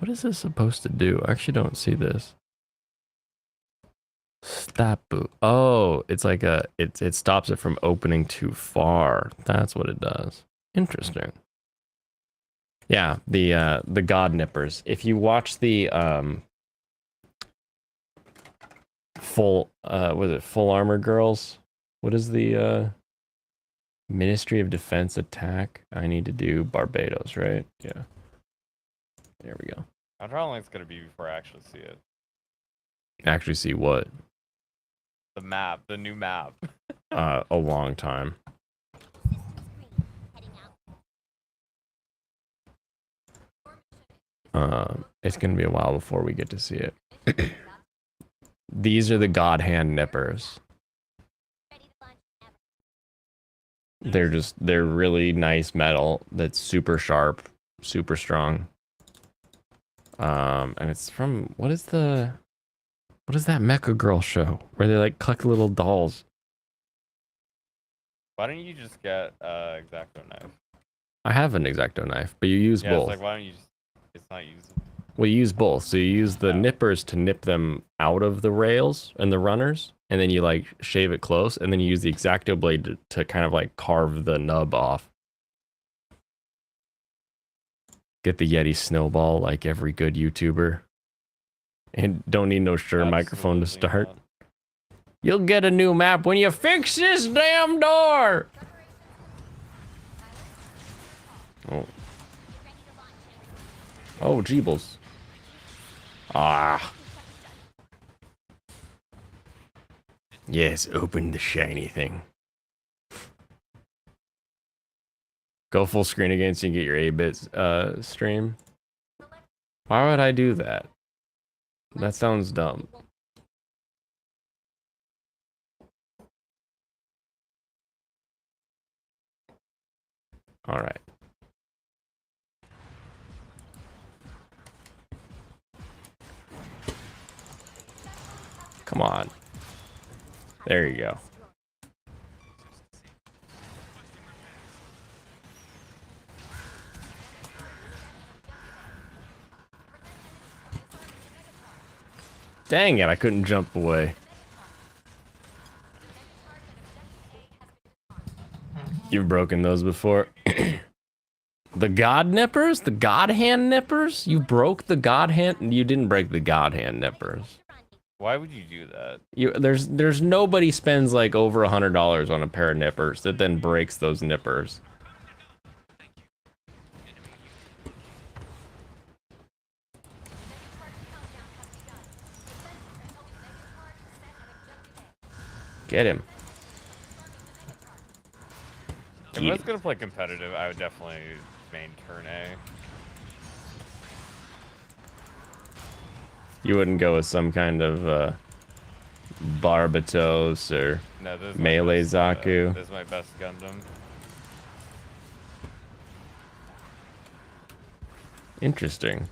What is this supposed to do? I actually don't see this. Stop. Oh, it's like it stops it from opening too far. That's what it does. Interesting. Yeah, the god nippers. If you watch the full armor girls? What is the Ministry of Defense attack? I need to do Barbados, right? Yeah. There we go. I don't know how long it's gonna be before I actually see it. Actually see what? The map, the new map. A long time. It's gonna be a while before we get to see it. These are the God Hand Nippers. They're really nice metal that's super sharp, super strong. And it's from what is that Mecha Girl show where they like collect little dolls? Why don't you just get X-Acto knife? I have an X-Acto knife, but you use Yeah, both. it's like why don't you just? It's not used. Well, you use both. So you use the nippers to nip them out of the rails and the runners, and then you like shave it close, and then you use the X-Acto blade to kind of like carve the nub off. Get the Yeti snowball like every good YouTuber. And don't need no Shure microphone to start. Not. You'll get a new map when you fix this damn door! Oh. Oh, Jeebles. Ah. Yes, open the shiny thing. Go full screen again so you can get your 8-bit stream. Why would I do that? That sounds dumb. All right. Come on. There you go. Dang it, I couldn't jump away. You've broken those before. The God Nippers? The God Hand Nippers? You broke the God Hand? You didn't break the God Hand Nippers. Why would you do that? There's nobody spends like over $100 on a pair of nippers that then breaks those nippers. Get him. If I was gonna play competitive, I would definitely main turn A. You wouldn't go with some kind of Barbatos or No, Melee Zaku. This is my best Gundam. Interesting.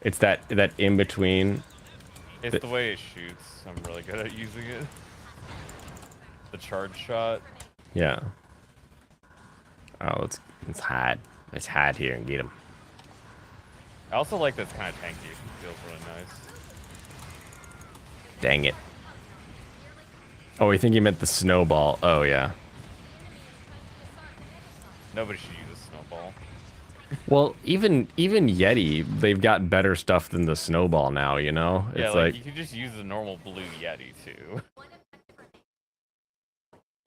It's that in between. It's the way it shoots. I'm really good at using it. The charge shot. Yeah. Oh, let's hide. Let's hide here and get him. I also like that it's kind of tanky. It feels really nice. Dang it. Oh, I think you meant the snowball. Oh, yeah. Nobody should use a snowball. Well, even Yeti, they've got better stuff than the snowball now, you know? Yeah, It's like you could just use the normal blue Yeti too.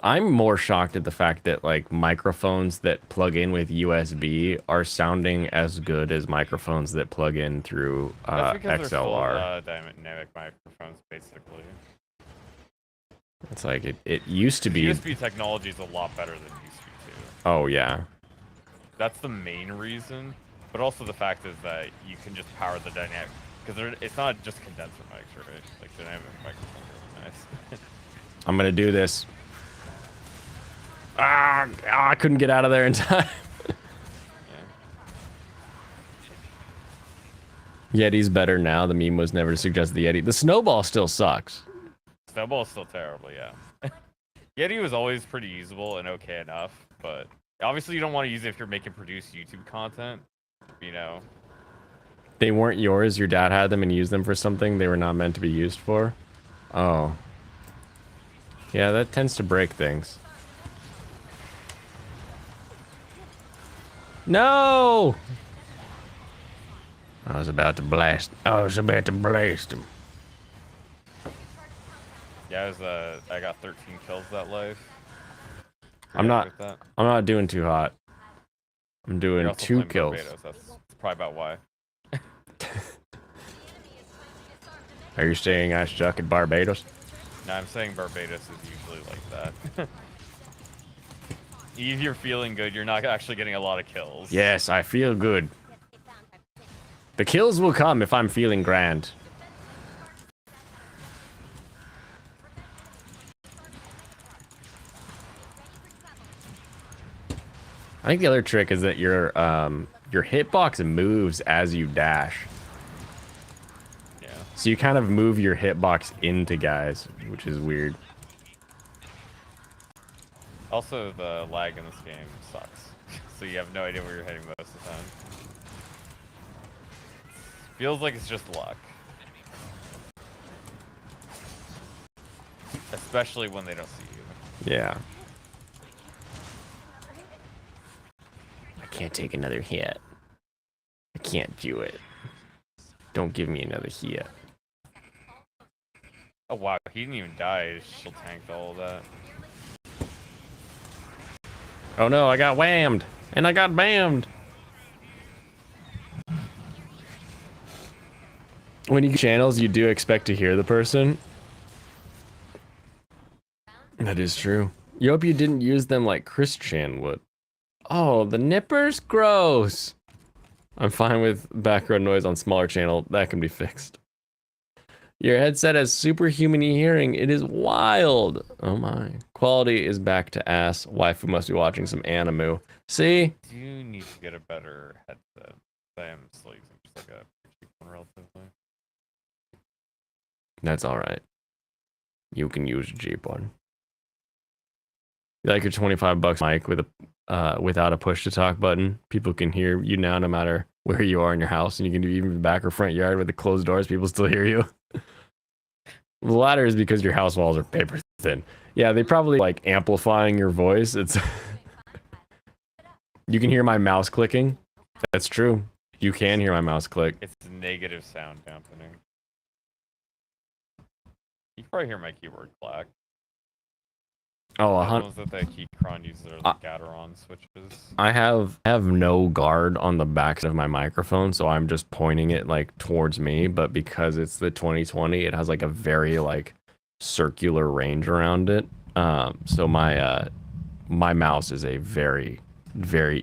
I'm more shocked at the fact that like microphones that plug in with USB are sounding as good as microphones that plug in through That's because they're full, XLR. dynamic microphones, basically. It's like it used to be. USB technology is a lot better than used to be too. Oh yeah. That's the main reason, but also the fact is that you can just power the Because it's not just condenser mics, right? Like dynamic microphones are really nice. I'm gonna do this. I couldn't get out of there in time. Yeah. Yeti's better now. The meme was never to suggest the Yeti. The snowball still sucks. Snowball's still terrible, yeah. Yeti was always pretty usable and okay enough, but obviously you don't want to use it if you're making produced YouTube content, you know. They weren't yours. Your dad had them and used them for something they were not meant to be used for. Oh. Yeah, that tends to break things. No! I was about to blast. I was about to blast him. Yeah, I got 13 kills that life. I'm not doing too hot. I'm doing 2 kills. Barbados. That's probably about why. Are you saying I suck at Barbados? No, I'm saying Barbados is usually like that. If you're feeling good, you're not actually getting a lot of kills. Yes, I feel good. The kills will come if I'm feeling grand. I think the other trick is that your hitbox moves as you dash. Yeah. So you kind of move your hitbox into guys, which is weird. Also, the lag in this game sucks. So you have no idea where you're heading most of the time. Feels like it's just luck. Especially when they don't see you. Yeah. I can't take another hit. I can't do it. Don't give me another hit. Oh wow, he didn't even die. His shield tanked all of that. Oh no, I got whammed. And I got bammed. When you get channels, you do expect to hear the person. That is true. You hope you didn't use them like Chris Chan would. Oh, the nippers? Gross. I'm fine with background noise on smaller channel. That can be fixed. Your headset has superhuman hearing. It is wild. Oh my. Quality is back to ass. Waifu must be watching some anime. See? You need to get a better headset. I am still using just like a cheap one relatively. That's alright. You can use a cheap one. You like your $25 mic with a without a push to talk button. People can hear you now no matter where you are in your house, and you can do even the back or front yard with the closed doors, people still hear you. The latter is because your house walls are paper thin. Yeah, they probably like amplifying your voice. It's you can hear my mouse clicking. That's true. You can hear my mouse click. It's negative sound dampening. You can probably hear my keyboard clack. Oh, The ones that the Keychron uses are the Gateron switches. I have no guard on the back of my microphone, so I'm just pointing it like towards me. But because it's the 2020, it has like a very like circular range around it. So my my mouse is a very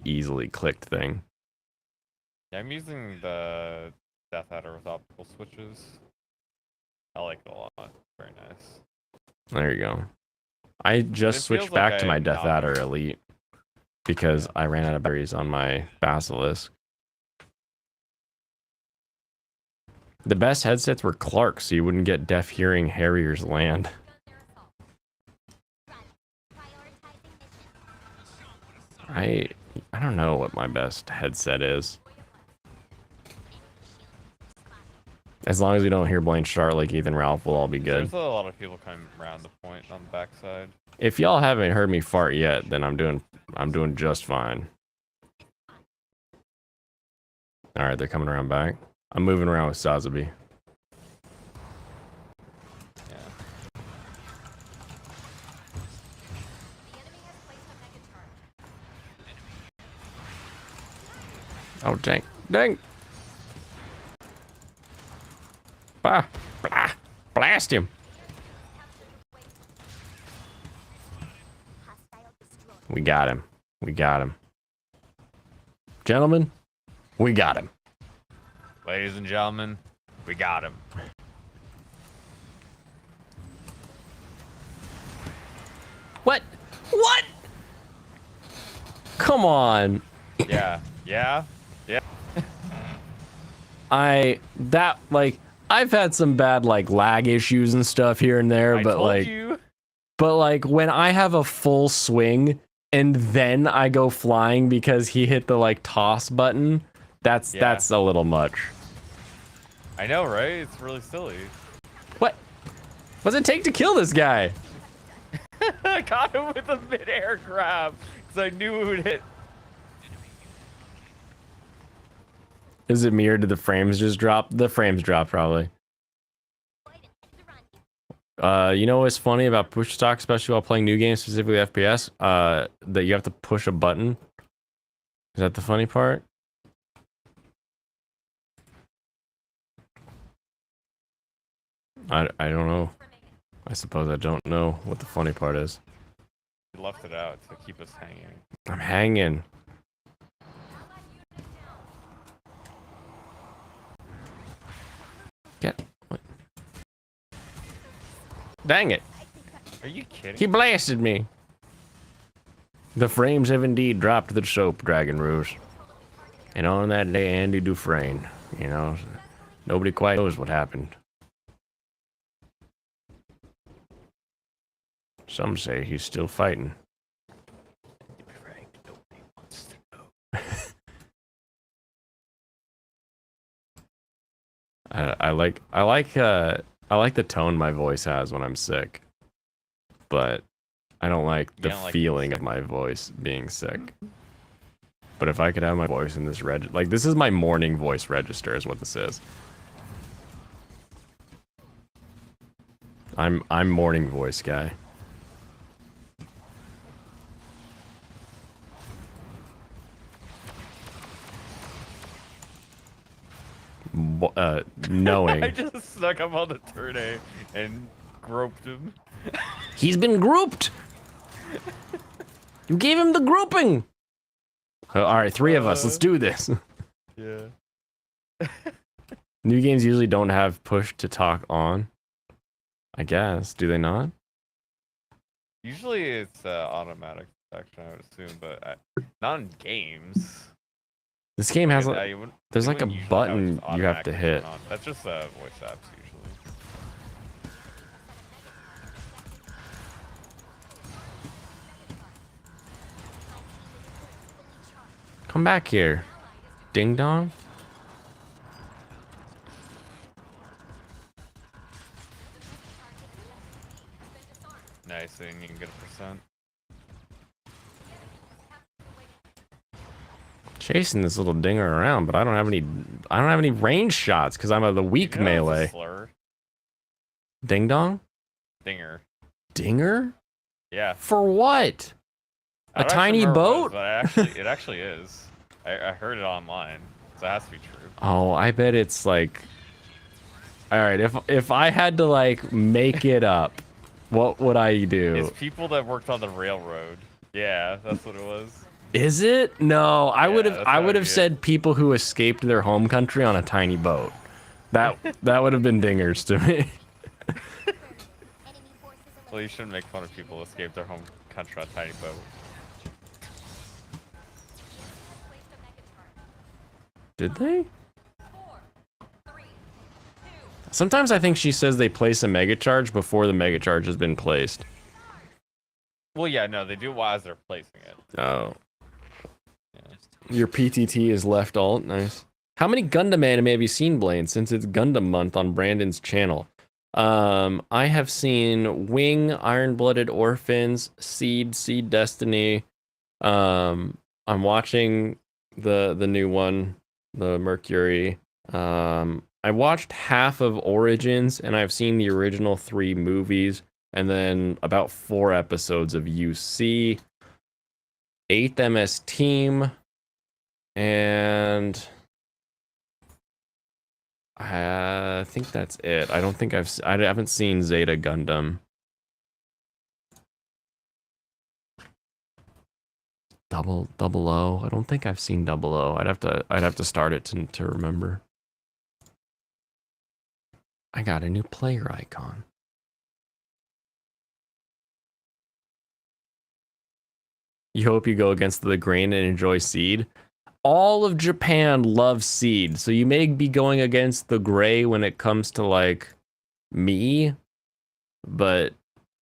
easily clicked thing. Yeah, I'm using the Death Adder with optical switches. I like it a lot. Very nice. There you go. I just switched back to my Death Adder Elite because I ran out of batteries on my Basilisk. The best headsets were Clark, so you wouldn't get deaf hearing Harrier's land. I don't know what my best headset is. As long as we don't hear Blaine Sharp like Ethan Ralph, we'll all be good. There's a lot of people coming around the point on the backside. If y'all haven't heard me fart yet, then I'm doing just fine. All right, they're coming around back. I'm moving around with Sazabi. Yeah. Oh dang, dang! Bah, blah, blast him! We got him. We got him. Gentlemen, we got him. Ladies and gentlemen, We got him. What? What? Come on. Yeah. Yeah. Yeah. I've had some bad like lag issues and stuff here and there, I but told like you. but like when I have a full swing and then I go flying because he hit the like toss button, that's a little much. I know, right? It's really silly. What? What's it take to kill this guy? I got him with a mid-air grab because I knew it would hit. Is it me or did the frames just drop? The frames dropped probably. You know what's funny about push stock, especially while playing new games, specifically FPS? That you have to push a button. Is that the funny part? I don't know. I suppose I don't know what the funny part is. He left it out to keep us hanging. I'm hanging. Get what? Dang it. Are you kidding? He blasted me. The frames have indeed dropped the soap, Dragon Rouge. And on that day, Andy Dufresne, you know, nobody quite knows what happened. Some say he's still fighting. I like the tone my voice has when I'm sick, but I don't like the feeling of my voice being sick. But if I could have my voice in this like this is my morning voice register, is what this is. I'm morning voice guy. Knowing. I just snuck him on the turn A and groped him. He's been grouped. You gave him the grouping. All right, 3 of us. Let's do this. Yeah. New games usually don't have push to talk on. I guess. Do they not? Usually it's automatic detection, I would assume, but not in games. This game has there's like a button you have to hit. That's just voice apps usually. Come back here, ding dong. Nice, and you can get a percent. Chasing this little dinger around, but I don't have any range shots because I'm the weak melee. Slur? Ding dong? Dinger. Dinger? Yeah. For what? A tiny boat? It actually is. I heard it online, so it has to be true. Oh, I bet it's like. All right, if I had to like make it up, what would I do? It's people that worked on the railroad. Yeah, that's what it was. Is it? No, I Yeah, would have said people who escaped their home country on a tiny boat. That would have been dingers to me. Well, you shouldn't make fun of people who escape their home country on a tiny boat. Did they? Sometimes I think she says they place a mega charge before the mega charge has been placed. Well, yeah, no, they do it while they're placing it. Oh. Yeah. Your PTT is left alt. Nice. How many Gundam anime have you seen, Blaine, since it's Gundam month on Brandon's channel? I have seen Wing, Iron-Blooded Orphans, Seed Destiny. I'm watching the new one, the Mercury. I watched half of Origins, and I've seen the original 3 movies, and then about 4 episodes of UC, 8th MS Team, and I think that's it. I don't think I haven't seen Zeta Gundam. Double O. I don't think I've seen Double O. I'd have to start it to remember. I got a new player icon. You hope you go against the grain and enjoy Seed. All of Japan loves Seed, so you may be going against the gray when it comes to like me, but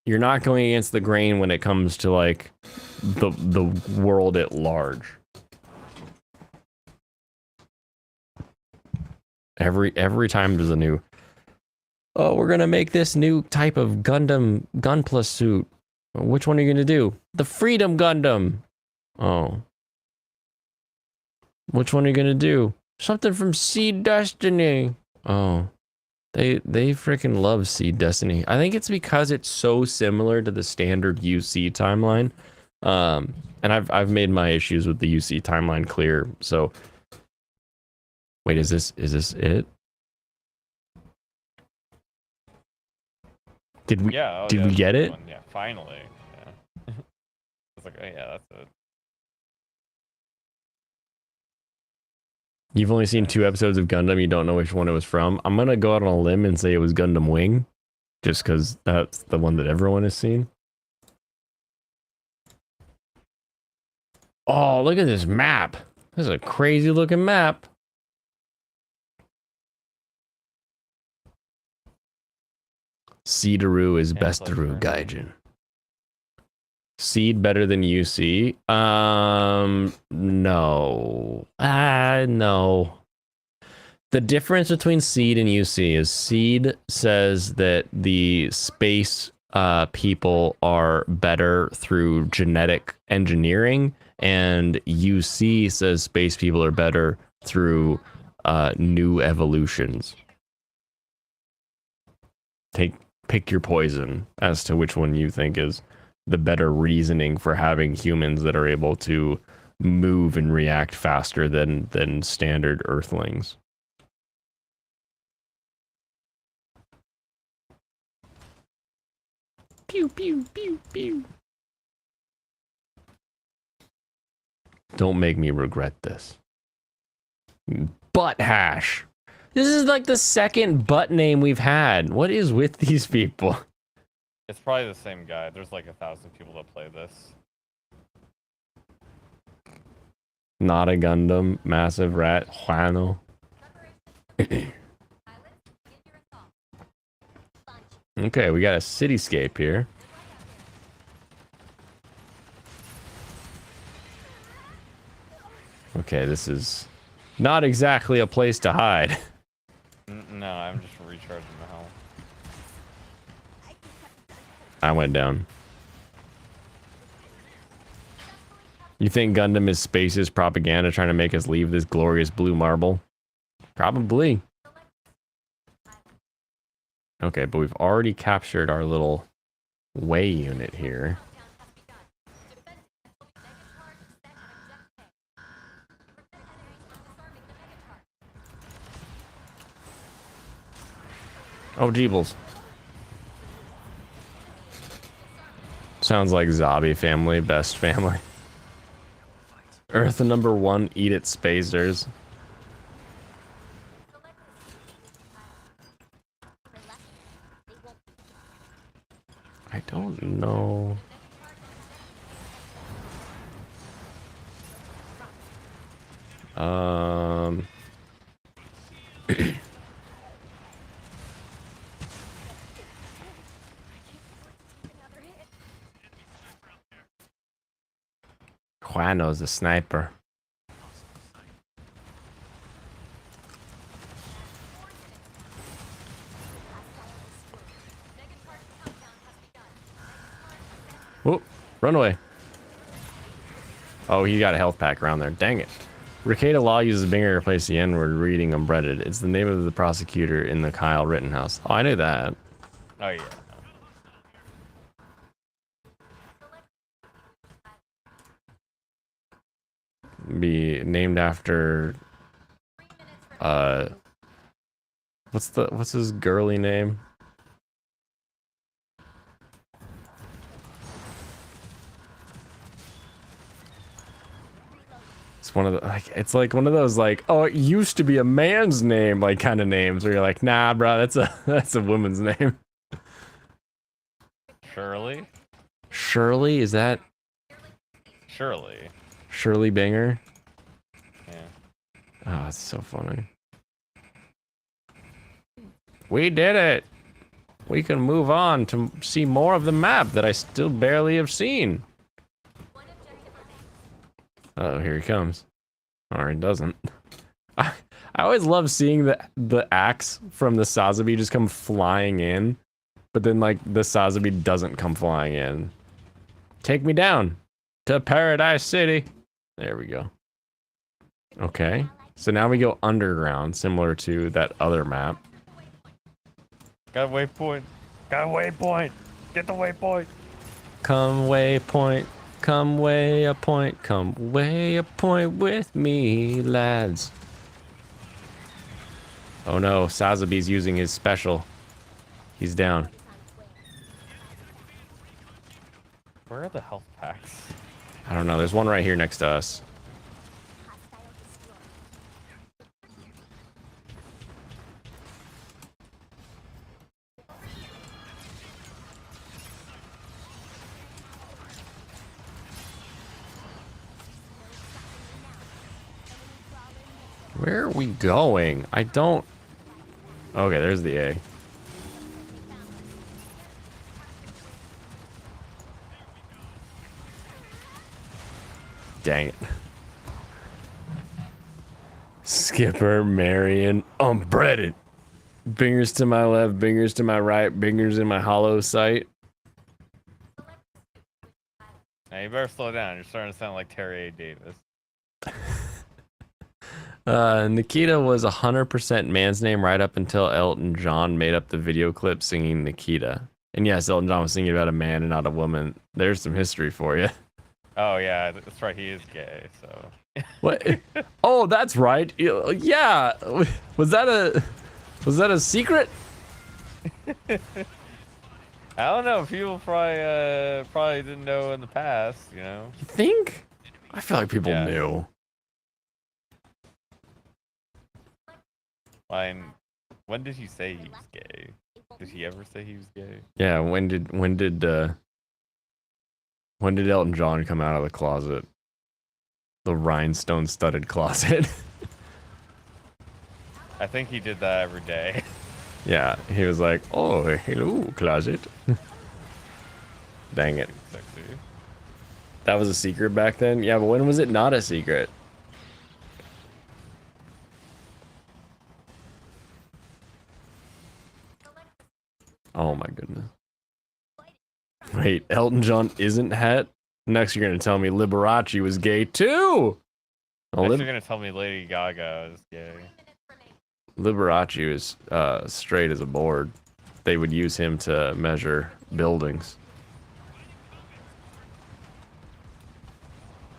you're not going against the grain when it comes to like the world at large. Every time there's a new, oh, we're gonna make this new type of Gundam Gunpla suit. Which one are you gonna do? The Freedom Gundam. Oh. Which one are you gonna do? Something from Seed Destiny. Oh. They freaking love Seed Destiny. I think it's because it's so similar to the standard UC timeline. And I've made my issues with the UC timeline clear. So wait, is this it? Did we did we get it? Yeah, finally. Yeah. I was like, oh yeah, that's it. You've only seen 2 episodes of Gundam. You don't know which one it was from. I'm gonna go out on a limb and say it was Gundam Wing, just because that's the one that everyone has seen. Oh, look at this map. This is a crazy looking map. Seedaru is best through Gaijin. Seed better than UC? No. No. The difference between Seed and UC is Seed says that the space people are better through genetic engineering, and UC says space people are better through new evolutions. Pick your poison as to which one you think is the better reasoning for having humans that are able to move and react faster than standard Earthlings. Pew pew pew pew. Don't make me regret this. Butt hash. This is like the second butt name we've had. What is with these people? It's probably the same guy. There's like 1,000 people that play this. Not a Gundam, massive rat, Huano. Okay, we got a cityscape here. Okay, this is not exactly a place to hide. No, I'm just recharging the helm. I went down. You think Gundam is Space's propaganda trying to make us leave this glorious blue marble? Probably. Okay, but we've already captured our little way unit here. Oh, Jeebles. Sounds like Zabi family, best family. Earth number 1, eat it, spacers. I don't know. Juano's the sniper. Whoop, run away. Oh, he got a health pack around there. Dang it. Ricada Law uses Binger to replace the N-word reading unbreaded. It's the name of the prosecutor in the Kyle Rittenhouse. Oh, I knew that. Oh, yeah. Be named after what's his girly name? It's one of the it's like one of those like, oh, it used to be a man's name like kind of names where you're like, nah, bro, that's a woman's name. Shirley? Shirley, is that Shirley. Shirley Banger? Yeah. Oh, that's so funny. We did it. We can move on to see more of the map that I still barely have seen. Oh, here he comes. Or he doesn't. I always love seeing the axe from the Sazabi just come flying in, but then like the Sazabi doesn't come flying in. Take me down to Paradise City. There we go. Okay, so now we go underground, similar to that other map. Got a waypoint. Got a waypoint. Get the waypoint. Come waypoint. Come way a point. Come way a point with me, lads. Oh no, Sazabi's using his special. He's down. Where are the health packs? I don't know. There's one right here next to us. Where are we going? I don't... Okay, there's the A. Dang it. Skipper, Marion, breaded. Bingers to my left, bingers to my right, bingers in my hollow sight. Now you better slow down. You're starting to sound like Terry A. Davis. Nikita was 100% man's name right up until Elton John made up the video clip singing Nikita. And yes, Elton John was singing about a man and not a woman. There's some history for you. Oh yeah, that's right. He is gay. So. What? Oh, that's right. Yeah. Was that a secret? I don't know. People probably didn't know in the past. You know. You think? I feel like people Yeah. knew. Fine. When did he say he was gay? Did he ever say he was gay? Yeah. When did Elton John come out of the closet? The rhinestone-studded closet. I think he did that every day. Yeah, he was like, "Oh, hello, closet." Dang it. Sexy. That was a secret back then? Yeah, but when was it not a secret? Oh my goodness. Wait, Elton John isn't het? Next you're gonna tell me Liberace was gay too! Oh, Next you're gonna tell me Lady Gaga is gay. Liberace was straight as a board. They would use him to measure buildings.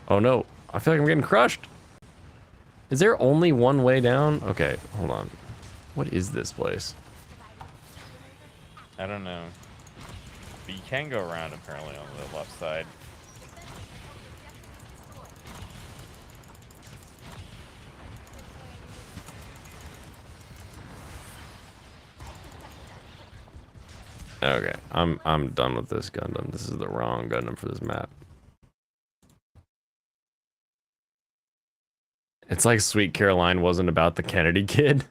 Oh no, I feel like I'm getting crushed. Is there only one way down? Okay, hold on. What is this place? I don't know. But you can go around apparently on the left side. Okay, I'm done with this Gundam. This is the wrong Gundam for this map. It's like Sweet Caroline wasn't about the Kennedy kid.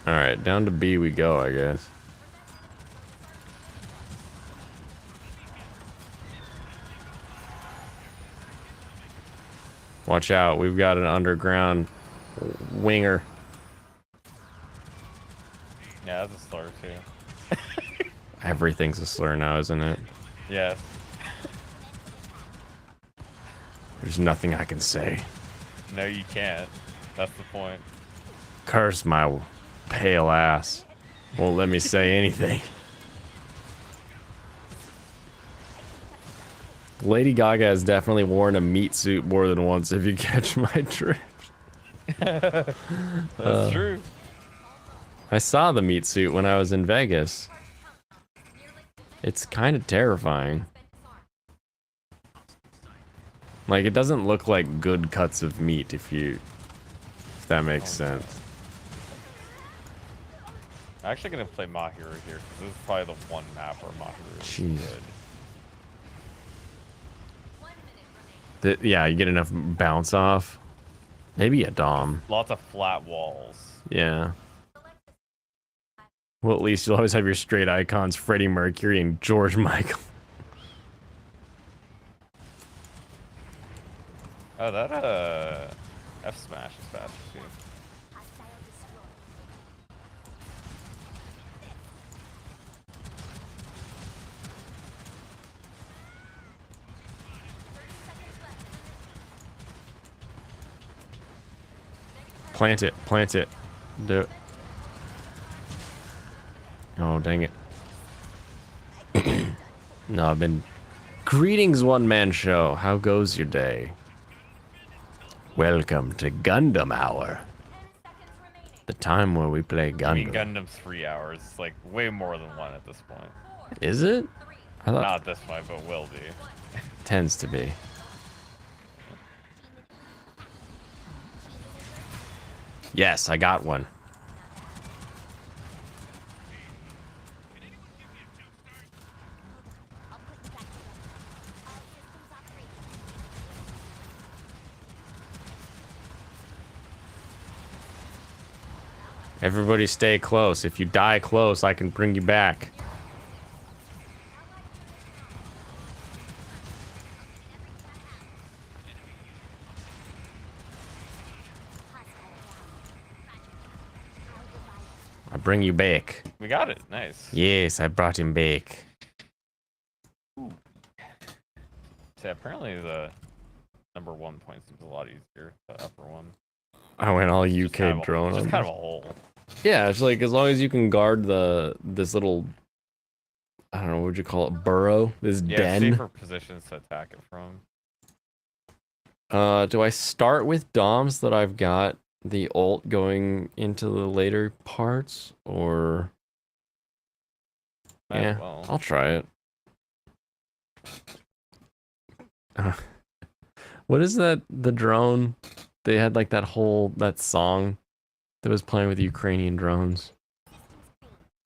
Alright, down to B we go, I guess. Watch out, we've got an underground winger. Yeah, that's a slur too. Everything's a slur now, isn't it? Yes. There's nothing I can say. No, you can't. That's the point. Curse my pale ass. Won't let me say anything. Lady Gaga has definitely worn a meat suit more than once, if you catch my drift. That's true. I saw the meat suit when I was in Vegas. It's kind of terrifying. Like, it doesn't look like good cuts of meat if that makes sense. I'm actually gonna play Mahiru here because this is probably the one map where Mahiru is Jeez. good. Yeah, you get enough bounce off. Maybe a Dom. Lots of flat walls. Yeah. Well, at least you'll always have your straight icons, Freddie Mercury and George Michael. Oh, that F smash is fast too. Plant it, plant it. Do it. Oh, dang it. No, I've been... Greetings, one-man show. How goes your day? Welcome to Gundam Hour. The time where we play Gundam. I mean, Gundam's 3 hours. It's like way more than one at this point. Is it? I thought Not at this point, but will be. Tends to be. Yes, I got one. Everybody stay close. If you die close, I can bring you back. I bring you back. We got it. Nice. Yes, I brought him back. See, apparently the number 1 point seems a lot easier. The upper one. I went all Just UK kind of drone. Just on kind this. of a hole. Yeah, it's like as long as you can guard this little, I don't know, what would you call it, burrow, this Yeah, den. safer positions to attack it from. Do I start with DOMs that I've got the ult going into the later parts, or Might as yeah, well. I'll try it. What is that? The drone? They had like that song that was playing with Ukrainian drones.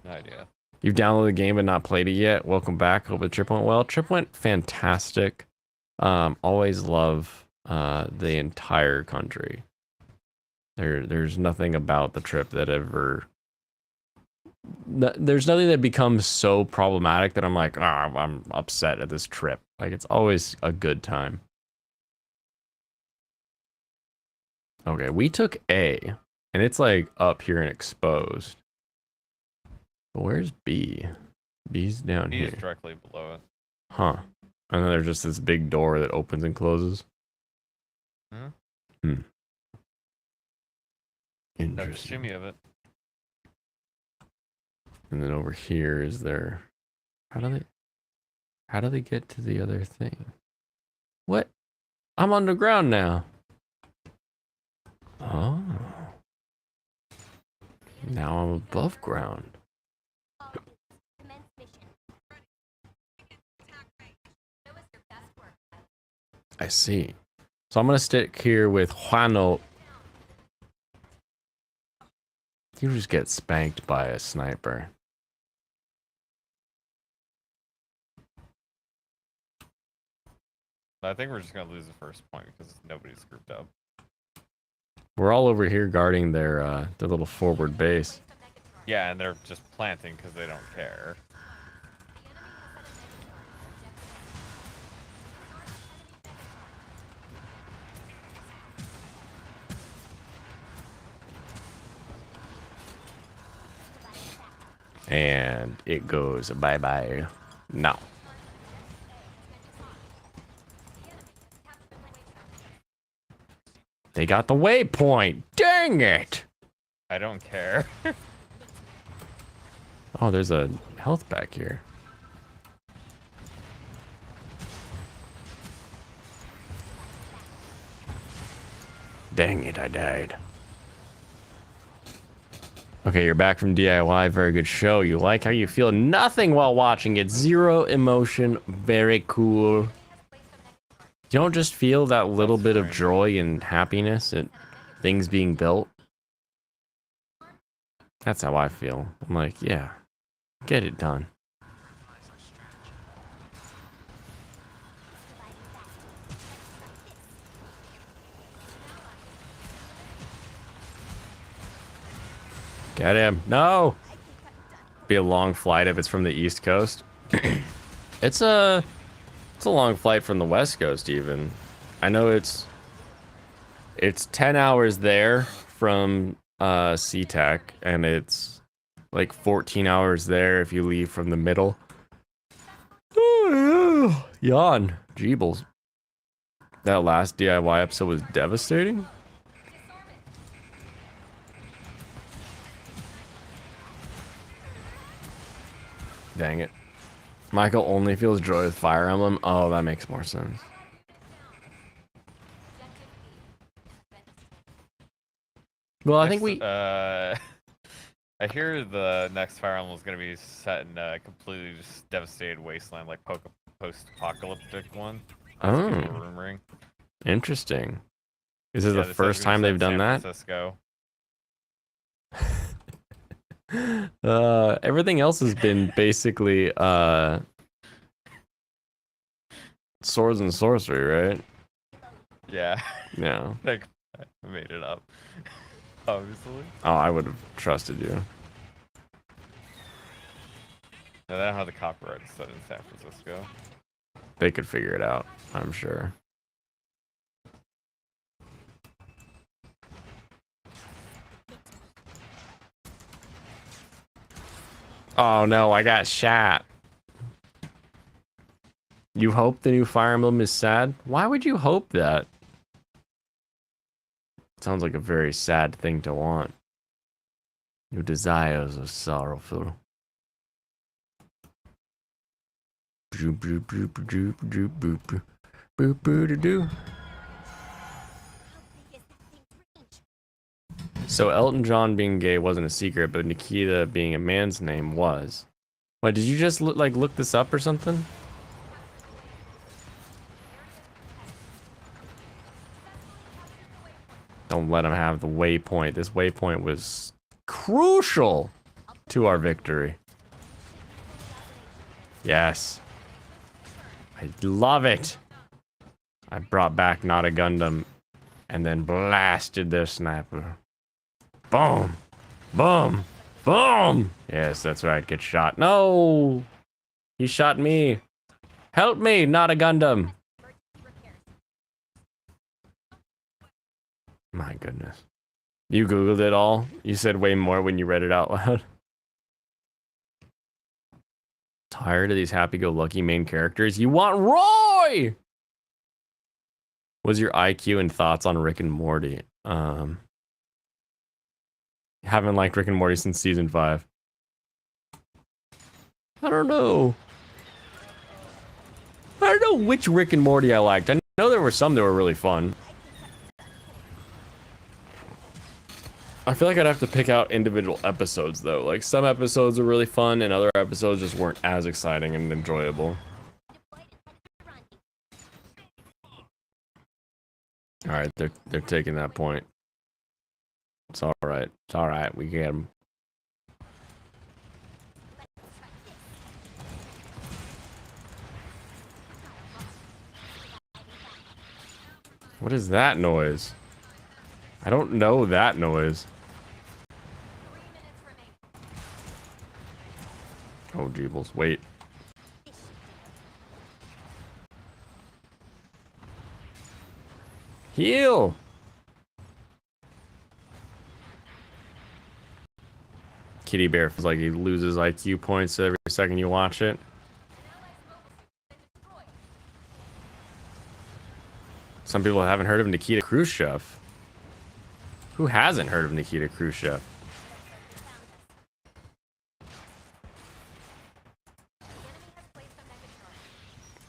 No idea. You've downloaded the game but not played it yet. Welcome back. Hope the trip went well. Trip went fantastic. Always love the entire country. There's nothing about the trip that ever. There's nothing that becomes so problematic that I'm like, I'm upset at this trip. Like, it's always a good time. Okay, we took A, and it's like up here and exposed. But where's B? B's down He's here. directly below it. Huh. And then there's just this big door that opens and closes. No Interesting. shimmy of it. And then over here is there. How do they get to the other thing? What? I'm underground now. Oh. Now I'm above ground. I see. So I'm gonna stick here with Juano. You just get spanked by a sniper. I think we're just gonna lose the first point because nobody's grouped up. We're all over here guarding their little forward base. Yeah, and they're just planting because they don't care. And it goes bye-bye. No. They got the waypoint. Dang it. I don't care. Oh, there's a health back here. Dang it, I died. Okay, you're back from DIY. Very good show. You like how you feel nothing while watching it. Zero emotion. Very cool. You don't just feel that little bit of joy and happiness at things being built. That's how I feel. I'm like, yeah, get it done. Get him. No! Be a long flight if it's from the East Coast. It's a long flight from the West Coast even. I know it's 10 hours there from SeaTac, and it's like 14 hours there if you leave from the middle. Yawn. Jeebles. That last DIY episode was devastating. Dang it. Michael only feels joy with Fire Emblem. Oh, that makes more sense. Well, I think we... I hear the next Fire Emblem is going to be set in a completely just devastated wasteland, like post-apocalyptic one. That's what people are rumoring. Interesting. Is this the first time they've done that? Francisco. Everything else has been basically swords and sorcery, right? Yeah. Yeah. I made it up. Obviously. Oh, I would have trusted you. I don't have the copyright set in San Francisco. They could figure it out, I'm sure. Oh no, I got shot. You hope the new Fire Emblem is sad? Why would you hope that? Sounds like a very sad thing to want. Your desires are sorrowful. So Elton John being gay wasn't a secret, but Nikita being a man's name was. What, did you just look this up or something? Don't let him have the waypoint. This waypoint was crucial to our victory. Yes. I love it. I brought back Not a Gundam and then blasted their sniper. Boom. Boom. Boom. Yes, that's right. Get shot. No. He shot me. Help me, Not a Gundam. My goodness. You Googled it all? You said way more when you read it out loud. Tired of these happy-go-lucky main characters? You want Roy! What's your IQ and thoughts on Rick and Morty? Haven't liked Rick and Morty since season 5. I don't know. I don't know which Rick and Morty I liked. I know there were some that were really fun. I feel like I'd have to pick out individual episodes, though. Like, some episodes are really fun, and other episodes just weren't as exciting and enjoyable. Alright, they're taking that point. It's alright. It's alright. We get them. What is that noise? I don't know that noise. Oh, Jeebles, wait. Heal! Kitty Bear feels like he loses IQ points every second you watch it. Some people haven't heard of Nikita Khrushchev. Who hasn't heard of Nikita Khrushchev?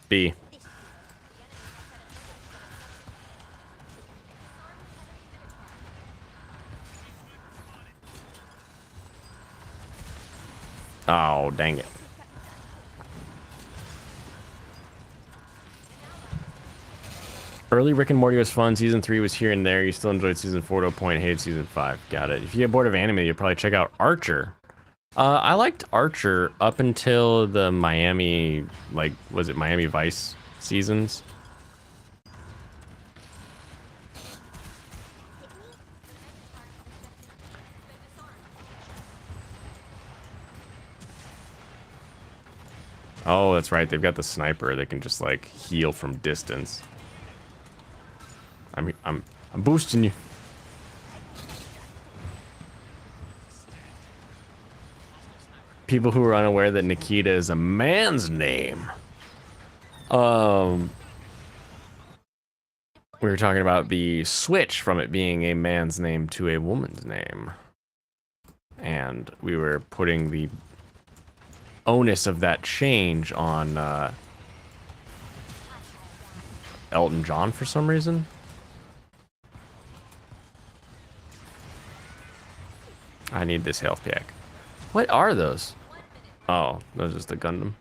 B. Oh, dang it. Early Rick and Morty was fun. Season 3 was here and there. You still enjoyed season 4 to a point. Hated season 5. Got it. If you get bored of anime, you'd probably check out Archer. I liked Archer up until the Miami, like, was it Miami Vice seasons? Oh, that's right. They've got the sniper that can just like heal from distance. I'm boosting you. People who are unaware that Nikita is a man's name. We were talking about the switch from it being a man's name to a woman's name. And we were putting the onus of that change on Elton John for some reason. I need this health pack. What are those? Oh, those is the Gundam.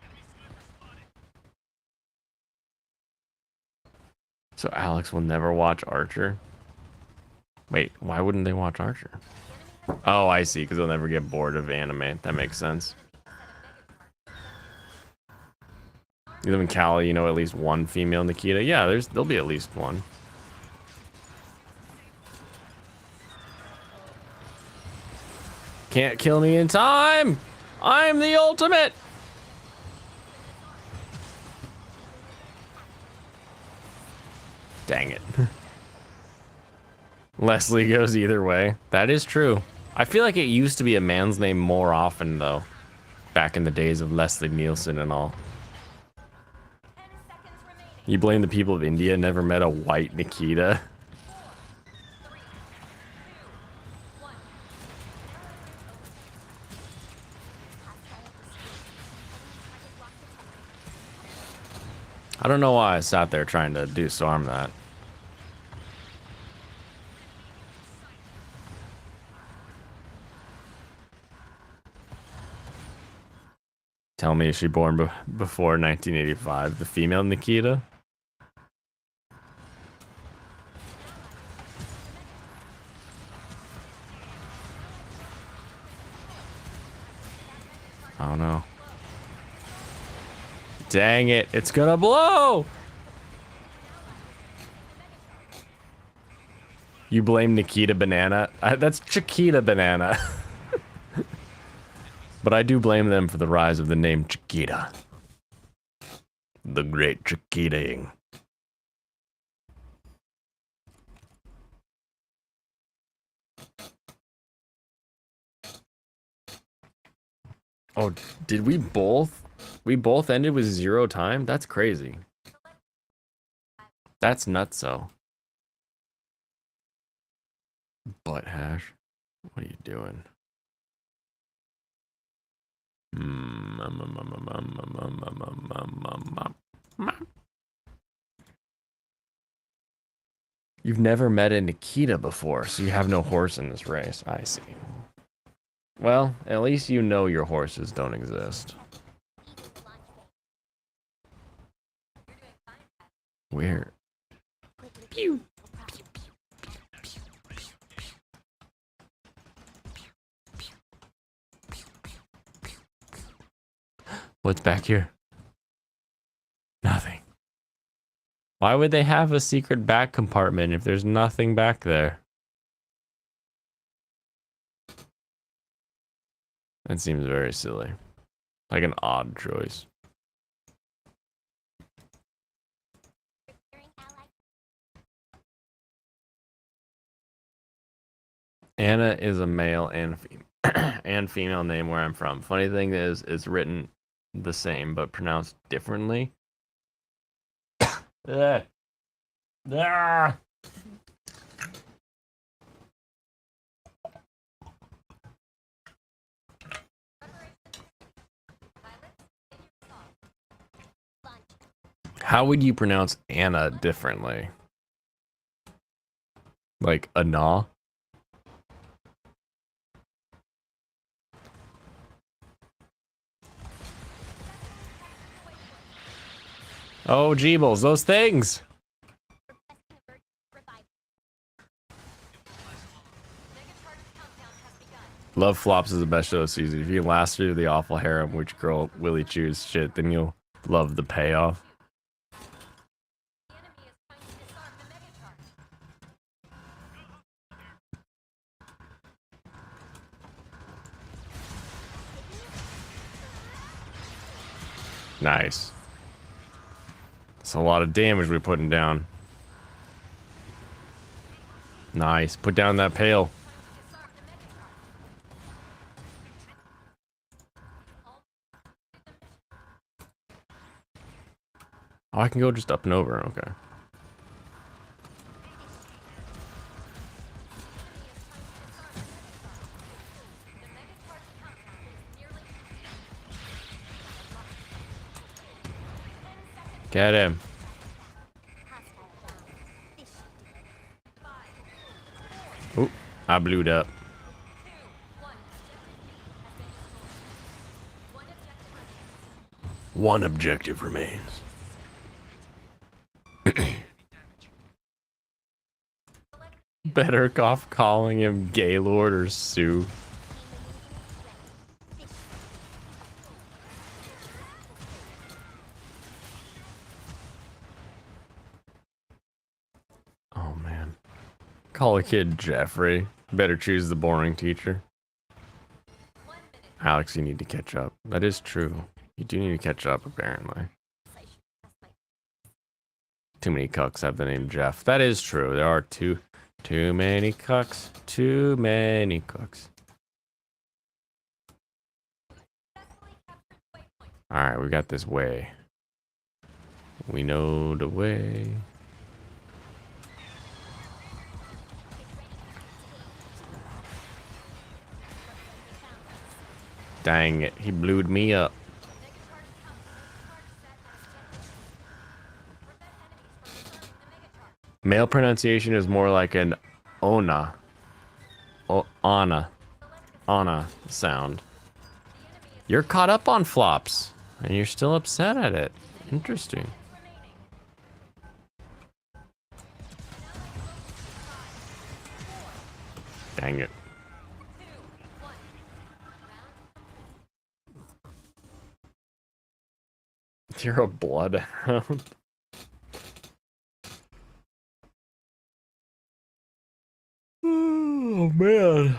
So Alex will never watch Archer? Wait, why wouldn't they watch Archer? Oh, I see, because they'll never get bored of anime. That makes sense. You live in Cali, you know at least one female Nikita? Yeah, there'll be at least one. Can't kill me in time! I'm the ultimate! Dang it. Leslie goes either way. That is true. I feel like it used to be a man's name more often, though. Back in the days of Leslie Nielsen and all. You blame the people of India never met a white Nikita? I don't know why I sat there trying to disarm that. Tell me, is she born before 1985? The female Nikita? I don't know. Dang it, it's gonna blow! You blame Nikita Banana? That's Chiquita Banana. But I do blame them for the rise of the name Chiquita. The great Chiquita-ing. Oh, did we both? We both ended with 0 time? That's crazy. That's nutso. Butt hash. What are you doing? You've never met a Nikita before, so you have no horse in this race. I see. Well, at least you know your horses don't exist. Where? Pew. What's back here? Nothing. Why would they have a secret back compartment if there's nothing back there? That seems very silly. Like an odd choice. Anna is a male and and female name where I'm from. Funny thing is, it's written the same but pronounced differently. How would you pronounce Anna differently? Like Anna? Oh, Jeebles, those things. Love Flops is the best show this season. If you last through the awful harem, which girl will he choose shit, then you'll love the payoff. Nice. That's a lot of damage we're putting down. Nice. Put down that pail. Oh, I can go just up and over. Okay. Get him. Oop, I blew it up. One objective remains. Better off calling him Gaylord or Sue. Oh man. Call a kid Jeffrey. Better choose the boring teacher. Alex, you need to catch up. That is true. You do need to catch up, apparently. Too many cucks have the name Jeff. That is true. There are too many cucks. Too many cucks. Alright, we got this way. We know the way. Dang it, he blewed me up. Male pronunciation is more like an ona. Anna sound. You're caught up on flops, and you're still upset at it. Interesting. Dang it. You're a bloodhound. Oh man.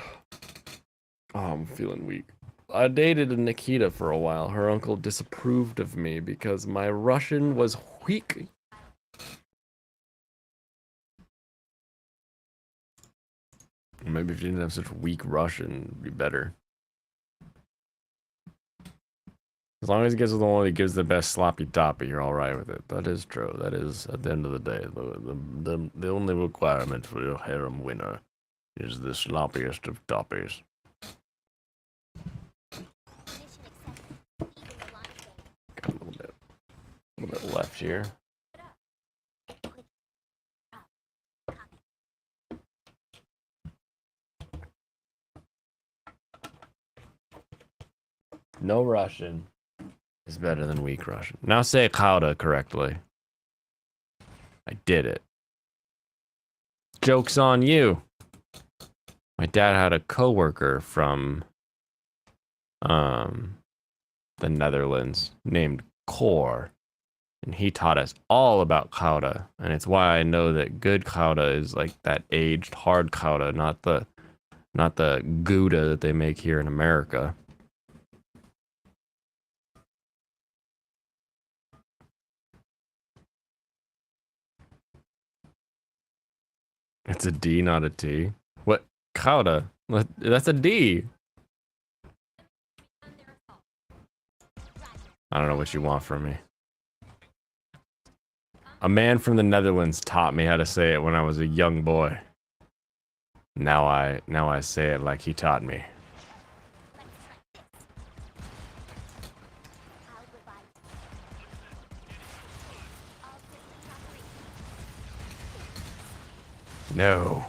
Oh, I'm feeling weak. I dated a Nikita for a while. Her uncle disapproved of me because my Russian was weak. Maybe if you didn't have such weak Russian, it'd be better. As long as he gets the one that gives the best sloppy toppy, you're alright with it. That is true. That is, at the end of the day, the only requirement for your harem winner is the sloppiest of toppies. Got a little bit left here. No Russian is better than weak Russian. Now say Kauda correctly. I did it. Joke's on you. My dad had a coworker from the Netherlands named Cor, and he taught us all about Gouda, and it's why I know that good Gouda is like that aged hard Gouda, not the Gouda that they make here in America. It's a D, not a T. What? Gouda? That's a D. I don't know what you want from me. A man from the Netherlands taught me how to say it when I was a young boy. Now I say it like he taught me. No.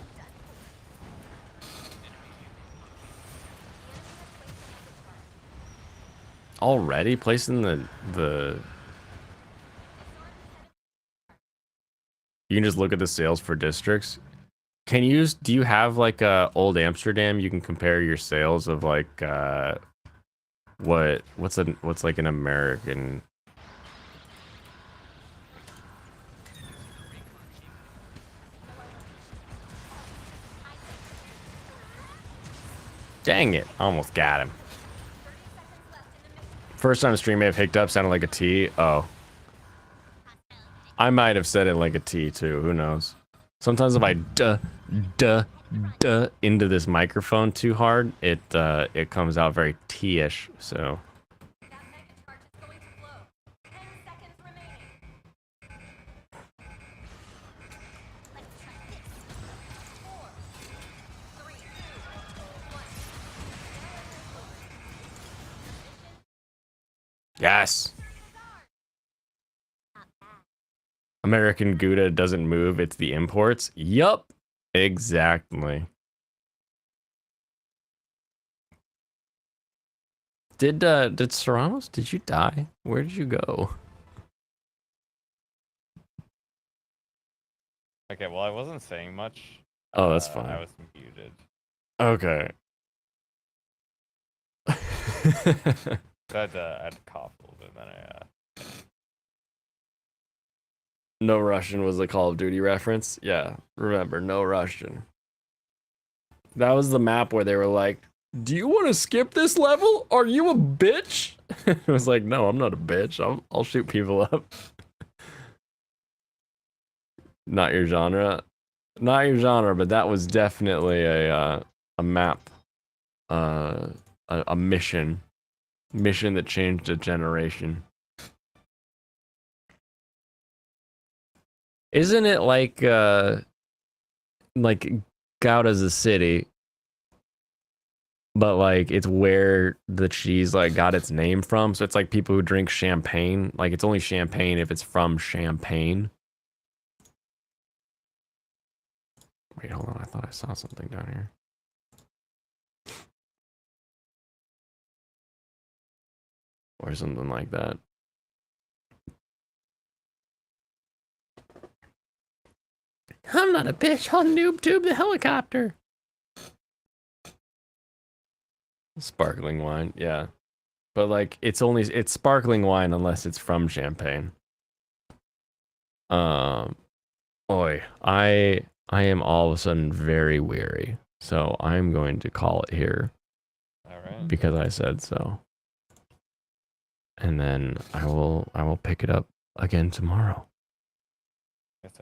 Already placing the You can just look at the sales for districts. Can you do you have like old Amsterdam? You can compare your sales of like what's like an American. Dang it, almost got him. First time stream may have hicked up, sounded like a T. Oh. I might have said it like a T too, who knows. Sometimes if I duh into this microphone too hard, it comes out very T-ish, so. Yes. American Gouda doesn't move, it's the imports. Yup. Exactly. Did Serranos, did you die? Where did you go? Okay, well, I wasn't saying much. Oh, that's fine. I was muted. Okay. I had to cough a little bit, then No Russian was a Call of Duty reference. Yeah, remember, No Russian. That was the map where they were like, do you want to skip this level? Are you a bitch? It was like, no, I'm not a bitch. I'll shoot people up. Not your genre. Not your genre, but that was definitely a map. A mission. Mission that changed a generation. Isn't it like Gouda's a city, but like it's where the cheese like got its name from? So it's like people who drink champagne, like it's only champagne if it's from Champagne. Wait, hold on. I thought I saw something down here. Or something like that. I'm not a bitch. I'll noob tube the helicopter. Sparkling wine, yeah. But like it's sparkling wine unless it's from Champagne. Oi, I am all of a sudden very weary. So I'm going to call it here. All right. Because I said so. And then I will pick it up again tomorrow. It's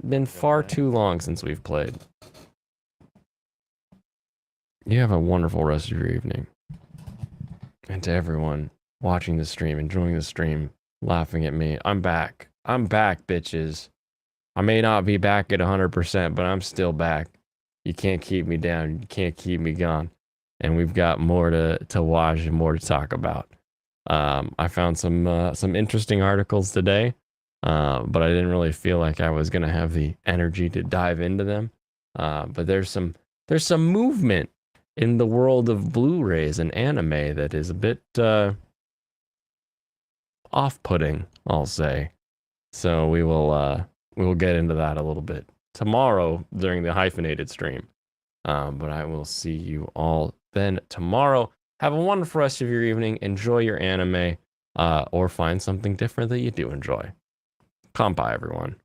been far too long since we've played. You have a wonderful rest of your evening. And to everyone watching the stream, enjoying the stream, laughing at me, I'm back. I'm back, bitches. I may not be back at 100%, but I'm still back. You can't keep me down. You can't keep me gone. And we've got more to watch and more to talk about. I found some interesting articles today, but I didn't really feel like I was gonna have the energy to dive into them. But there's some movement in the world of Blu-rays and anime that is a bit off-putting, I'll say. So we will get into that a little bit tomorrow during the hyphenated stream. But I will see you all then tomorrow. Have a wonderful rest of your evening. Enjoy your anime, or find something different that you do enjoy. Kampai, everyone.